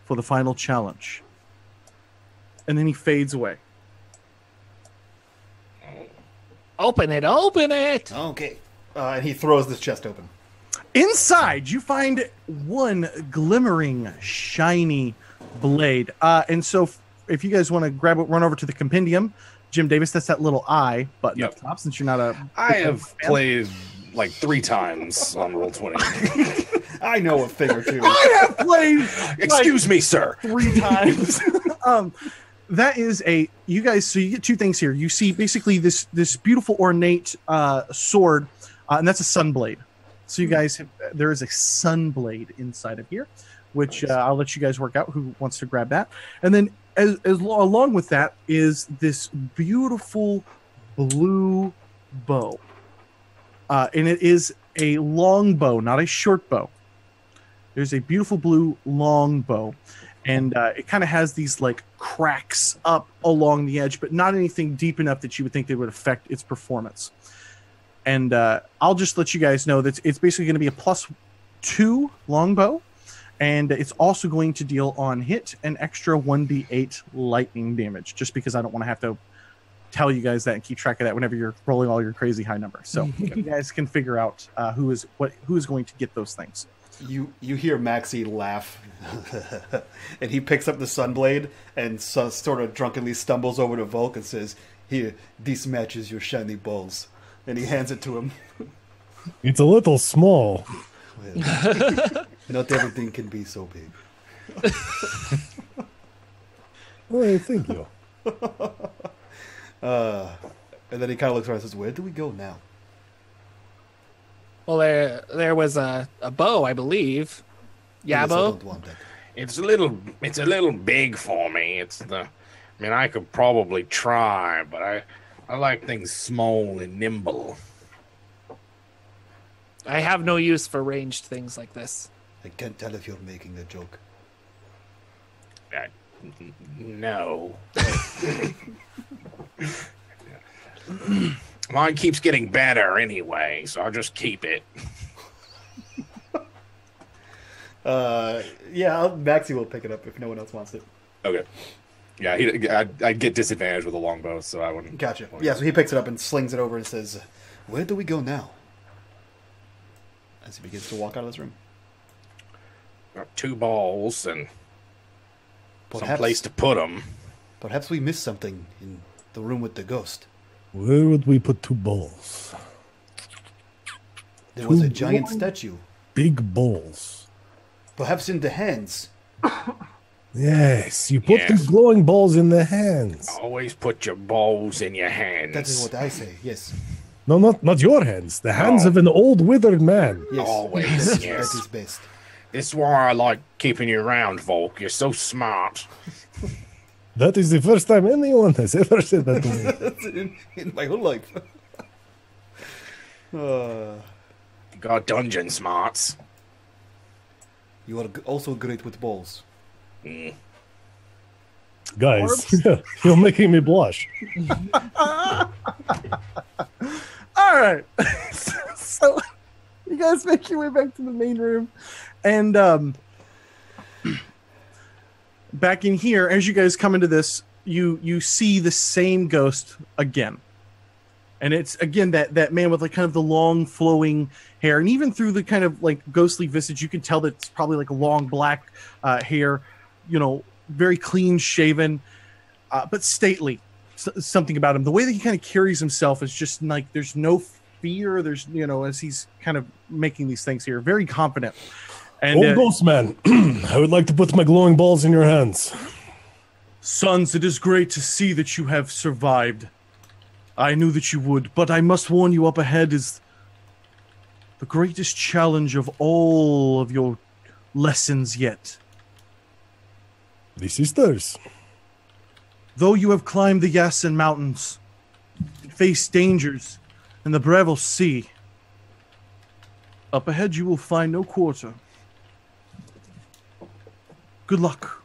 for the final challenge." And then he fades away. Open it, open it. Okay. And he throws this chest open. Inside, you find one glimmering, shiny blade. And so if you guys want to grab it, run over to the compendium. Jim Davis, that's that little I button up top, since you're not a... I have played like 3 times on Roll20. I know a thing or two. I have played... Excuse me, sir. 3 times. That is you guys, so you get 2 things here. You see basically this beautiful ornate sword, and that's a sunblade. So you guys there is a sunblade inside of here, which I'll let you guys work out who wants to grab that. And then along with that is this beautiful blue bow. And it is a long bow, not a short bow. There's a beautiful blue long bow. And it kind of has these like cracks up along the edge, but not anything deep enough that you would think they would affect its performance. And I'll just let you guys know that it's basically going to be a +2 longbow, and it's also going to deal on hit an extra 1d8 lightning damage, just because I don't want to have to tell you guys that and keep track of that whenever you're rolling all your crazy high numbers. So you guys can figure out who is going to get those things. You hear Maxie laugh, and he picks up the sunblade and sort of drunkenly stumbles over to Volk and says, "Here, this matches your shiny balls." And he hands it to him. It's a little small. Well, not everything can be so big. Well, thank you. And then he kind of looks around and says, "Where do we go now?" Well, there was a bow, I believe. Yes, I Yabo. don't want that. It's a little big for me. I could probably try, but I like things small and nimble. I have no use for ranged things like this. I can't tell if you're making a joke. No. Mine keeps getting better anyway, so I'll just keep it. Yeah, Maxie will pick it up if no one else wants it. Okay. Yeah, I'd get disadvantage with a longbow, so I wouldn't. Gotcha. Yeah, so he picks it up and slings it over and says, "Where do we go now?" As he begins to walk out of this room. Got 2 balls and some Perhaps, place to put them. perhaps we missed something in the room with the ghost. Where would we put 2 balls? There was a Two giant balls? statue. Big balls. Perhaps in the hands. Yes, you put Yes. these glowing balls in the hands. Always put your balls in your hands. That is what I say, yes. No, not your hands. The hands No. of an old withered man. Yes. Always, That yes. is best. This is why I like keeping you around, Volk. You're so smart. That is the first time anyone has ever said that to me. That's in my whole life. You got dungeon smarts. You are also great with balls. Guys, you're making me blush. All right. So you guys make your way back to the main room, and back in here, as you guys come into this, you see the same ghost again, And it's again that man with like kind of the long flowing hair, and even through the kind of like ghostly visage, you can tell that it's probably like a long black hair, you know, very clean shaven, but stately. Something about him, the way that he kind of carries himself is just like there's no fear. There's, you know, as he's kind of making these things here, very confident. And Old Ghost Man, I would like to put my glowing balls in your hands. Sons, it is great to see that you have survived. I knew that you would, but I must warn you, up ahead is the greatest challenge of all of your lessons yet. The sisters. Though you have climbed the Yassen Mountains and faced dangers in the Breville Sea, up ahead you will find no quarter. Good luck,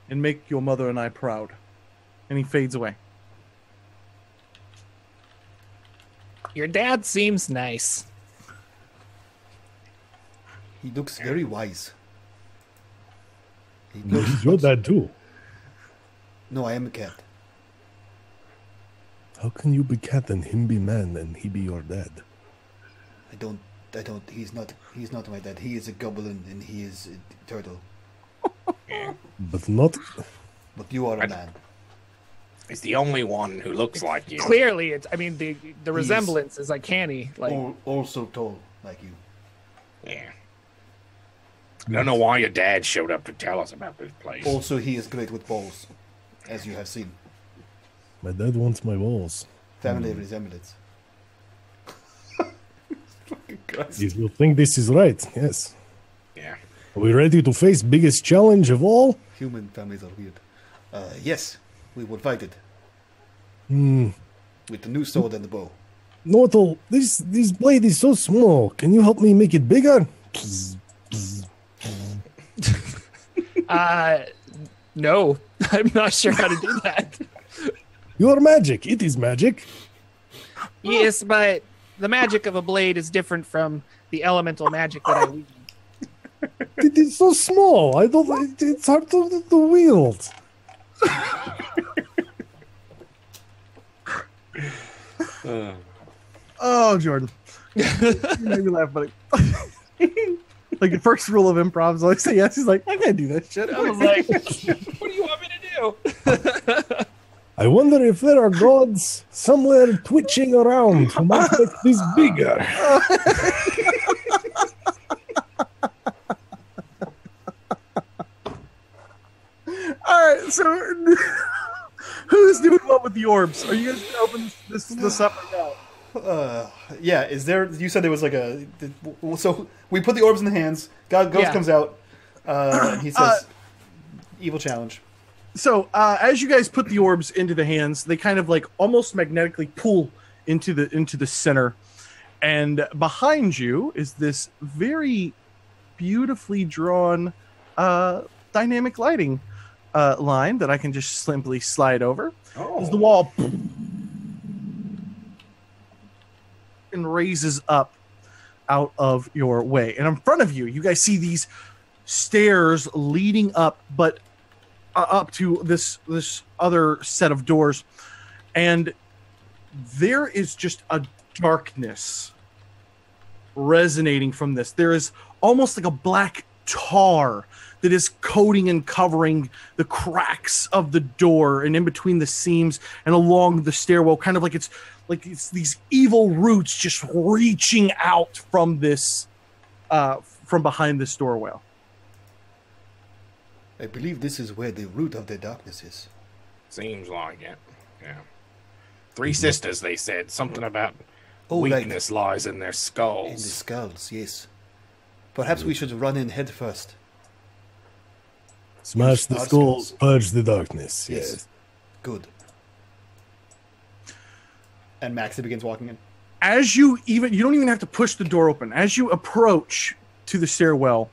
and make your mother and I proud. And he fades away. Your dad seems nice. He looks very wise. He He's looks, your dad too. no, I am a cat. How can you be cat and him be man and he be your dad? I don't, he's not my dad. He is a goblin and he is a turtle. But not. But you are a man. He's the only one who looks like you. Clearly, it's. I mean, the resemblance is uncanny. Like, Also tall, like you. Yeah. I don't know why your dad showed up to tell us about this place. Also, he is great with balls, as you have seen. My dad wants my balls. Family resemblance. Fucking Christ. If you think this is right, yes. Yeah. Are we ready to face biggest challenge of all? Human families are weird. Yes, we will fight it. With the new sword and the bow. Nortal, this blade is so small. Can you help me make it bigger? no, I'm not sure how to do that. Your magic. It is magic. Yes, but the magic of a blade is different from the elemental magic that I wield. It is so small. I don't. It's hard to wield. Oh, Jordan. You made me laugh, buddy. Like the first rule of improv is always say yes. He's like, I can't do that shit. I was like, what do you want me to do? I wonder if there are gods somewhere twitching around who might make this bigger. All right, so who's doing what with the orbs? Are you guys gonna open this up or no? Yeah, is there... You said there was like a... So, we put the orbs in the hands. Ghost comes out. And he says, evil challenge. So, as you guys put the orbs into the hands, they kind of like almost magnetically pull into the center. And behind you is this very beautifully drawn dynamic lighting line that I can just simply slide over. As the wall and raises up out of your way. And in front of you, you guys see these stairs leading up, but up to this other set of doors. And there is just a darkness resonating from this. There is almost like a black tar that is coating and covering the cracks of the door and in between the seams and along the stairwell, kind of like it's these evil roots just reaching out from this from behind this doorway. I believe this is where the root of the darkness is. Seems like it. Yeah. Three sisters, they said. Something about Oh, weakness lies in their In the skulls. skulls, yes. Perhaps we should run in head first. Smash the Our skulls, skulls. purge the darkness. Yes. Yes. Good. And Maxie begins walking in. As you don't even have to push the door open. As you approach to the stairwell,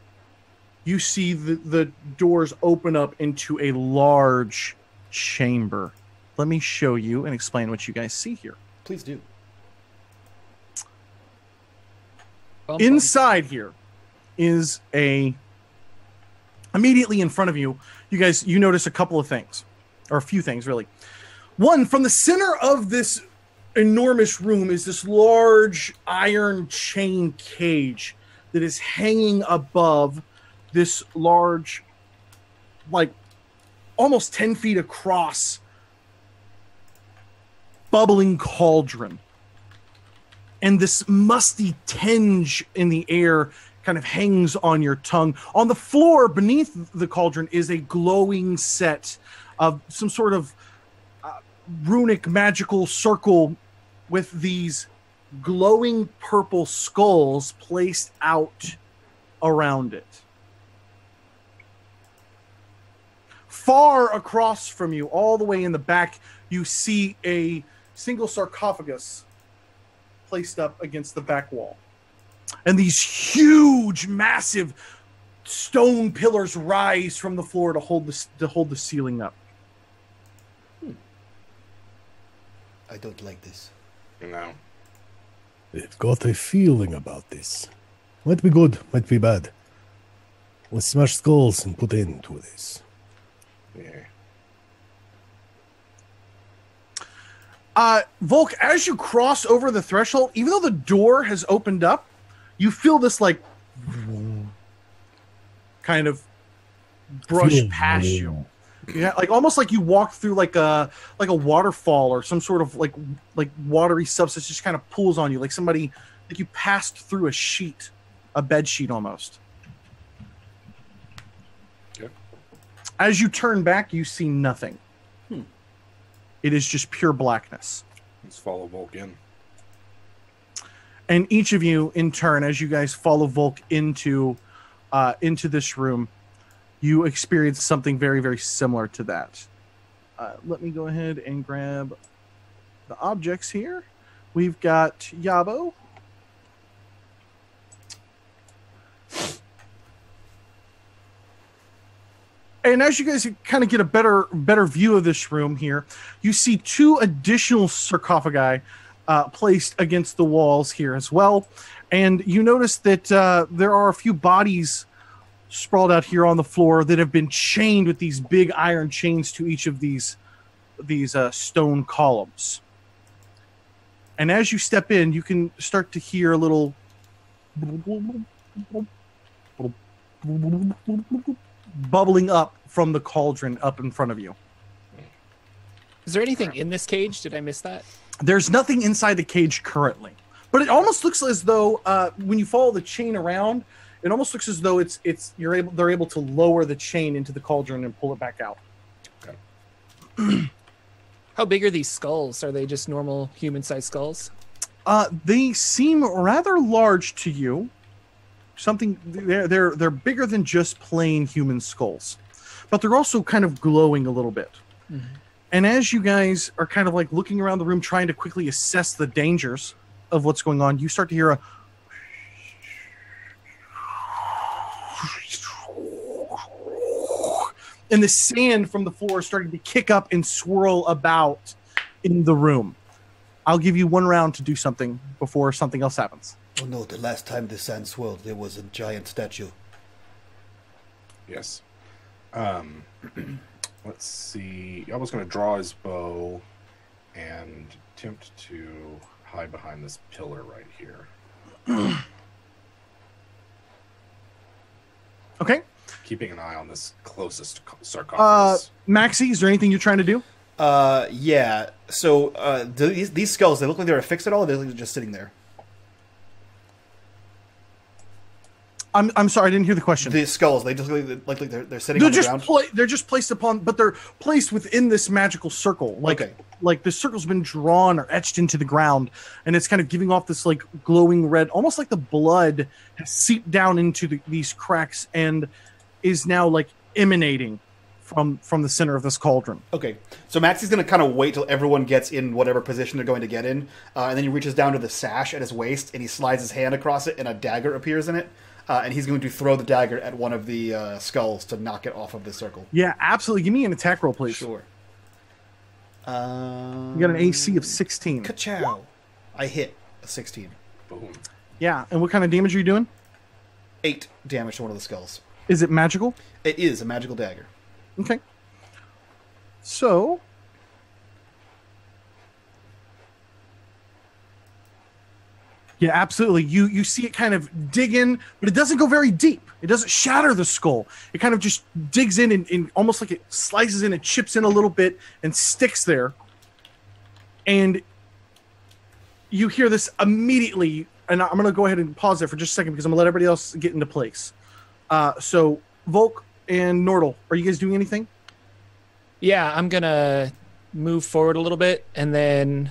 you see the doors open up into a large chamber. Let me show you and explain what you guys see here. Please do. Inside here is immediately in front of you, you notice a couple of things, or a few things really. One, from the center of this enormous room is this large iron chain cage that is hanging above this large, like almost 10 feet across, bubbling cauldron. And this musty tinge in the air kind of hangs on your tongue. On the floor beneath the cauldron is a glowing set of some sort of runic magical circle with these glowing purple skulls placed out around it. Far across from you, all the way in the back, you see a single sarcophagus placed up against the back wall. And these huge, massive stone pillars rise from the floor to hold the ceiling up. I don't like this. No. I've got a feeling about this. Might be good, might be bad. Let's smash skulls and put end to this. Yeah. Volk, as you cross over the threshold, even though the door has opened up, you feel this like kind of brush past you. Yeah, like almost like you walk through like a waterfall or some sort of like watery substance just kind of pulls on you, like somebody like you passed through a bed sheet almost. Okay. As you turn back, you see nothing. It is just pure blackness. Let's follow Volk in. And each of you, in turn, as you guys follow Volk into this room, you experience something very, very similar to that. Let me go ahead and grab the objects here. We've got Yabo. And as you guys kind of get a better view of this room here, you see two additional sarcophagi placed against the walls here as well. And you notice that there are a few bodies sprawled out here on the floor that have been chained with these big iron chains to each of these stone columns. And as you step in, you can start to hear a little bubbling up from the cauldron up in front of you. Is there anything in this cage? Did I miss that? There's nothing inside the cage currently, but it almost looks as though when you follow the chain around, it almost looks as though they're able to lower the chain into the cauldron and pull it back out. Okay. How big are these skulls? Are they just normal human-sized skulls? They seem rather large to you. They're bigger than just plain human skulls, but they're also kind of glowing a little bit. Mm-hmm. And as you guys are kind of like looking around the room, trying to quickly assess the dangers of what's going on, you start to hear and the sand from the floor is starting to kick up and swirl about in the room. I'll give you one round to do something before something else happens. Oh no, the last time the sand swirled, there was a giant statue. Yes. Let's see. I was going to draw his bow and attempt to hide behind this pillar right here. Okay. Keeping an eye on this closest sarcophagus. Maxie, is there anything you're trying to do? Yeah. So these skulls, they look like they're affixed at all, or they're just sitting there? I'm sorry, I didn't hear the question. The skulls, they just look like they're sitting on the ground? They're just placed upon, but they're placed within this magical circle. Like the circle's been drawn or etched into the ground, and it's kind of giving off this like glowing red, almost like the blood has seeped down into these cracks and is now like emanating from the center of this cauldron. Okay, so Maxie's going to kind of wait till everyone gets in whatever position they're going to get in, and then he reaches down to the sash at his waist, and he slides his hand across it, and a dagger appears in it. And he's going to throw the dagger at one of the skulls to knock it off of the circle. Yeah, absolutely. Give me an attack roll, please. Sure. You got an AC of 16. Ka-chow. I hit a 16. Boom. Yeah, and what kind of damage are you doing? 8 damage to one of the skulls. Is it magical? It is a magical dagger. Okay. So, Yeah, absolutely. You see it kind of dig in, but it doesn't go very deep. It doesn't shatter the skull. It kind of just digs in and almost like it slices in and chips in a little bit and sticks there. And you hear this immediately, and I'm going to go ahead and pause there for just a second because I'm going to let everybody else get into place. So, Volk and Nordal, are you guys doing anything? Yeah, I'm going to move forward a little bit, and then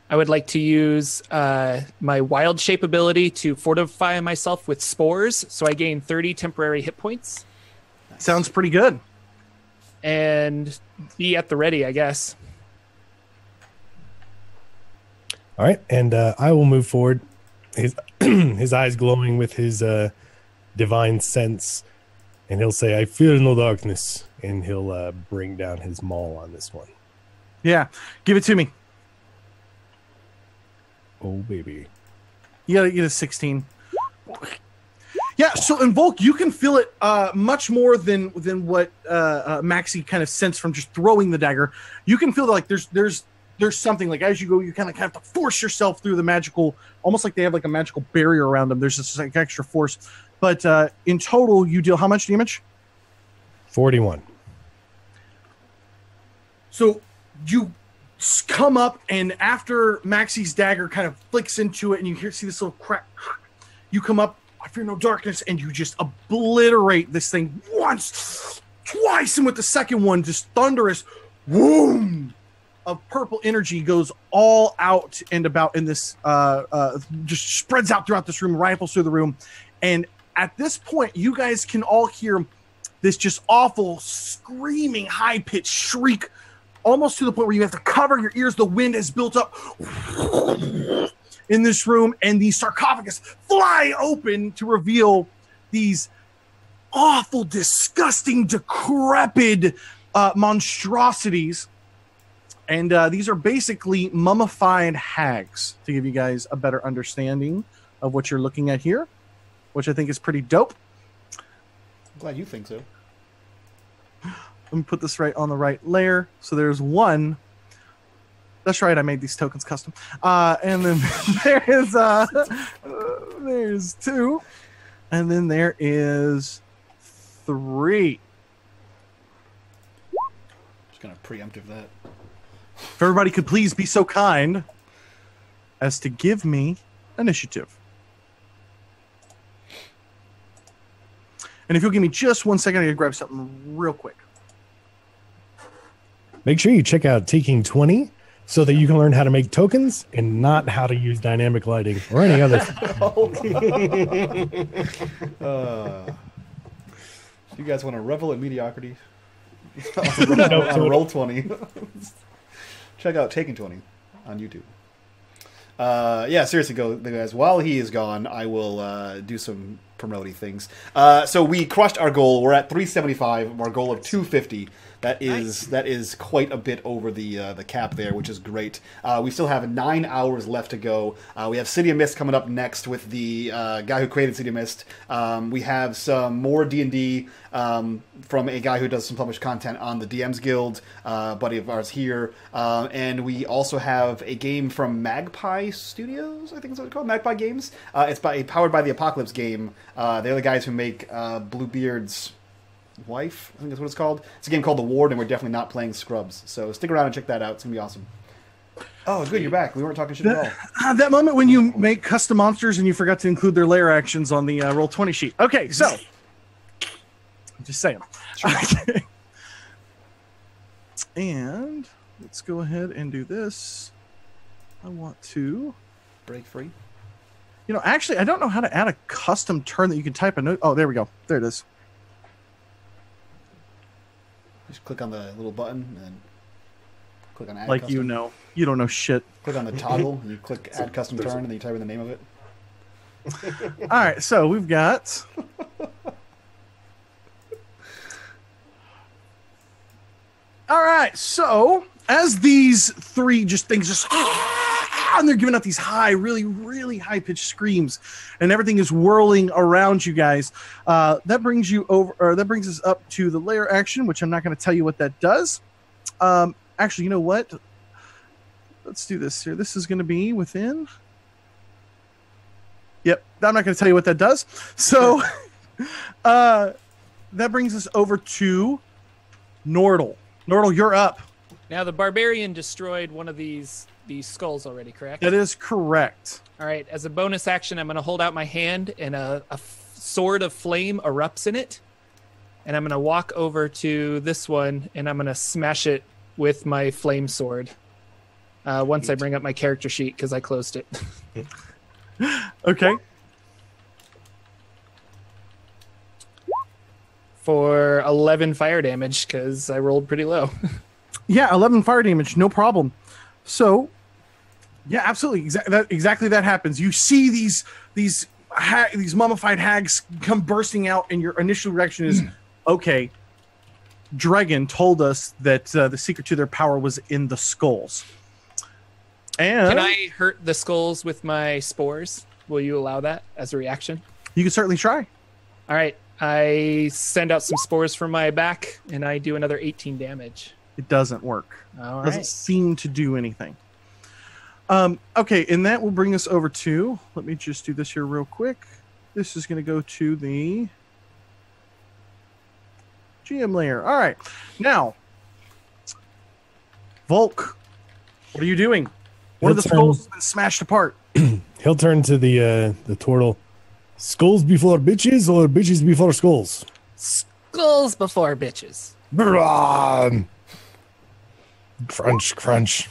I would like to use my wild shape ability to fortify myself with spores, so I gain 30 temporary hit points. Sounds pretty good. And be at the ready, I guess. All right, and I will move forward. His his eyes glowing with his divine sense, and he'll say, "I fear no darkness," and he'll bring down his maul on this one. Yeah, give it to me. Oh, baby. You gotta get a 16. Yeah, so in Volk, you can feel it much more than what Maxie kind of sensed from just throwing the dagger. You can feel like there's something, like as you go, you kind of have to force yourself through the magical, almost like they have like a magical barrier around them. There's this like extra force. But in total, you deal how much damage? 41. So you come up, and after Maxie's dagger kind of flicks into it, and you see this little crack, you come up, I fear no darkness, and you just obliterate this thing once, twice, and with the second one, just thunderous, boom, of purple energy goes all out and about in this, just spreads out throughout this room, rifles through the room, and at this point, you guys can all hear this just awful, screaming, high-pitched shriek, almost to the point where you have to cover your ears. The wind has built up in this room, and the sarcophagus fly open to reveal these awful, disgusting, decrepit monstrosities. And these are basically mummified hags, to give you guys a better understanding of what you're looking at here, which I think is pretty dope. I'm glad you think so. Let me put this right on the right layer. So there's one. That's right, I made these tokens custom. And then there's two. And then there is three. Just gonna preemptive that. If everybody could please be so kind as to give me initiative. And if you'll give me just 1 second, I gotta grab something real quick. Make sure you check out Taking20 so that you can learn how to make tokens and not how to use dynamic lighting or any other. You guys want to revel in mediocrity? on Roll20. Check out Taking20 on YouTube. Yeah, seriously, go guys. While he is gone, I will do some promoting things. So we crushed our goal. We're at 375. Our goal of 250. That is quite a bit over the cap there, which is great. We still have 9 hours left to go. We have City of Mist coming up next with the guy who created City of Mist. We have some more D&D from a guy who does some published content on the DM's Guild, buddy of ours here. And we also have a game from Magpie Studios, I think is what it's called, Magpie Games. It's powered by the Apocalypse game. They're the guys who make Bluebeard's Wife, I think that's what it's called. It's a game called The Ward, and we're definitely not playing Scrubs. So stick around and check that out. It's going to be awesome. Oh, good, you're back. We weren't talking shit at all. That moment when you make custom monsters and you forgot to include their layer actions on the Roll20 sheet. Okay, so. I'm just saying. Sure. Okay. And let's go ahead and do this. I want to break free. You know, actually, I don't know how to add a custom turn that you can type a note. Oh, there we go. There it is. Just click on the little button and then click on Add like Custom. You know. You don't know shit. Click on the toggle and you click Add Custom Turn and then you type in the name of it. All right, so we've got... All right, so as these three things just... And they're giving out these high, really, really high-pitched screams, and everything is whirling around you guys. That brings you over, or that brings us up to the layer action, which I'm not going to tell you what that does. Actually, you know what? Let's do this here. This is going to be within Yep, I'm not going to tell you what that does. So that brings us over to Nordle. Nordle, you're up. Now the barbarian destroyed one of these skulls already, correct? That is correct. All right. As a bonus action, I'm going to hold out my hand, and a sword of flame erupts in it. And I'm going to walk over to this one, and I'm going to smash it with my flame sword. Once I bring up my character sheet, because I closed it. Okay. For 11 fire damage, because I rolled pretty low. Yeah, 11 fire damage, no problem. So, yeah, absolutely, exactly that happens. You see these mummified hags come bursting out, and your initial reaction is, okay, Dragon told us that the secret to their power was in the skulls. And can I hurt the skulls with my spores? Will you allow that as a reaction? You can certainly try. All right. I send out some spores from my back, and I do another 18 damage. It doesn't work. All Doesn't right. seem to do anything. Okay, and that will bring us over to, let me just do this here real quick. This is going to go to the GM layer. All right. Now, Volk, what are you doing? One of the skulls has been smashed apart. He'll turn to the turtle. Skulls before bitches or bitches before skulls? Skulls before bitches. Brah. Crunch, crunch.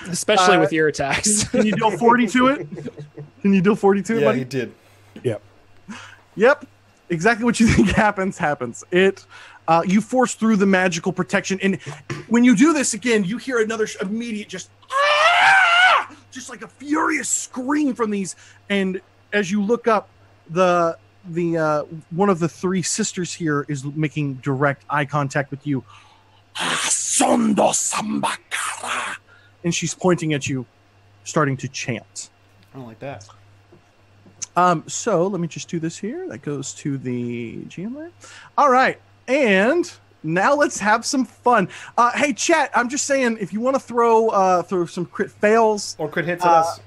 Especially with your attacks. Can you deal 40 to it? Can you deal 40 to it, Yeah, buddy? he did. Yep. Yep. Exactly what you think happens. It you force through the magical protection, and when you do this again, you hear another immediate just like a furious scream from these. And as you look up, the one of the three sisters here is making direct eye contact with you. Sondo Sambakara. And she's pointing at you, starting to chant. I don't like that. So let me just do this here. That goes to the GM layer. All right. And now let's have some fun. Hey, chat, I'm just saying, if you want to throw some crit fails Or crit hits at us.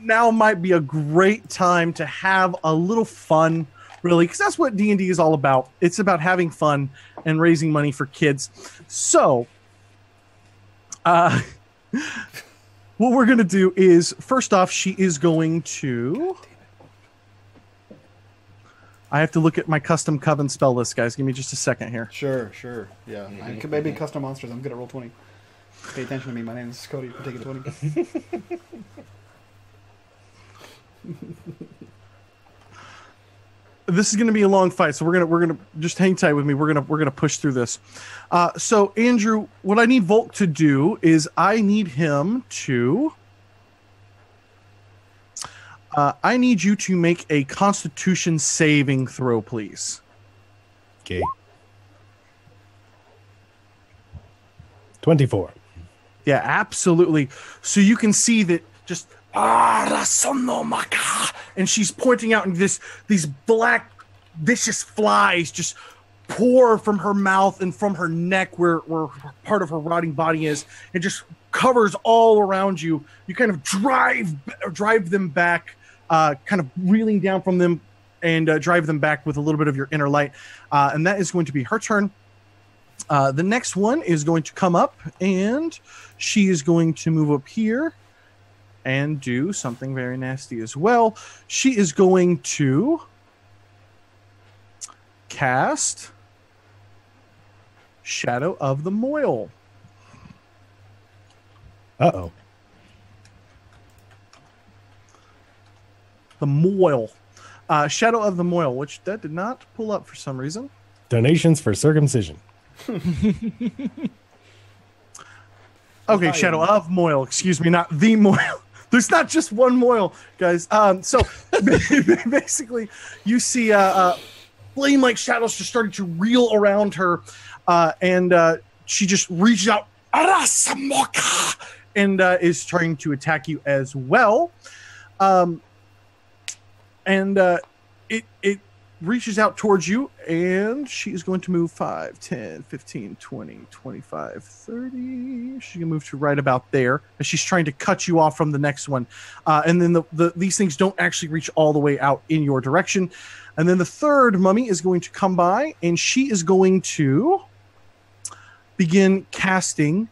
now might be a great time to have a little fun, really, because that's what D&D is all about. It's about having fun and raising money for kids. So, what we're going to do is, first off, she is going to... I have to look at my custom coven spell list, guys. Give me just a second here. Sure. Yeah. I could maybe custom monsters. I'm good at Roll20. Pay attention to me. My name is Cody from Taking20. This is going to be a long fight, so we're gonna just hang tight with me. We're gonna push through this. So Andrew, what I need Volk to do is I need him to. I need you to make a Constitution saving throw, please. Okay. 24. Yeah, absolutely. So you can see that just and she's pointing out, and these black vicious flies just pour from her mouth and from her neck where part of her rotting body is, and just covers all around you. You kind of drive them back, kind of reeling down from them, and drive them back with a little bit of your inner light. And that is going to be her turn. The next one is going to come up, and she is going to move up here and do something very nasty as well. She is going to cast Shadow of the Moil. Uh-oh. The Moil. Shadow of the Moil, which that did not pull up for some reason. Donations for circumcision. Okay, Shadow of Moil. Excuse me, not the Moil. There's not just one Moil, guys. So basically, you see flame-like shadows just starting to reel around her, and she just reaches out and is trying to attack you as well. And it reaches out towards you, and she is going to move 5, 10, 15, 20, 25, 30. She's going to move to right about there as she's trying to cut you off from the next one. And then these things don't actually reach all the way out in your direction. And then the third mummy is going to come by, and she is going to begin casting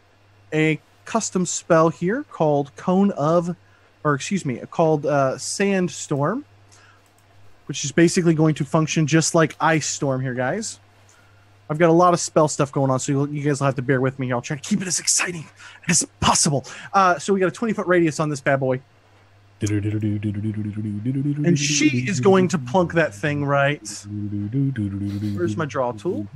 a custom spell here called Sandstorm, which is basically going to function just like Ice Storm here, guys. I've got a lot of spell stuff going on, so you guys will have to bear with me. I'll try to keep it as exciting as possible. So we got a 20-foot radius on this bad boy. And she is going to plunk that thing right. Where's my draw tool?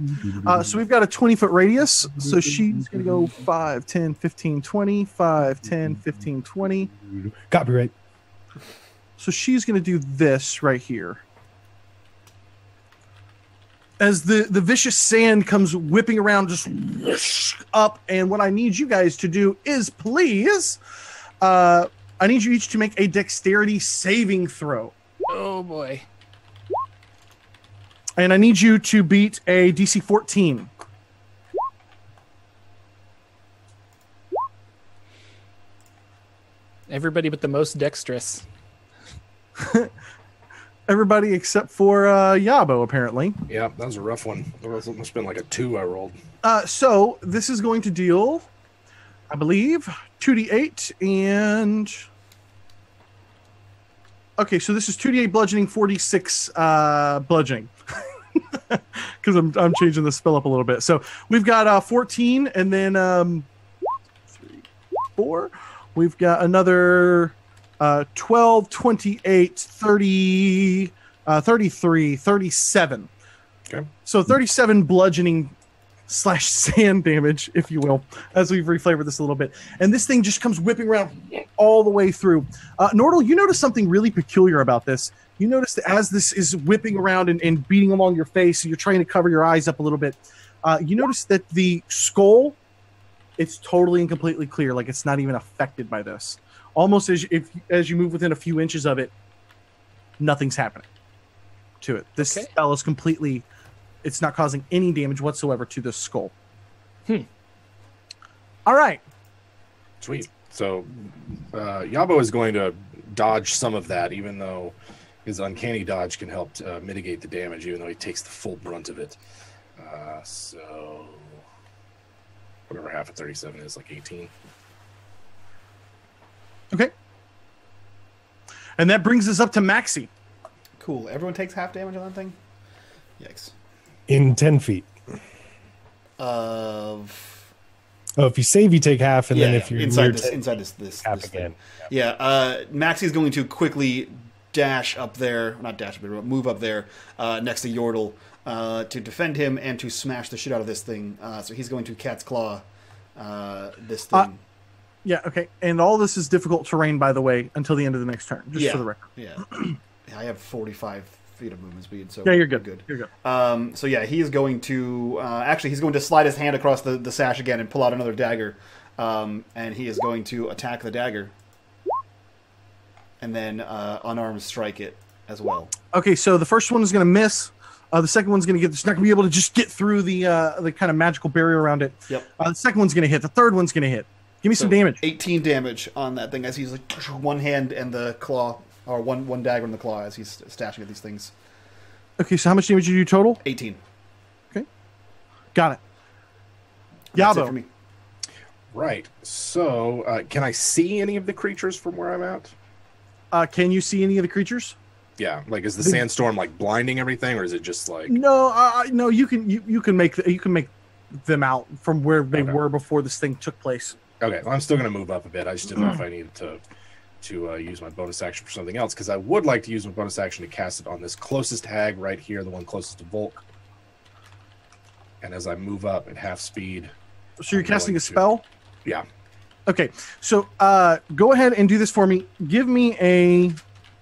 So we've got a 20-foot radius. So she's going to go 5, 10, 15, 20, 5, 10, 15, 20. Copyright. So she's going to do this right here. As the vicious sand comes whipping around, just whoosh up. And what I need you guys to do is please, I need you each to make a dexterity saving throw. Oh, boy. And I need you to beat a DC 14. Everybody but the most dexterous. Everybody except for Yabo, apparently. Yeah, that was a rough one. It must have been like a 2 I rolled. So this is going to deal, I believe, 2d8 and... Okay, so this is 2d8 bludgeoning, 4d6 bludgeoning. Because I'm changing the spell up a little bit. So we've got 14 and then 3, 4. We've got another 12, 28, 30, 33, 37. Okay. So 37 bludgeoning / sand damage, if you will, as we've reflavored this a little bit. And this thing just comes whipping around all the way through. Nordal, you notice something really peculiar about this. You notice that as this is whipping around and beating along your face, and you're trying to cover your eyes up a little bit, you notice that the skull, it's totally and completely clear, like it's not even affected by this. Almost as you move within a few inches of it, nothing's happening to it. This spell is completely... It's not causing any damage whatsoever to the skull. All right. Sweet. So Yabo is going to dodge some of that, even though his uncanny dodge can help mitigate the damage, even though he takes the full brunt of it. So whatever half of 37 is, like 18. Okay. And that brings us up to Maxi. Cool. Everyone takes half damage on that thing? Yikes. In 10 feet. Of... Oh, if you save, you take half, and then if you're inside near this half thing. again. Yeah, Maxie's going to quickly dash up there, not dash, but move up there next to Yordle to defend him and to smash the shit out of this thing. So he's going to Cat's Claw this thing. Yeah, okay. And all this is difficult terrain, by the way, until the end of the next turn, just for the record. Yeah. I have 45 feet of movement speed, so yeah, you're good. Good. You're good. So yeah, he is going to he's going to slide his hand across the sash again and pull out another dagger, and he is going to attack the dagger, and then unarmed strike it as well. Okay, so the first one is going to miss. The second one's going to get. It's not going to be able to just get through the kind of magical barrier around it. Yep. The second one's going to hit. The third one's going to hit. Give me some damage. 18 damage on that thing as he's like one hand and the claw, or one dagger in the claw as he's stashing at these things. Okay, so how much damage did you do total? 18. Okay, got it. That's it Yabo. for me. Right. So can I see any of the creatures from where I'm at? Can you see any of the creatures? Yeah. Like, is the sandstorm like blinding everything, or is it just like? No, no. You can make them out from where they were before this thing took place. Okay, well, I'm still going to move up a bit. I just didn't know if I needed to use my bonus action for something else, because I would like to use my bonus action to cast it on this closest hag right here, the one closest to Volk. And as I move up at half speed... So you're casting a spell? Yeah. Okay, so go ahead and do this for me. Give me a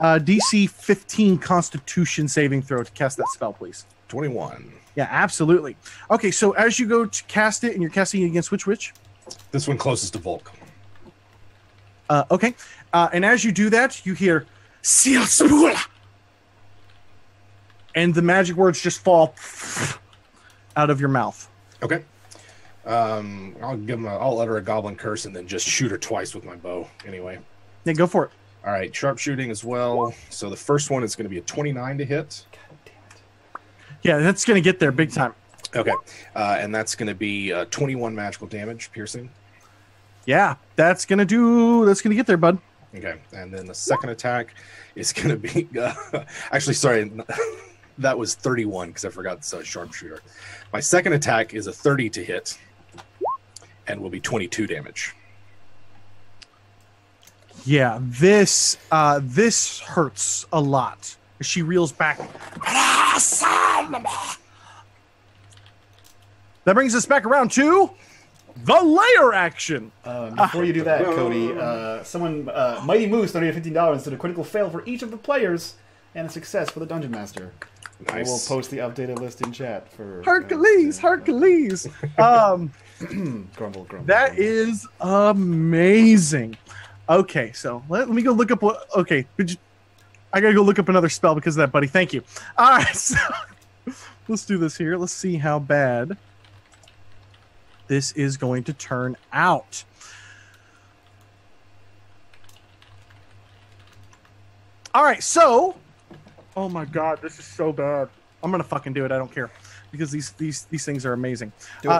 DC 15 Constitution saving throw to cast that spell, please. 21. Yeah, absolutely. Okay, so as you go to cast it, and you're casting it against which? This one closest to Volk. Okay. And as you do that, you hear Seal Spool. and the magic words just fall out of your mouth. Okay. I'll utter a goblin curse and then just shoot her twice with my bow. Anyway. Yeah, go for it. All right, sharpshooting as well. So the first one is going to be a 29 to hit. God damn it. Yeah, that's gonna get there big time. Okay, and that's going to be 21 magical damage, piercing. Yeah, that's gonna get there, bud. Okay, and then the second attack is going to be... actually, sorry, that was 31 because I forgot it's a sharpshooter. My second attack is a 30 to hit and will be 22 damage. Yeah, this hurts a lot. She reels back. That brings us back around to the layer action. Before you do that, Cody, someone Mighty Moose donated $15 did a critical fail for each of the players and a success for the Dungeon Master. I will post the updated list in chat for Hercules. grumble. That is amazing. Okay, so let me go look up what. Okay, I gotta go look up another spell because of that, buddy. Thank you. All right, so let's do this here. Let's see how bad this is going to turn out. All right, so, oh my God, this is so bad. I'm gonna fucking do it. I don't care because these things are amazing.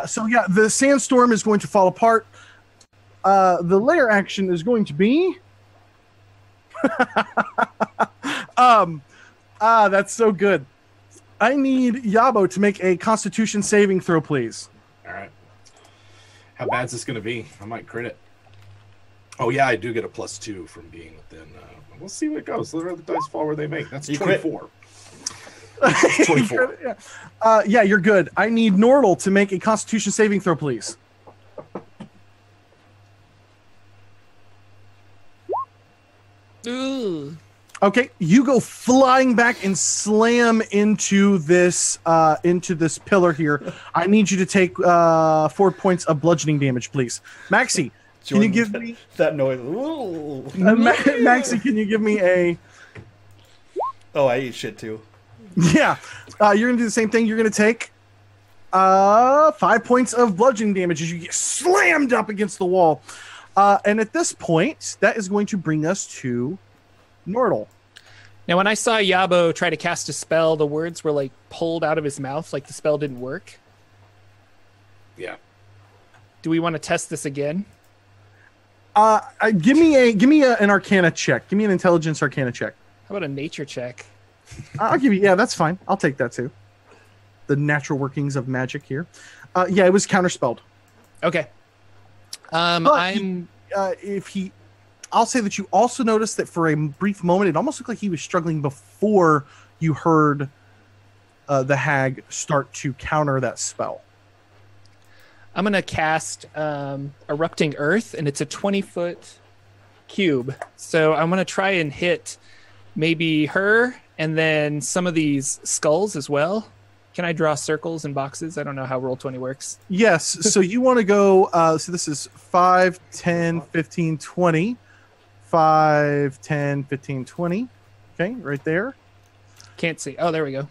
So yeah, the sandstorm is going to fall apart. The layer action is going to be. That's so good. I need Yabo to make a Constitution saving throw, please. All right. How bad is this going to be? I might crit it. Oh, yeah, I do get a +2 from being within. We'll see what it goes. Let the dice fall where they make. That's 24. 24. Yeah, you're good. I need Nordal to make a Constitution saving throw, please. Ooh. Okay, you go flying back and slam into this pillar here. I need you to take 4 points of bludgeoning damage, please. Maxie, can you give me that noise? Maxie, can you give me a? Oh, I eat shit too. Yeah, you're gonna do the same thing. You're gonna take 5 points of bludgeoning damage as you get slammed up against the wall. And at this point, that is going to bring us to Nordal. Now, when I saw Yabo try to cast a spell, the words were like pulled out of his mouth, like the spell didn't work. Yeah. Do we want to test this again? Give me an Arcana check. Give me an Intelligence Arcana check. How about a nature check? I'll give you. Yeah, that's fine. I'll take that too. The natural workings of magic here. Yeah, it was counterspelled. Okay. I'll say that you also noticed that for a brief moment, it almost looked like he was struggling before you heard the hag start to counter that spell. I'm going to cast Erupting Earth, and it's a 20-foot cube. So I'm going to try and hit maybe her and then some of these skulls as well. Can I draw circles and boxes? I don't know how Roll20 works. Yes. So you want to go, so this is 5, 10, 15, 20. 5, 10, 15, 20. Okay, right there. Can't see. Oh, there we go.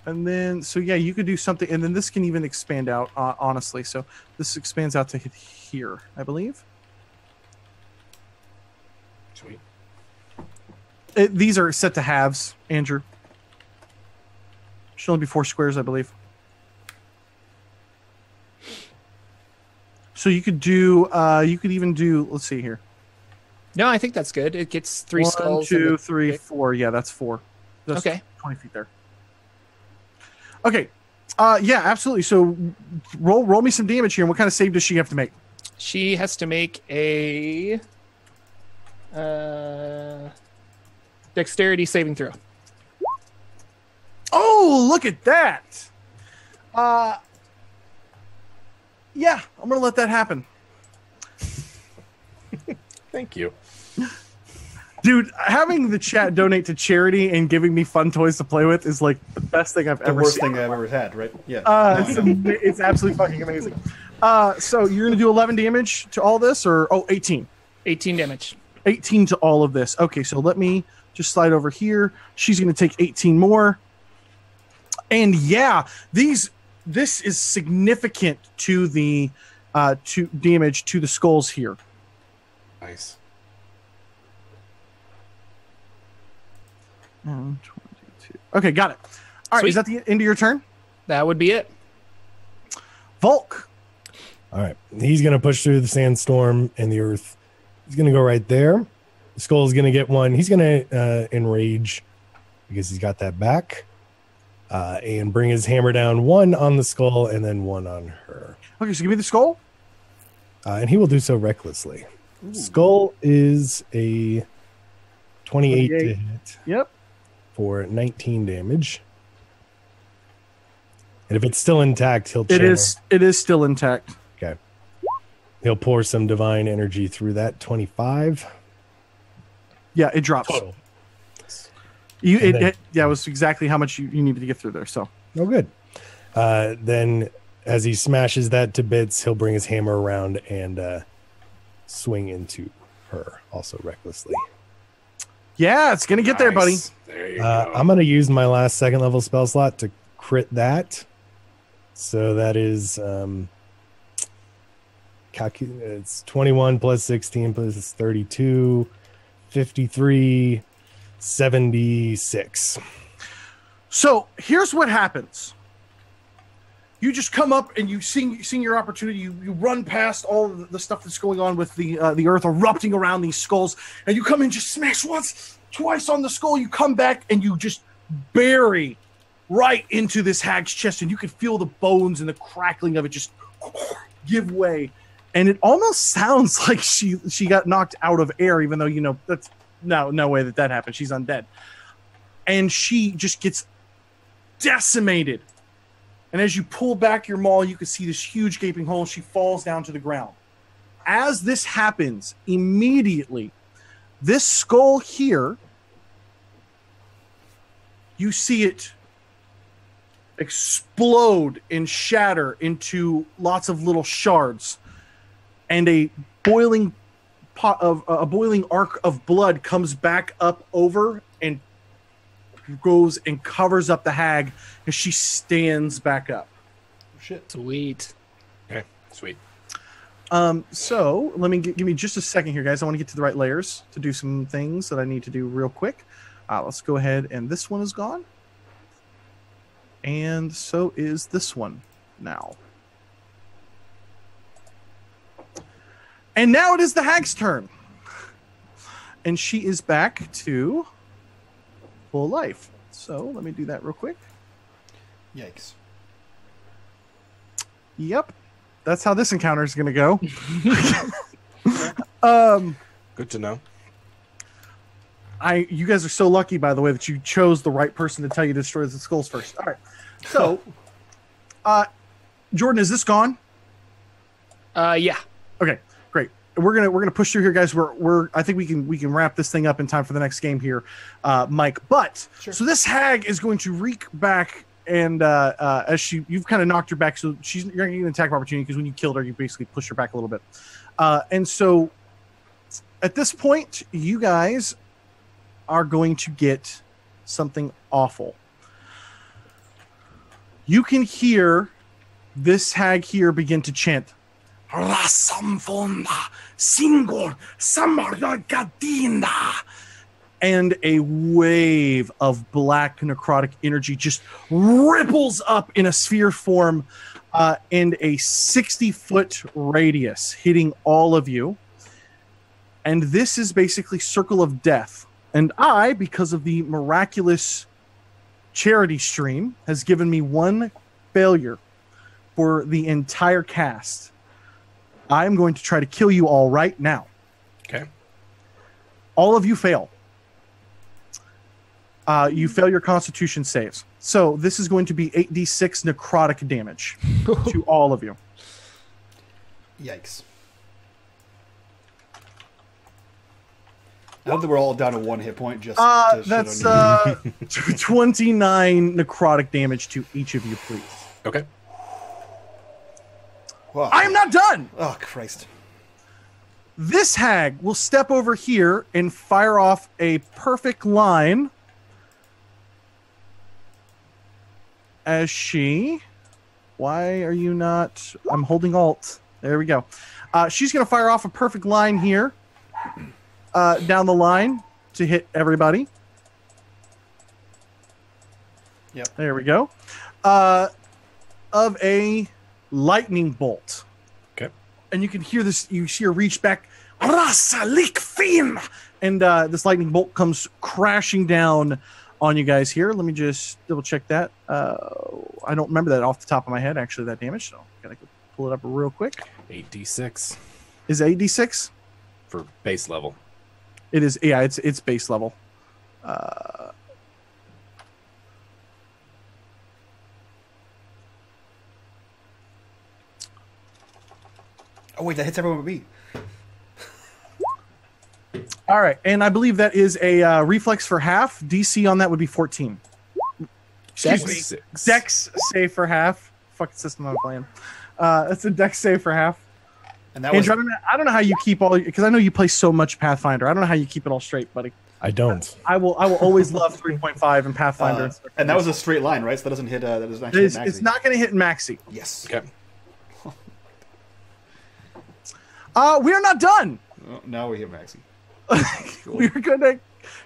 And then, so yeah, you could do something, and then this can even expand out, honestly. So this expands out to hit here, I believe. Sweet. These are set to halves, Andrew. Should only be 4 squares, I believe. So you could do, you could even do, let's see here. No, I think that's good. It gets 3 skulls. 1, 2, 3, 4. Yeah, that's 4. That's okay. 20 feet there. Okay. Yeah, absolutely. So roll me some damage here. And what kind of save does she have to make? She has to make a dexterity saving throw. Oh, look at that. Yeah, I'm going to let that happen. Thank you. Dude, having the chat donate to charity and giving me fun toys to play with is like the best thing I've ever seen. The worst thing I've ever had, right? Yeah. It's absolutely fucking amazing. So you're going to do 11 damage to all this, or 18? 18 damage. 18 to all of this. Okay, so let me just slide over here. She's going to take 18 more. And yeah, this is significant to the to damage to the skulls here. Nice. 22. Okay, got it. All right, Sweet. is that the end of your turn? That would be it. Volk. All right. He's going to push through the sandstorm and the earth. He's going to go right there. The skull is going to get one. He's going to enrage because he's got that back and bring his hammer down, one on the skull and then one on her. Okay, so give me the skull. And he will do so recklessly. Skull is a 28 to hit Yep. for 19 damage. And if it's still intact, he'll It is still intact. Okay. He'll pour some divine energy through that. 25 Yeah, it drops. total. It was exactly how much you needed to get through there. So Oh, good. Then as he smashes that to bits, he'll bring his hammer around and swing into her, also recklessly. yeah, it's gonna get there, buddy. Nice. There you go. I'm going to use my last second level spell slot to crit that. So that is it's 21 plus 16 plus 32, 53, 76. So here's what happens. You just come up and you seeing your opportunity. You run past all of the stuff that's going on with the earth erupting around these skulls, and you come in, just smash once, twice on the skull. You come back and you just bury right into this hag's chest, and you can feel the bones and the crackling of it just give way. And it almost sounds like she got knocked out of air, even though that's no way that happened. She's undead, and she just gets decimated. And as you pull back your maul, you can see this huge gaping hole. She falls down to the ground. As this happens, immediately, this skull here, you see it explode and shatter into lots of little shards. And a boiling arc of blood comes back up over and goes and covers up the hag as she stands back up. Shit. Sweet. Okay, sweet. So let me give me just a second here, guys. I want to get to the right layers to do some things that I need to do real quick. Let's go ahead, and this one is gone. And so is this one now. And now it is the hag's turn. And she is back to full life. So let me do that real quick. Yikes. Yep. That's how this encounter is going to go. Good to know. You guys are so lucky, by the way, that you chose the right person to tell you to destroy the skulls first. All right. So, Jordan, is this gone? Yeah. Okay, great. We're gonna push through here, guys. I think we can wrap this thing up in time for the next game here, Mike. But Sure. So this hag is going to reek back, and as you've kind of knocked her back, so you're going to get an attack of opportunity because when you killed her, you basically pushed her back a little bit. And so at this point, you guys are going to get something awful. You can hear this hag here begin to chant. Rasamfonda, Singor, Samargadina. And a wave of black necrotic energy just ripples up in a sphere form in a 60-foot radius, hitting all of you. And this is basically Circle of Death. And I, because of the miraculous charity stream, has given me one failure for the entire cast. I'm going to try to kill you all right now. Okay. All of you fail. You fail your constitution saves. So this is going to be 8d6 necrotic damage to all of you. Yikes. I hope that we're all down to one hit point. Just to That's shit on you. 29 necrotic damage to each of you, please. Okay. Wow. I am not done. Oh Christ! This hag will step over here and fire off a perfect line as she... Why are you not... I'm holding Alt. There we go. She's going to fire off a perfect line here. Down the line to hit everybody. Yep. There we go. Of a lightning bolt. Okay. And you can hear this. You see her reach back. And this lightning bolt comes crashing down on you guys here. Let me just double check that. I don't remember that off the top of my head, actually, that damage. So gotta pull it up real quick. 8d6 Is it 8d6? for base level. It is. Yeah, it's base level. Oh wait, that hits everyone but me. All right, and I believe that is a reflex for half. DC on that would be 14. Excuse me. Six. Dex save for half. Fucking system I'm playing. That's a Dex save for half. And that was Andrew, I don't know how you keep all, because I know you play so much Pathfinder. I don't know how you keep it all straight, buddy. I don't. I will always love 3.5 and Pathfinder. and that was a straight line, right? So that doesn't hit. That doesn't actually hit Maxi. It's not going to hit Maxi. Yes. Okay. We are not done. Oh, now we hit Maxi. We're going to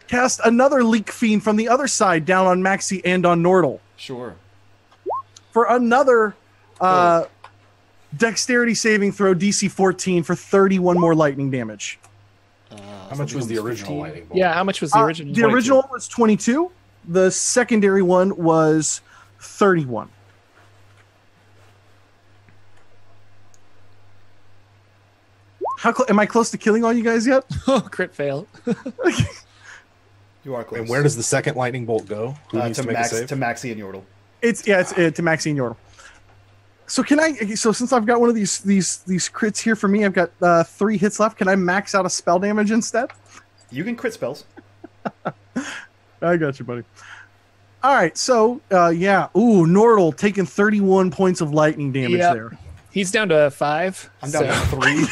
cast another Leak Fiend from the other side down on Maxi and on Nordle Sure. for another dexterity saving throw, DC 14 for 31 more lightning damage. How much was the original lightning bolt? Yeah, how much was the original? The original one was 22. The secondary one was 31. Am I close to killing all you guys yet? Oh, crit fail. You are close. And where does the second lightning bolt go? Who needs to to make a save? Maxi and Yordle. It's to Maxi and Yordle. So can I? So since I've got one of these crits here for me, I've got 3 hits left. Can I max out a spell damage instead? You can crit spells. I got you, buddy. All right, so yeah. Ooh, Nordle taking 31 points of lightning damage there. He's down to 5. I'm down to 3.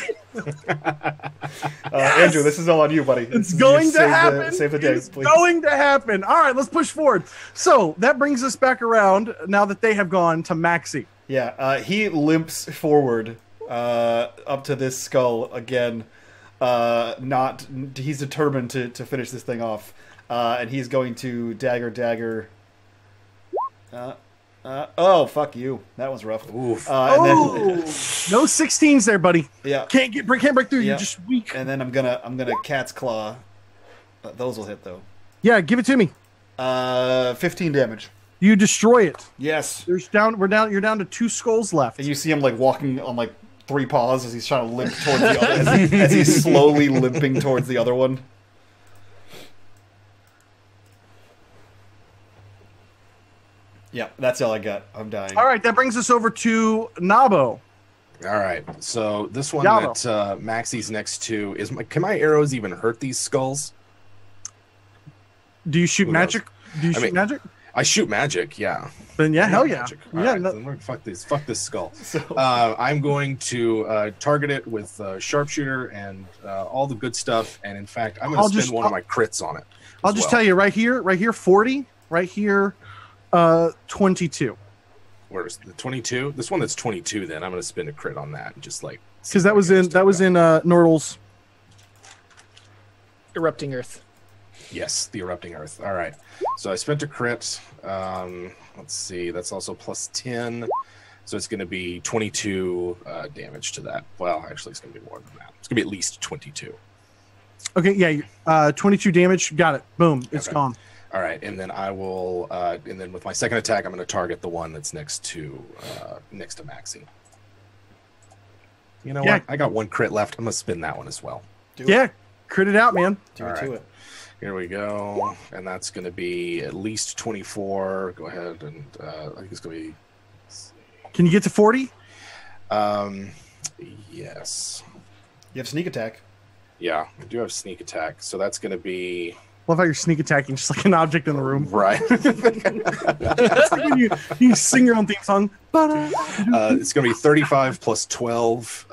Andrew, this is all on you, buddy. It's going to happen. Save the day, It's please. going to happen. All right, let's push forward. So that brings us back around now that they have gone to Maxi. Yeah, he limps forward up to this skull again. He's determined to finish this thing off, and he's going to dagger. Oh, fuck you! That was rough. Oof. No 16s there, buddy. Yeah, Can't break through. Yeah. You're just weak. and then I'm gonna cat's claw. Those will hit though. Yeah, give it to me. 15 damage. You destroy it. Yes. You're down to 2 skulls left. And you see him like walking on like 3 paws as he's trying to limp towards the other, as he's slowly limping towards the other one. Yeah, that's all I got. I'm dying. All right, that brings us over to Nabo. All right. So this one Yabo. that Maxi's next to is can my arrows even hurt these skulls? Do you shoot Who knows? magic? Do you shoot magic? I shoot magic, yeah. Then yeah, hell yeah. Magic. All Yeah, right, no- then we're fuck this skull. I'm going to target it with sharpshooter and all the good stuff. And in fact, I'm going to spend one of my crits on it. I'll just tell you right here, 40, right here, 22. Where's the 22? This one that's 22. Then I'm going to spend a crit on that, just like Because that was in Nordle's. Erupting Earth. Yes, the erupting earth. All right. So I spent a crit. Let's see. That's also plus 10. So it's going to be 22 damage to that. Well, actually, it's going to be more than that. It's going to be at least 22. Okay, yeah, 22 damage. Got it. Boom. It's Okay. gone. All right. And then I will, and then with my second attack, I'm going to target the one that's next to Maxi. You know Yeah. what? I got 1 crit left. I'm going to spin that one as well. Yeah, crit it out, man. Do All it to right. it. Here we go. And that's going to be at least 24. Go ahead. And I think it's going to be... Can you get to 40? Yes. You have sneak attack. Yeah, I do have sneak attack. So that's going to be... Love how you're sneak attacking just like an object in the room. Right. It's like when you sing your own theme song. It's going to be 35 plus 12.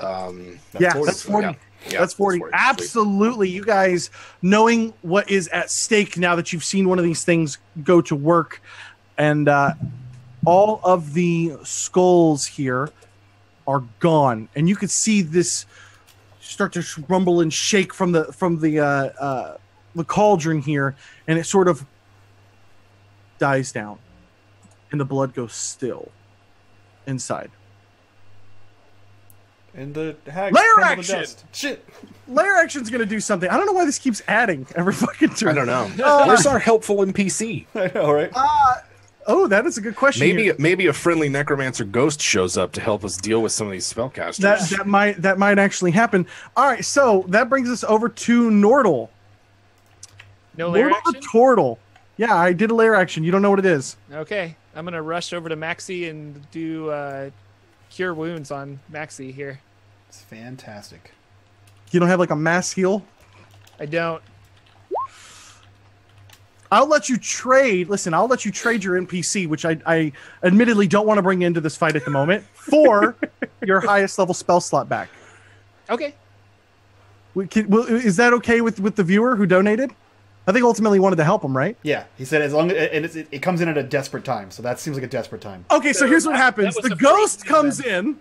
Yeah, 40. that's 40. Yeah, That's 40. Sweet. Absolutely. You guys, knowing what is at stake now that you've seen one of these things go to work, and all of the skulls here are gone, and you could see this start to rumble and shake from the cauldron here, and it sort of dies down, and the blood goes still inside. And the hag Layer crumbled to action! dust. Shit. Layer action's gonna do something. I don't know why this keeps adding every fucking turn. I don't know. Where's our helpful NPC? I know, right? Oh, that is a good question. Maybe a friendly necromancer ghost shows up to help us deal with some of these spellcasters. That might actually happen. All right, so that brings us over to Nordle. No layer Nordle action? the Turtle. Yeah, I did a layer action. You don't know what it is. Okay, I'm gonna rush over to Maxie and do cure wounds on Maxie here. It's fantastic. You don't have like a mass heal? I don't. I'll let you trade. Listen, I'll let you trade your NPC, which I admittedly don't want to bring into this fight at the moment, for your highest level spell slot back. Okay. Is that okay with the viewer who donated? I think ultimately wanted to help him, right? Yeah, he said as long as and it comes in at a desperate time, so that seems like a desperate time. Okay, so here's what happens: that was the a ghost freak comes in,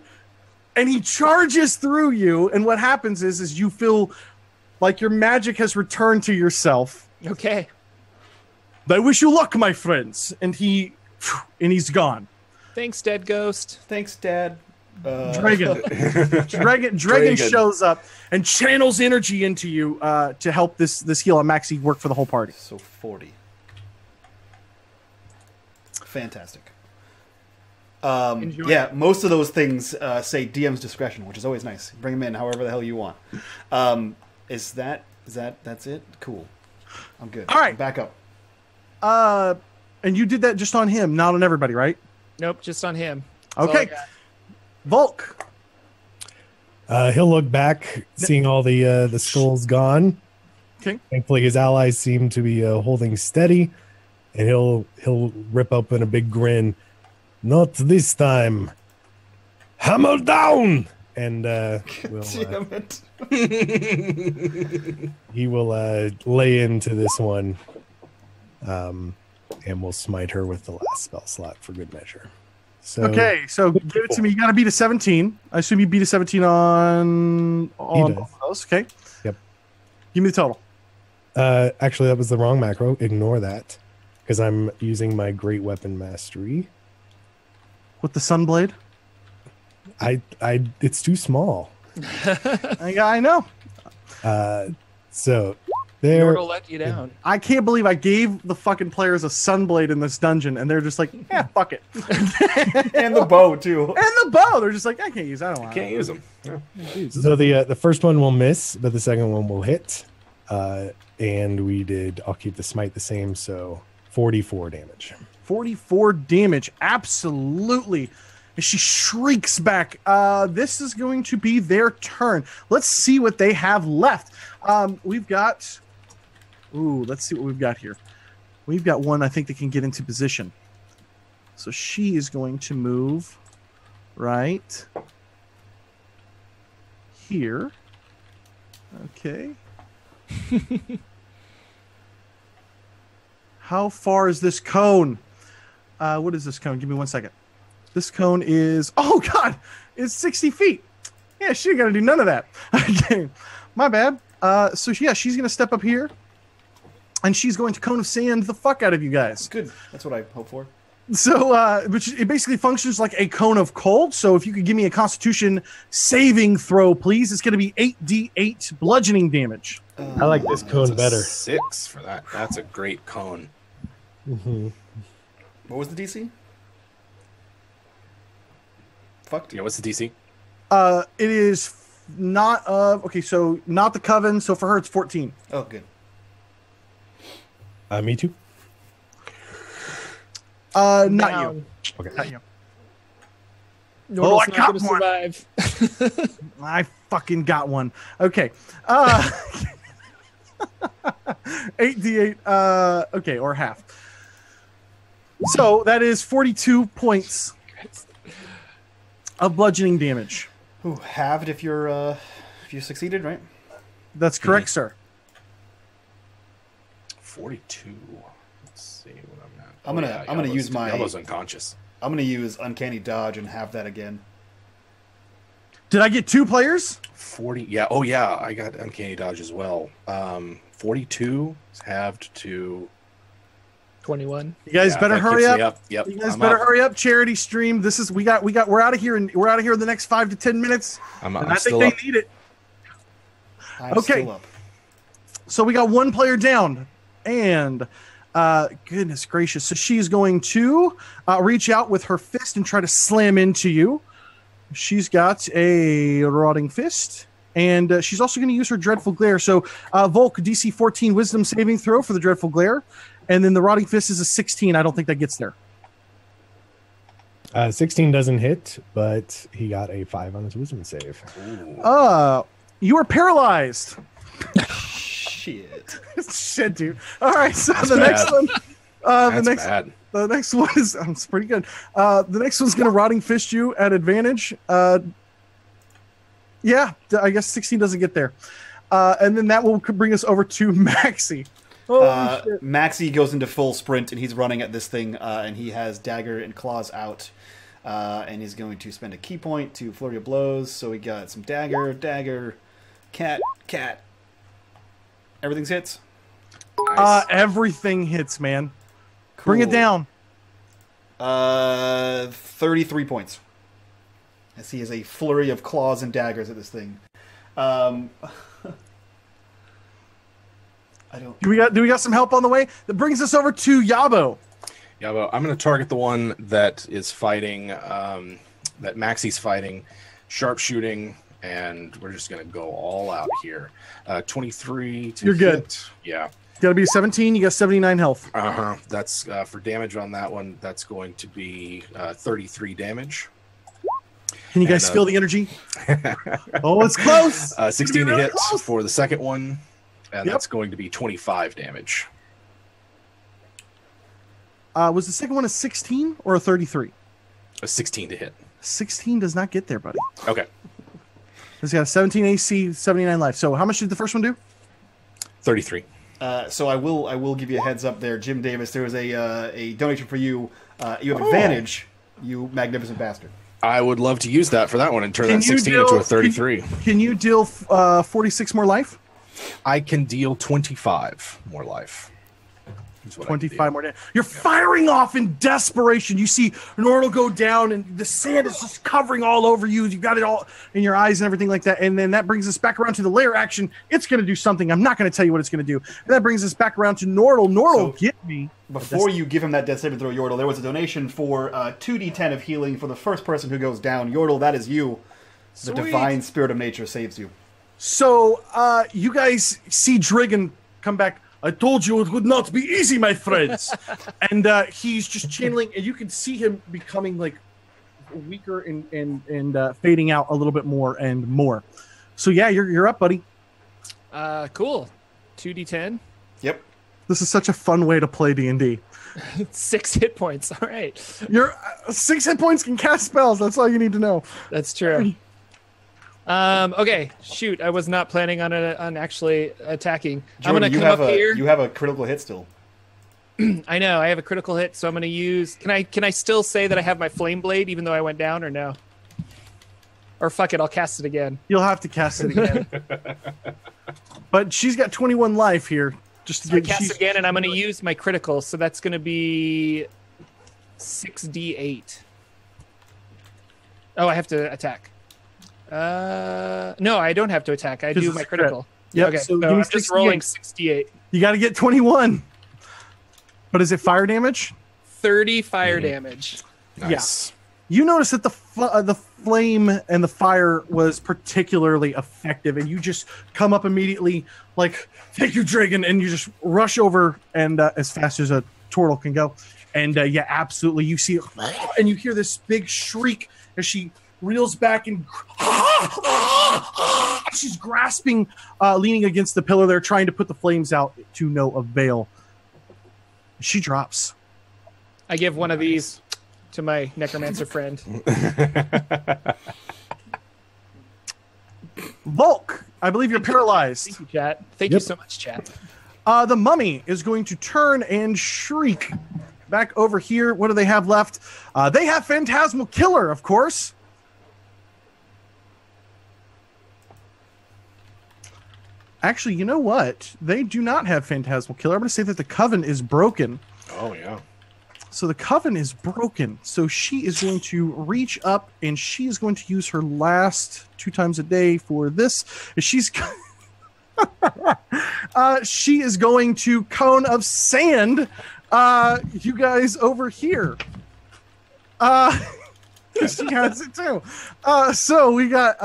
and he charges through you, and what happens is you feel like your magic has returned to yourself. Okay. I wish you luck, my friends, and he's gone. Thanks, dead ghost. Thanks, Dad. Dragon shows up and channels energy into you to help this heal on Maxie work for the whole party. So 40. Fantastic. Yeah, most of those things say DM's discretion, which is always nice. Bring them in however the hell you want. That's it? Cool. I'm good. All right. Back up. And you did that just on him, not on everybody, right? Nope, just on him. That's all I Okay. got. Volk. He'll look back, seeing all the skulls gone. Okay. Thankfully, his allies seem to be holding steady, and he'll rip open a big grin. Not this time. Hammer down! And we'll, Damn it. he will lay into this one, and we'll smite her with the last spell slot for good measure. So, Okay, so give it to me. You got to beat a 17. I assume you beat a 17 on both of those. Okay. Yep. Give me the total. Actually, that was the wrong macro. Ignore that, because I'm using my great weapon mastery. With the Sunblade? It's too small. I know. So there. Nordle let you down. I can't believe I gave the fucking players a Sunblade in this dungeon, and they're just like, yeah, fuck it. And the bow, too. And the bow. They're just like, I can't use it. I don't want Can't it. use them. So the first one will miss, but the second one will hit. And I'll keep the smite the same, so 44 damage. 44 damage. Absolutely. As she shrieks back. This is going to be their turn. Let's see what they have left. We've got... Ooh, let's see what we've got here. We've got one I think that can get into position. So she is going to move right here. Okay. How far is this cone? What is this cone? Give me 1 second. This cone is... Oh, God! It's 60 feet. Yeah, she ain't gonna do none of that. Okay. My bad. So, yeah, she's going to step up here. And she's going to cone of sand the fuck out of you guys. Good. That's what I hope for. So, which it basically functions like a cone of cold. So, if you could give me a Constitution saving throw, please. It's going to be 8d8 bludgeoning damage. I like this cone better. 6 for that. That's a great cone. Mm-hmm. What was the DC? Fucked. Yeah, what's the DC? It is not okay, so not the coven. So for her, it's 14. Oh, good. Me too. Not Down. you. Okay. Not you. Nordle's I not got gonna one. survive. I fucking got one. Okay. 8d8. Okay, or half. So that is 42 points of bludgeoning damage. Ooh, halved if you succeeded, right? That's correct, sir. 42. Let's see what I'm at. I'm gonna use my- I was unconscious. I'm going to use Uncanny Dodge and have that again. Did I get 2 players? 40. Yeah. Oh, yeah. I got Uncanny Dodge as well. 42 is halved to 21. You guys better hurry up. Yep. You guys better hurry up. Charity stream. This is we're out of here, and we're out of here in the next 5 to 10 minutes. I think they need it. I'm still up. So we got 1 player down, and goodness gracious, so she's going to reach out with her fist and try to slam into you. She's got a rotting fist, and she's also going to use her dreadful glare. So Volk, DC 14 wisdom saving throw for the dreadful glare, and then the rotting fist is a 16. I don't think that gets there. 16 doesn't hit, but he got a 5 on his wisdom save. You are paralyzed. Shit. Shit, dude. All right, so That's the bad. next one. Bad. The next one is it's pretty good. The next one's gonna rotting fist you at advantage. Yeah, I guess 16 doesn't get there. And then that will bring us over to Maxi. Maxi goes into full sprint and he's running at this thing, and he has dagger and claws out, and he's going to spend a key point to flurry of blows. So we got some dagger, cat. Everything's hits. Nice. Everything hits, man. Cool. Bring it down. 33 points. As he has a flurry of claws and daggers at this thing. I don't. Do we got some help on the way? That brings us over to Yabo. Yabo, I'm going to target the one that is fighting, that Maxi's fighting, sharpshooting, and we're just going to go all out here. 23 to You're good. hit. Yeah. Got to be 17. You got 79 health. That's for damage on that one. That's going to be 33 damage. Can you guys feel the energy? Oh, it's close. 16 to really hit close. for the second one, and that's going to be 25 damage. Was the second one a 16 or a 33? A 16 to hit. 16 does not get there, buddy. Okay. It's got a 17 AC, 79 life. So how much did the first one do? 33. So I will give you a heads up there, Jim Davis. There was a donation for you. You have advantage, you magnificent bastard. I would love to use that for that one and turn that 16 into a 33. Can you deal 46 more life? I can deal 25 more life. 25 more damage. You're firing off in desperation. You see Nordal go down, and the sand is just covering all over you. You got it all in your eyes and everything like that. And then that brings us back around to the lair action. It's going to do something. I'm not going to tell you what it's going to do. And that brings us back around to Nordal. Nordal, get me. Before you give him that death saving throw, Yordle, there was a donation for 2d10 of healing for the first person who goes down. Yordle, that is you. The divine spirit of nature saves you. So you guys see Drigan come back. I told you it would not be easy, my friends. And he's just channeling, and you can see him becoming like weaker and fading out a little bit more and more. So yeah, you're up, buddy. Cool. 2d10. Yep. This is such a fun way to play D&D. 6 hit points. All right. Your 6 hit points can cast spells. That's all you need to know. That's true. Okay, shoot. I was not planning on actually attacking. Jordan, I'm going to come up here. You have a critical hit still. I know. I have a critical hit, so I'm going to use... Can I still say that I have my flame blade even though I went down, or no? Or fuck it, I'll cast it again. You'll have to cast it again. But she's got 21 life here. Just to So I cast it again, and I'm going to use my critical, so that's going to be 6d8. Oh, I have to attack. No, I don't have to attack. I do my critical. Yep, Okay, so so give me I'm just rolling 68. You got to get 21. But is it fire damage? 30 fire damage. Nice. You notice that the flame and the fire was particularly effective, and you just come up immediately, like, thank you, Dragon, and you just rush over and as fast as a turtle can go. And yeah, absolutely, you see it, and you hear this big shriek as she reels back and she's grasping, leaning against the pillar there, trying to put the flames out to no avail. She drops. I give one of these to my necromancer friend. Volk, I believe you're paralyzed. Thank you, chat. Thank you so much, chat. The mummy is going to turn and shriek back over here. What do they have left? They have Phantasmal Killer, of course. Actually, you know what? They do not have Phantasmal Killer. I'm going to say that the Coven is broken. Oh, yeah. So the Coven is broken. So she is going to reach up and she is going to use her last 2 times a day for this. She's she is going to Cone of Sand you guys over here. She has it too. So we got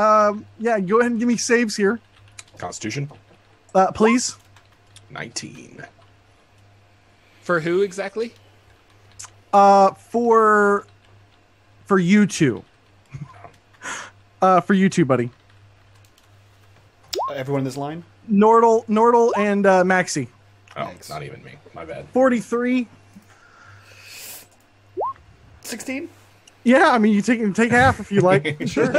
yeah, go ahead and give me saves here. Constitution. Please. 19. For who exactly? For you two. For you two, buddy. Everyone in this line? Nordal and Maxi. Oh, Thanks. not even me. My bad. 43. 16? Yeah, I mean you take half if you like. Sure.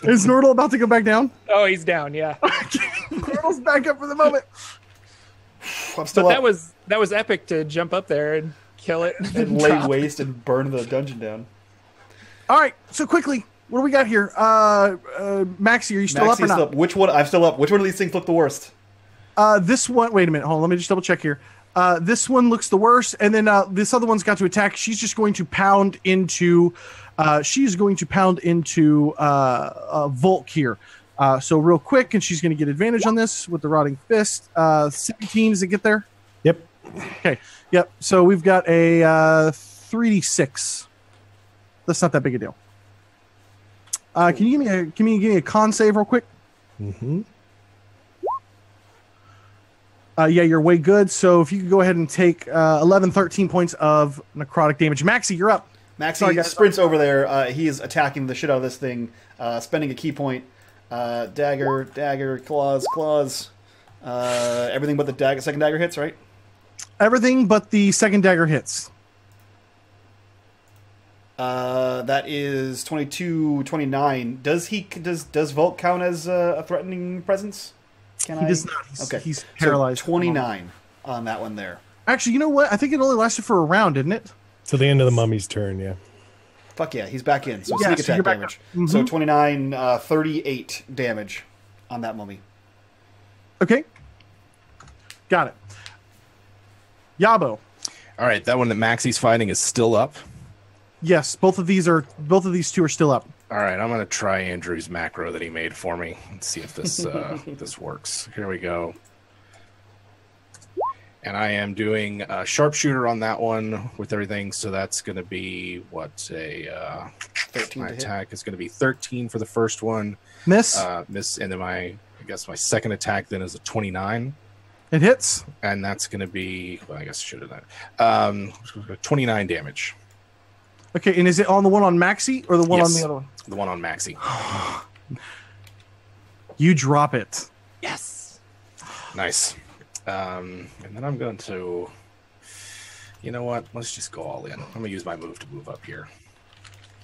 Is Nordal about to go back down? Oh, he's down. Yeah. Nordal's back up for the moment. I'm still But up. that was epic to jump up there and kill it And lay waste and burn the dungeon down. All right, so quickly, what do we got here? Maxi, are you still up or Maxi's not? still up. Which one? I'm still up. Which one of these things look the worst? This one. Wait a minute. Hold on. Let me just double check here. This one looks the worst, and then this other one's got to attack. She's just going to pound into. She's going to pound into Volk here. So real quick, and she's going to get advantage on this with the Rotting Fist. 17. Does it get there? Yep. Okay. Yep. So we've got a 3d6. That's not that big a deal. Can you give me a con save real quick? Mm-hmm. Yeah, you're way good. So if you could go ahead and take 11, 13 points of necrotic damage. Maxi, you're up. Maxi Sorry, guys. sprints over there. He is attacking the shit out of this thing, spending a key point. Dagger, claws. Everything but the second dagger hits, right? Everything but the second dagger hits. That is 22, 29. Does Volk count as a threatening presence? He does not. He's So paralyzed. 29 on that one there. Actually, you know what? I think it only lasted for a round, didn't it? Till the end of the mummy's turn, yeah. Fuck yeah, he's back in. So Yeah, sneak so attack you're back damage. up. Mhm. So 29, 38 damage on that mummy. Okay. Got it. Yabo. All right, that one that Maxi's fighting is still up. Yes, both of these two are still up. All right, I'm going to try Andrew's macro that he made for me. Let's see if this this works. Here we go. And I am doing a sharpshooter on that one with everything, so that's going to be what 13 my to hit. attack is going to be 13 for the first one. Miss. Miss, and then I guess my second attack then is a 29, It hits. and that's going to be I guess I should have done 29 damage. Okay, and is it on the one on Maxi or the one on Yes. the other one? The one on Maxi. You drop it. Yes. Nice. And then I'm going to, you know what? Let's just go all in. I'm going to use my move to move up here.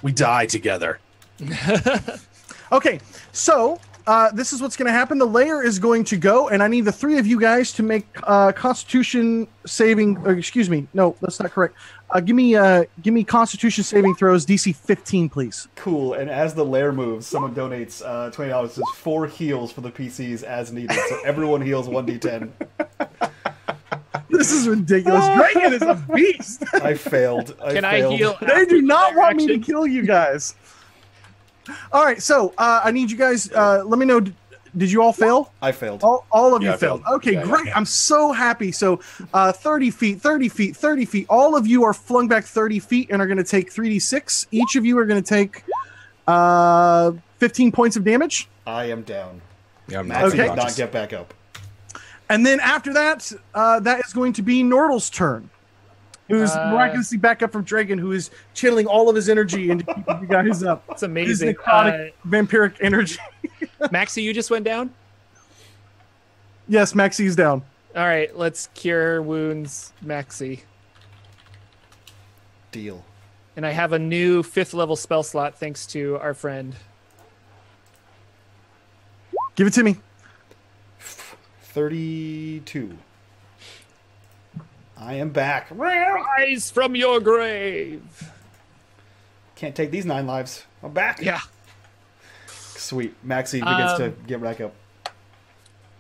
We die together. Okay, so this is what's going to happen. The layer is going to go, and I need the 3 of you guys to make Constitution saving. Excuse me, no, that's not correct. Give me Constitution saving throws, DC 15, please. Cool. And as the lair moves, someone donates $20. Says 4 heals for the PCs as needed. So everyone heals 1d10. This is ridiculous. Dragon is a beast. I failed. Can I failed. heal? They do not want me to action? kill you guys. All right, so I need you guys. Let me know. Did you all fail? I failed. All of Yeah, you I failed. failed. Okay, Yeah, great. yeah. I'm so happy. So 30 feet, 30 feet, 30 feet. All of you are flung back 30 feet and are going to take 3d6. Each of you are going to take 15 points of damage. I am down. Yeah, I'm Maxie Okay. did not get back up. And then after that, that is going to be Nordal's turn, who's miraculously back up from Dragon, who is channeling all of his energy into keeping you guys up. That's His amazing. necrotic vampiric energy. Maxie, you just went down? Yes, Maxi's down. All right, let's cure wounds, Maxie. Deal. And I have a new 5th level spell slot thanks to our friend. Give it to me. 32. I am back. Rise from your grave. Can't take these 9 lives. I'm back. Yeah. Sweet. Maxie begins to get back up.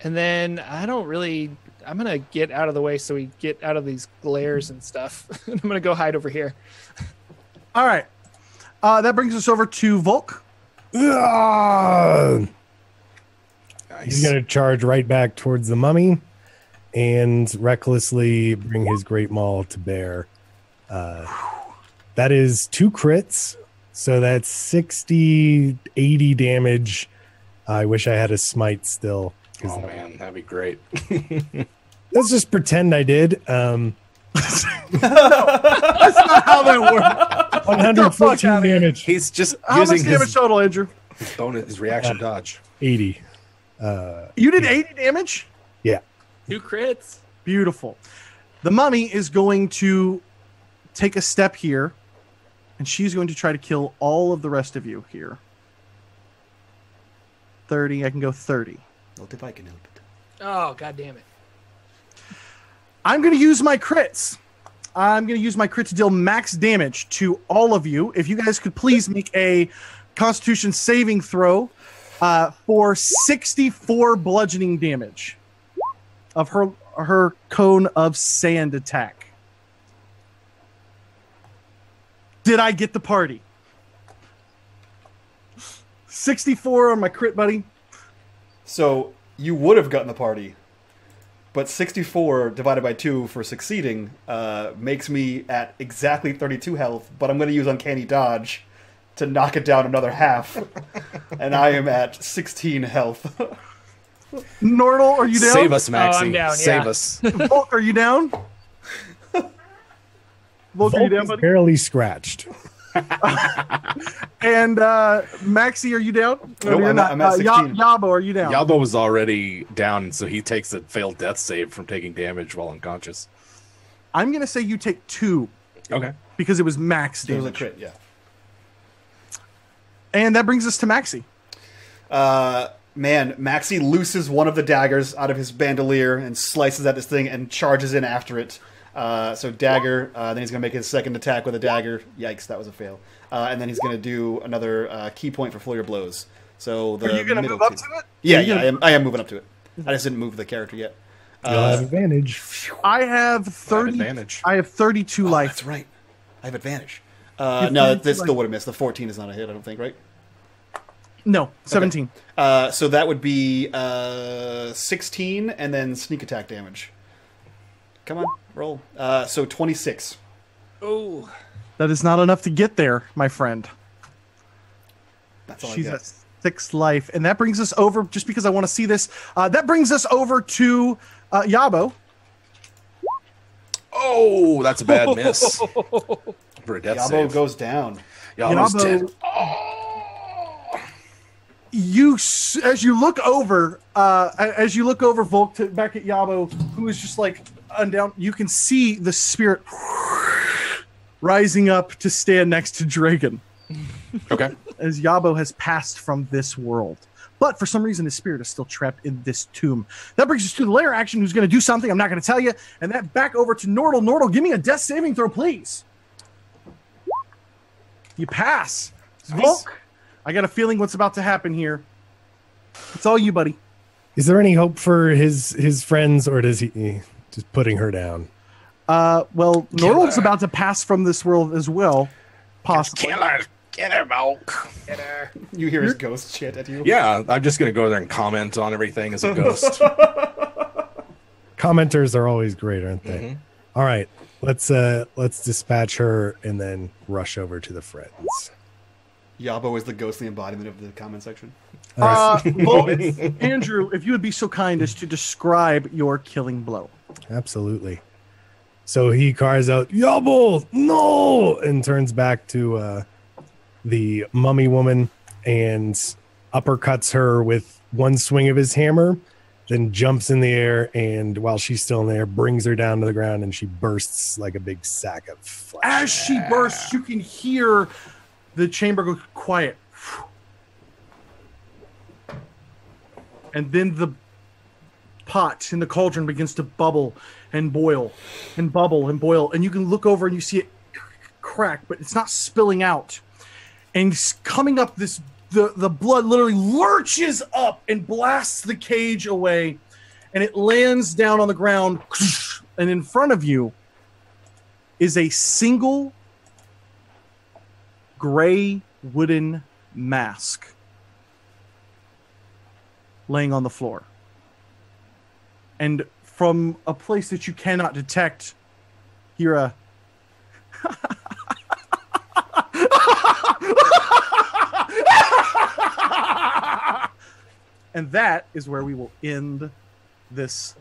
And then I'm going to get out of the way so we get out of these glares and stuff. I'm going to go hide over here. All right. That brings us over to Volk. Ah! Nice. He's going to charge right back towards the mummy and recklessly bring his great maul to bear. That is 2 crits. So that's 60, 80 damage. I wish I had a smite still. Oh man, that'd be great. Let's just pretend I did. That's not how that works. 114 damage. He's just How much using damage his total, Andrew? bonus, his reaction dodge. 80. You did 80 damage? Yeah. 2 crits. Beautiful. The mummy is going to take a step here, and she's going to try to kill all of the rest of you here. 30. I can go 30. Not if I can help it. Oh, God damn it. I'm going to use my crits. I'm going to use my crit to deal max damage to all of you. If you guys could please make a Constitution saving throw for 64 bludgeoning damage of her cone of sand attack. Did I get the party? 64 on my crit, buddy. So you would have gotten the party, but 64 divided by 2 for succeeding makes me at exactly 32 health, but I'm going to use Uncanny Dodge to knock it down another half, and I am at 16 health. Nordal, are you down? Save us, Maxie. I'm down, Save yeah. us. Volk, are you down? Volk, are you Volk down, is buddy? barely scratched. And Maxie, are you down? No, You're I'm not. at 16. Yabo, are you down? Yalbo was already down, so he takes a failed death save from taking damage while unconscious. I'm going to say you take 2 Okay. because it was max It was a damage. crit, yeah. And that brings us to Maxie. Man, Maxie looses one of the daggers out of his bandolier and slices at this thing and charges in after it. So dagger, then he's going to make his second attack with a dagger. Yikes, that was a fail. And then he's going to do another key point for Flurry of Blows. So the Are you going to middle move up two. to it? Yeah, Are you yeah, gonna- I am moving up to it. I just didn't move the character yet. You'll have advantage. I have 30. advantage. I have 32 life. That's right. I have advantage. have No, 32 this life. still would have missed. The 14 is not a hit, I don't think, right? No, 17. So that would be 16 and then sneak attack damage. Come on, roll. So 26. Oh. That is not enough to get there, my friend. That's all She's I at got. 6 life. And that brings us over, just because I want to see this, that brings us over to Yabo. Oh, that's a bad miss. For a death Yabo save. goes down. Yabo's dead. As you look over, Volk, back at Yabo, who is just like undown, you can see the spirit rising up to stand next to Dragon. Okay. As Yabo has passed from this world. But for some reason, his spirit is still trapped in this tomb. That brings us to the lair action, who's going to do something I'm not going to tell you. And that back over to Nordal. Nordal, give me a death saving throw, please. You pass. Volk, I got a feeling what's about to happen here. It's all you, buddy. Is there any hope for his friends, or does he just putting her down? Well, Nordal's about to pass from this world as well. Possibly. Kill her. Get her, Volk. You hear his ghost shit at you. Yeah, I'm just going to go there and comment on everything as a ghost. Commenters are always great, aren't they? All right, let's dispatch her and then rush over to the friends. Yabo is the ghostly embodiment of the comment section. Volk, Andrew, if you would be so kind as to describe your killing blow. Absolutely. So he cries out, "Yabo, no!" and turns back to the mummy woman and uppercuts her with one swing of his hammer, then jumps in the air, and while she's still in the air, brings her down to the ground, and she bursts like a big sack of flesh. As she bursts, you can hear the chamber go quiet. And then the pot in the cauldron begins to bubble and boil and bubble and boil. And you can look over and you see it crack, but it's not spilling out. And coming up, the blood literally lurches up and blasts the cage away. And it lands down on the ground. And in front of you is a single gray wooden mask laying on the floor. And from a place that you cannot detect, hear a and that is where we will end this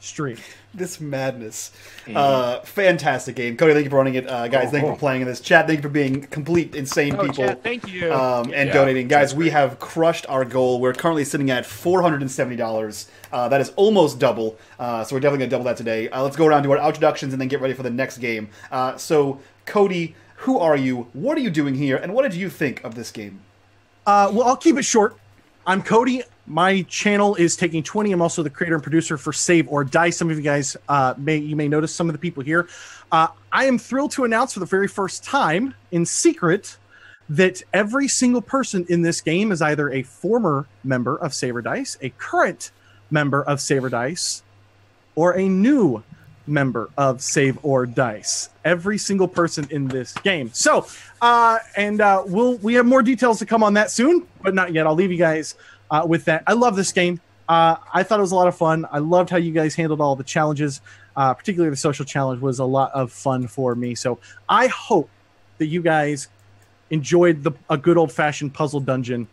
stream. This madness. Fantastic game. Cody, thank you for running it. Guys, thank you for playing in this. Chat, thank you for being complete insane people. Chat, thank you. And donating. Guys, we have crushed our goal. We're currently sitting at $470. That is almost double. So we're definitely going to double that today. Let's go around, do our introductions, and then get ready for the next game. So, Cody, who are you? What are you doing here? And what did you think of this game? Well, I'll keep it short. I'm Cody. My channel is Taking20. I'm also the creator and producer for Save or Die. Some of you guys may notice some of the people here. I am thrilled to announce for the very first time in secret that every single person in this game is either a former member of Save or Dice, a current member of Save or Dice, or a new member of Save or Dice. Every single person in this game. So, we have more details to come on that soon, but not yet. I'll leave you guys with that. I love this game. I thought it was a lot of fun. I loved how you guys handled all the challenges. Particularly the social challenge was a lot of fun for me. So I hope that you guys enjoyed a good old-fashioned puzzle dungeon,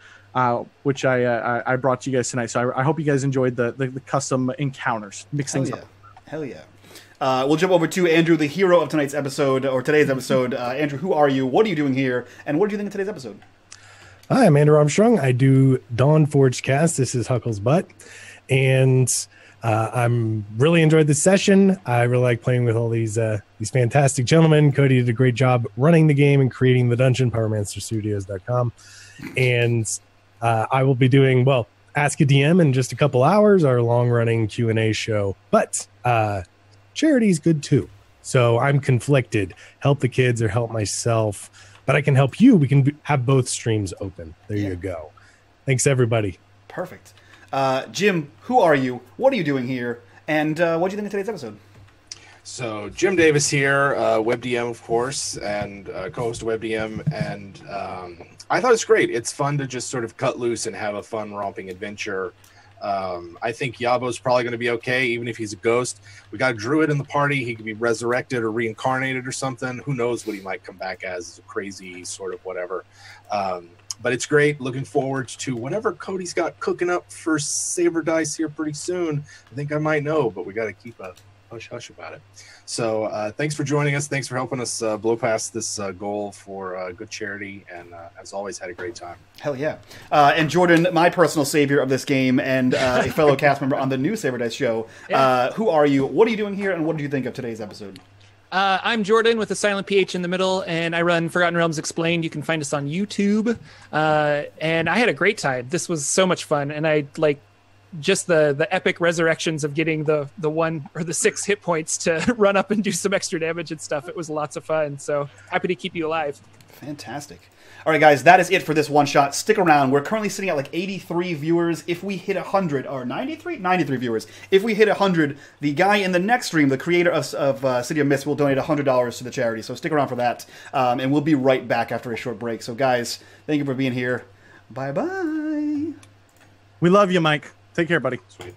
which I brought to you guys tonight. So I hope you guys enjoyed the custom encounters. Mix things up. Hell yeah. We'll jump over to Andrew, the hero of tonight's episode, or today's episode. Andrew, who are you? What are you doing here? And what do you think of today's episode? Hi, I'm Andrew Armstrong. I do DawnforgedCast. This is Huckle's Butt. And I'm really enjoyed this session. I really like playing with all these fantastic gentlemen. Cody did a great job running the game and creating the dungeon, PowerMancerStudios.com. And I will be doing, Ask a DM in just a couple hours, our long-running Q&A show. But charity's good too. So I'm conflicted. Help the kids or help myself. But I can help you. We can have both streams open. There you go. Thanks, everybody. Perfect. Jim, who are you? What are you doing here? And what do you think of today's episode? So, Jim Davis here, WebDM, of course, and co-host of WebDM. And I thought it's great. It's fun to just sort of cut loose and have a fun, romping adventure. I think Yabo's probably going to be okay, even if he's a ghost. We got a druid in the party. He could be resurrected or reincarnated or something. Who knows what he might come back as a crazy sort of whatever. But it's great. Looking forward to whatever Cody's got cooking up for Saber Dice here pretty soon. I think I might know, but we got to keep a hush-hush about it. So thanks for joining us. Thanks for helping us blow past this goal for good charity. And as always, had a great time. Hell yeah. And Jordan, my personal savior of this game and a fellow cast member on the new Saber Dice show. Who are you? What are you doing here? And what did you think of today's episode? I'm Jordan with a silent PH in the middle, and I run Forgotten Realms Explained. You can find us on YouTube. And I had a great time. This was so much fun. And I like just the epic resurrections of getting the 1 or the 6 hit points to run up and do some extra damage and stuff. It was lots of fun. So happy to keep you alive. Fantastic. All right, guys, that is it for this one shot. Stick around. We're currently sitting at like 83 viewers. If we hit 100, or 93? 93 viewers. If we hit 100, the guy in the next stream, the creator of City of Mist, will donate $100 to the charity. So stick around for that. And we'll be right back after a short break. So, guys, thank you for being here. Bye-bye. We love you, Mike. Take care, buddy. Sweet.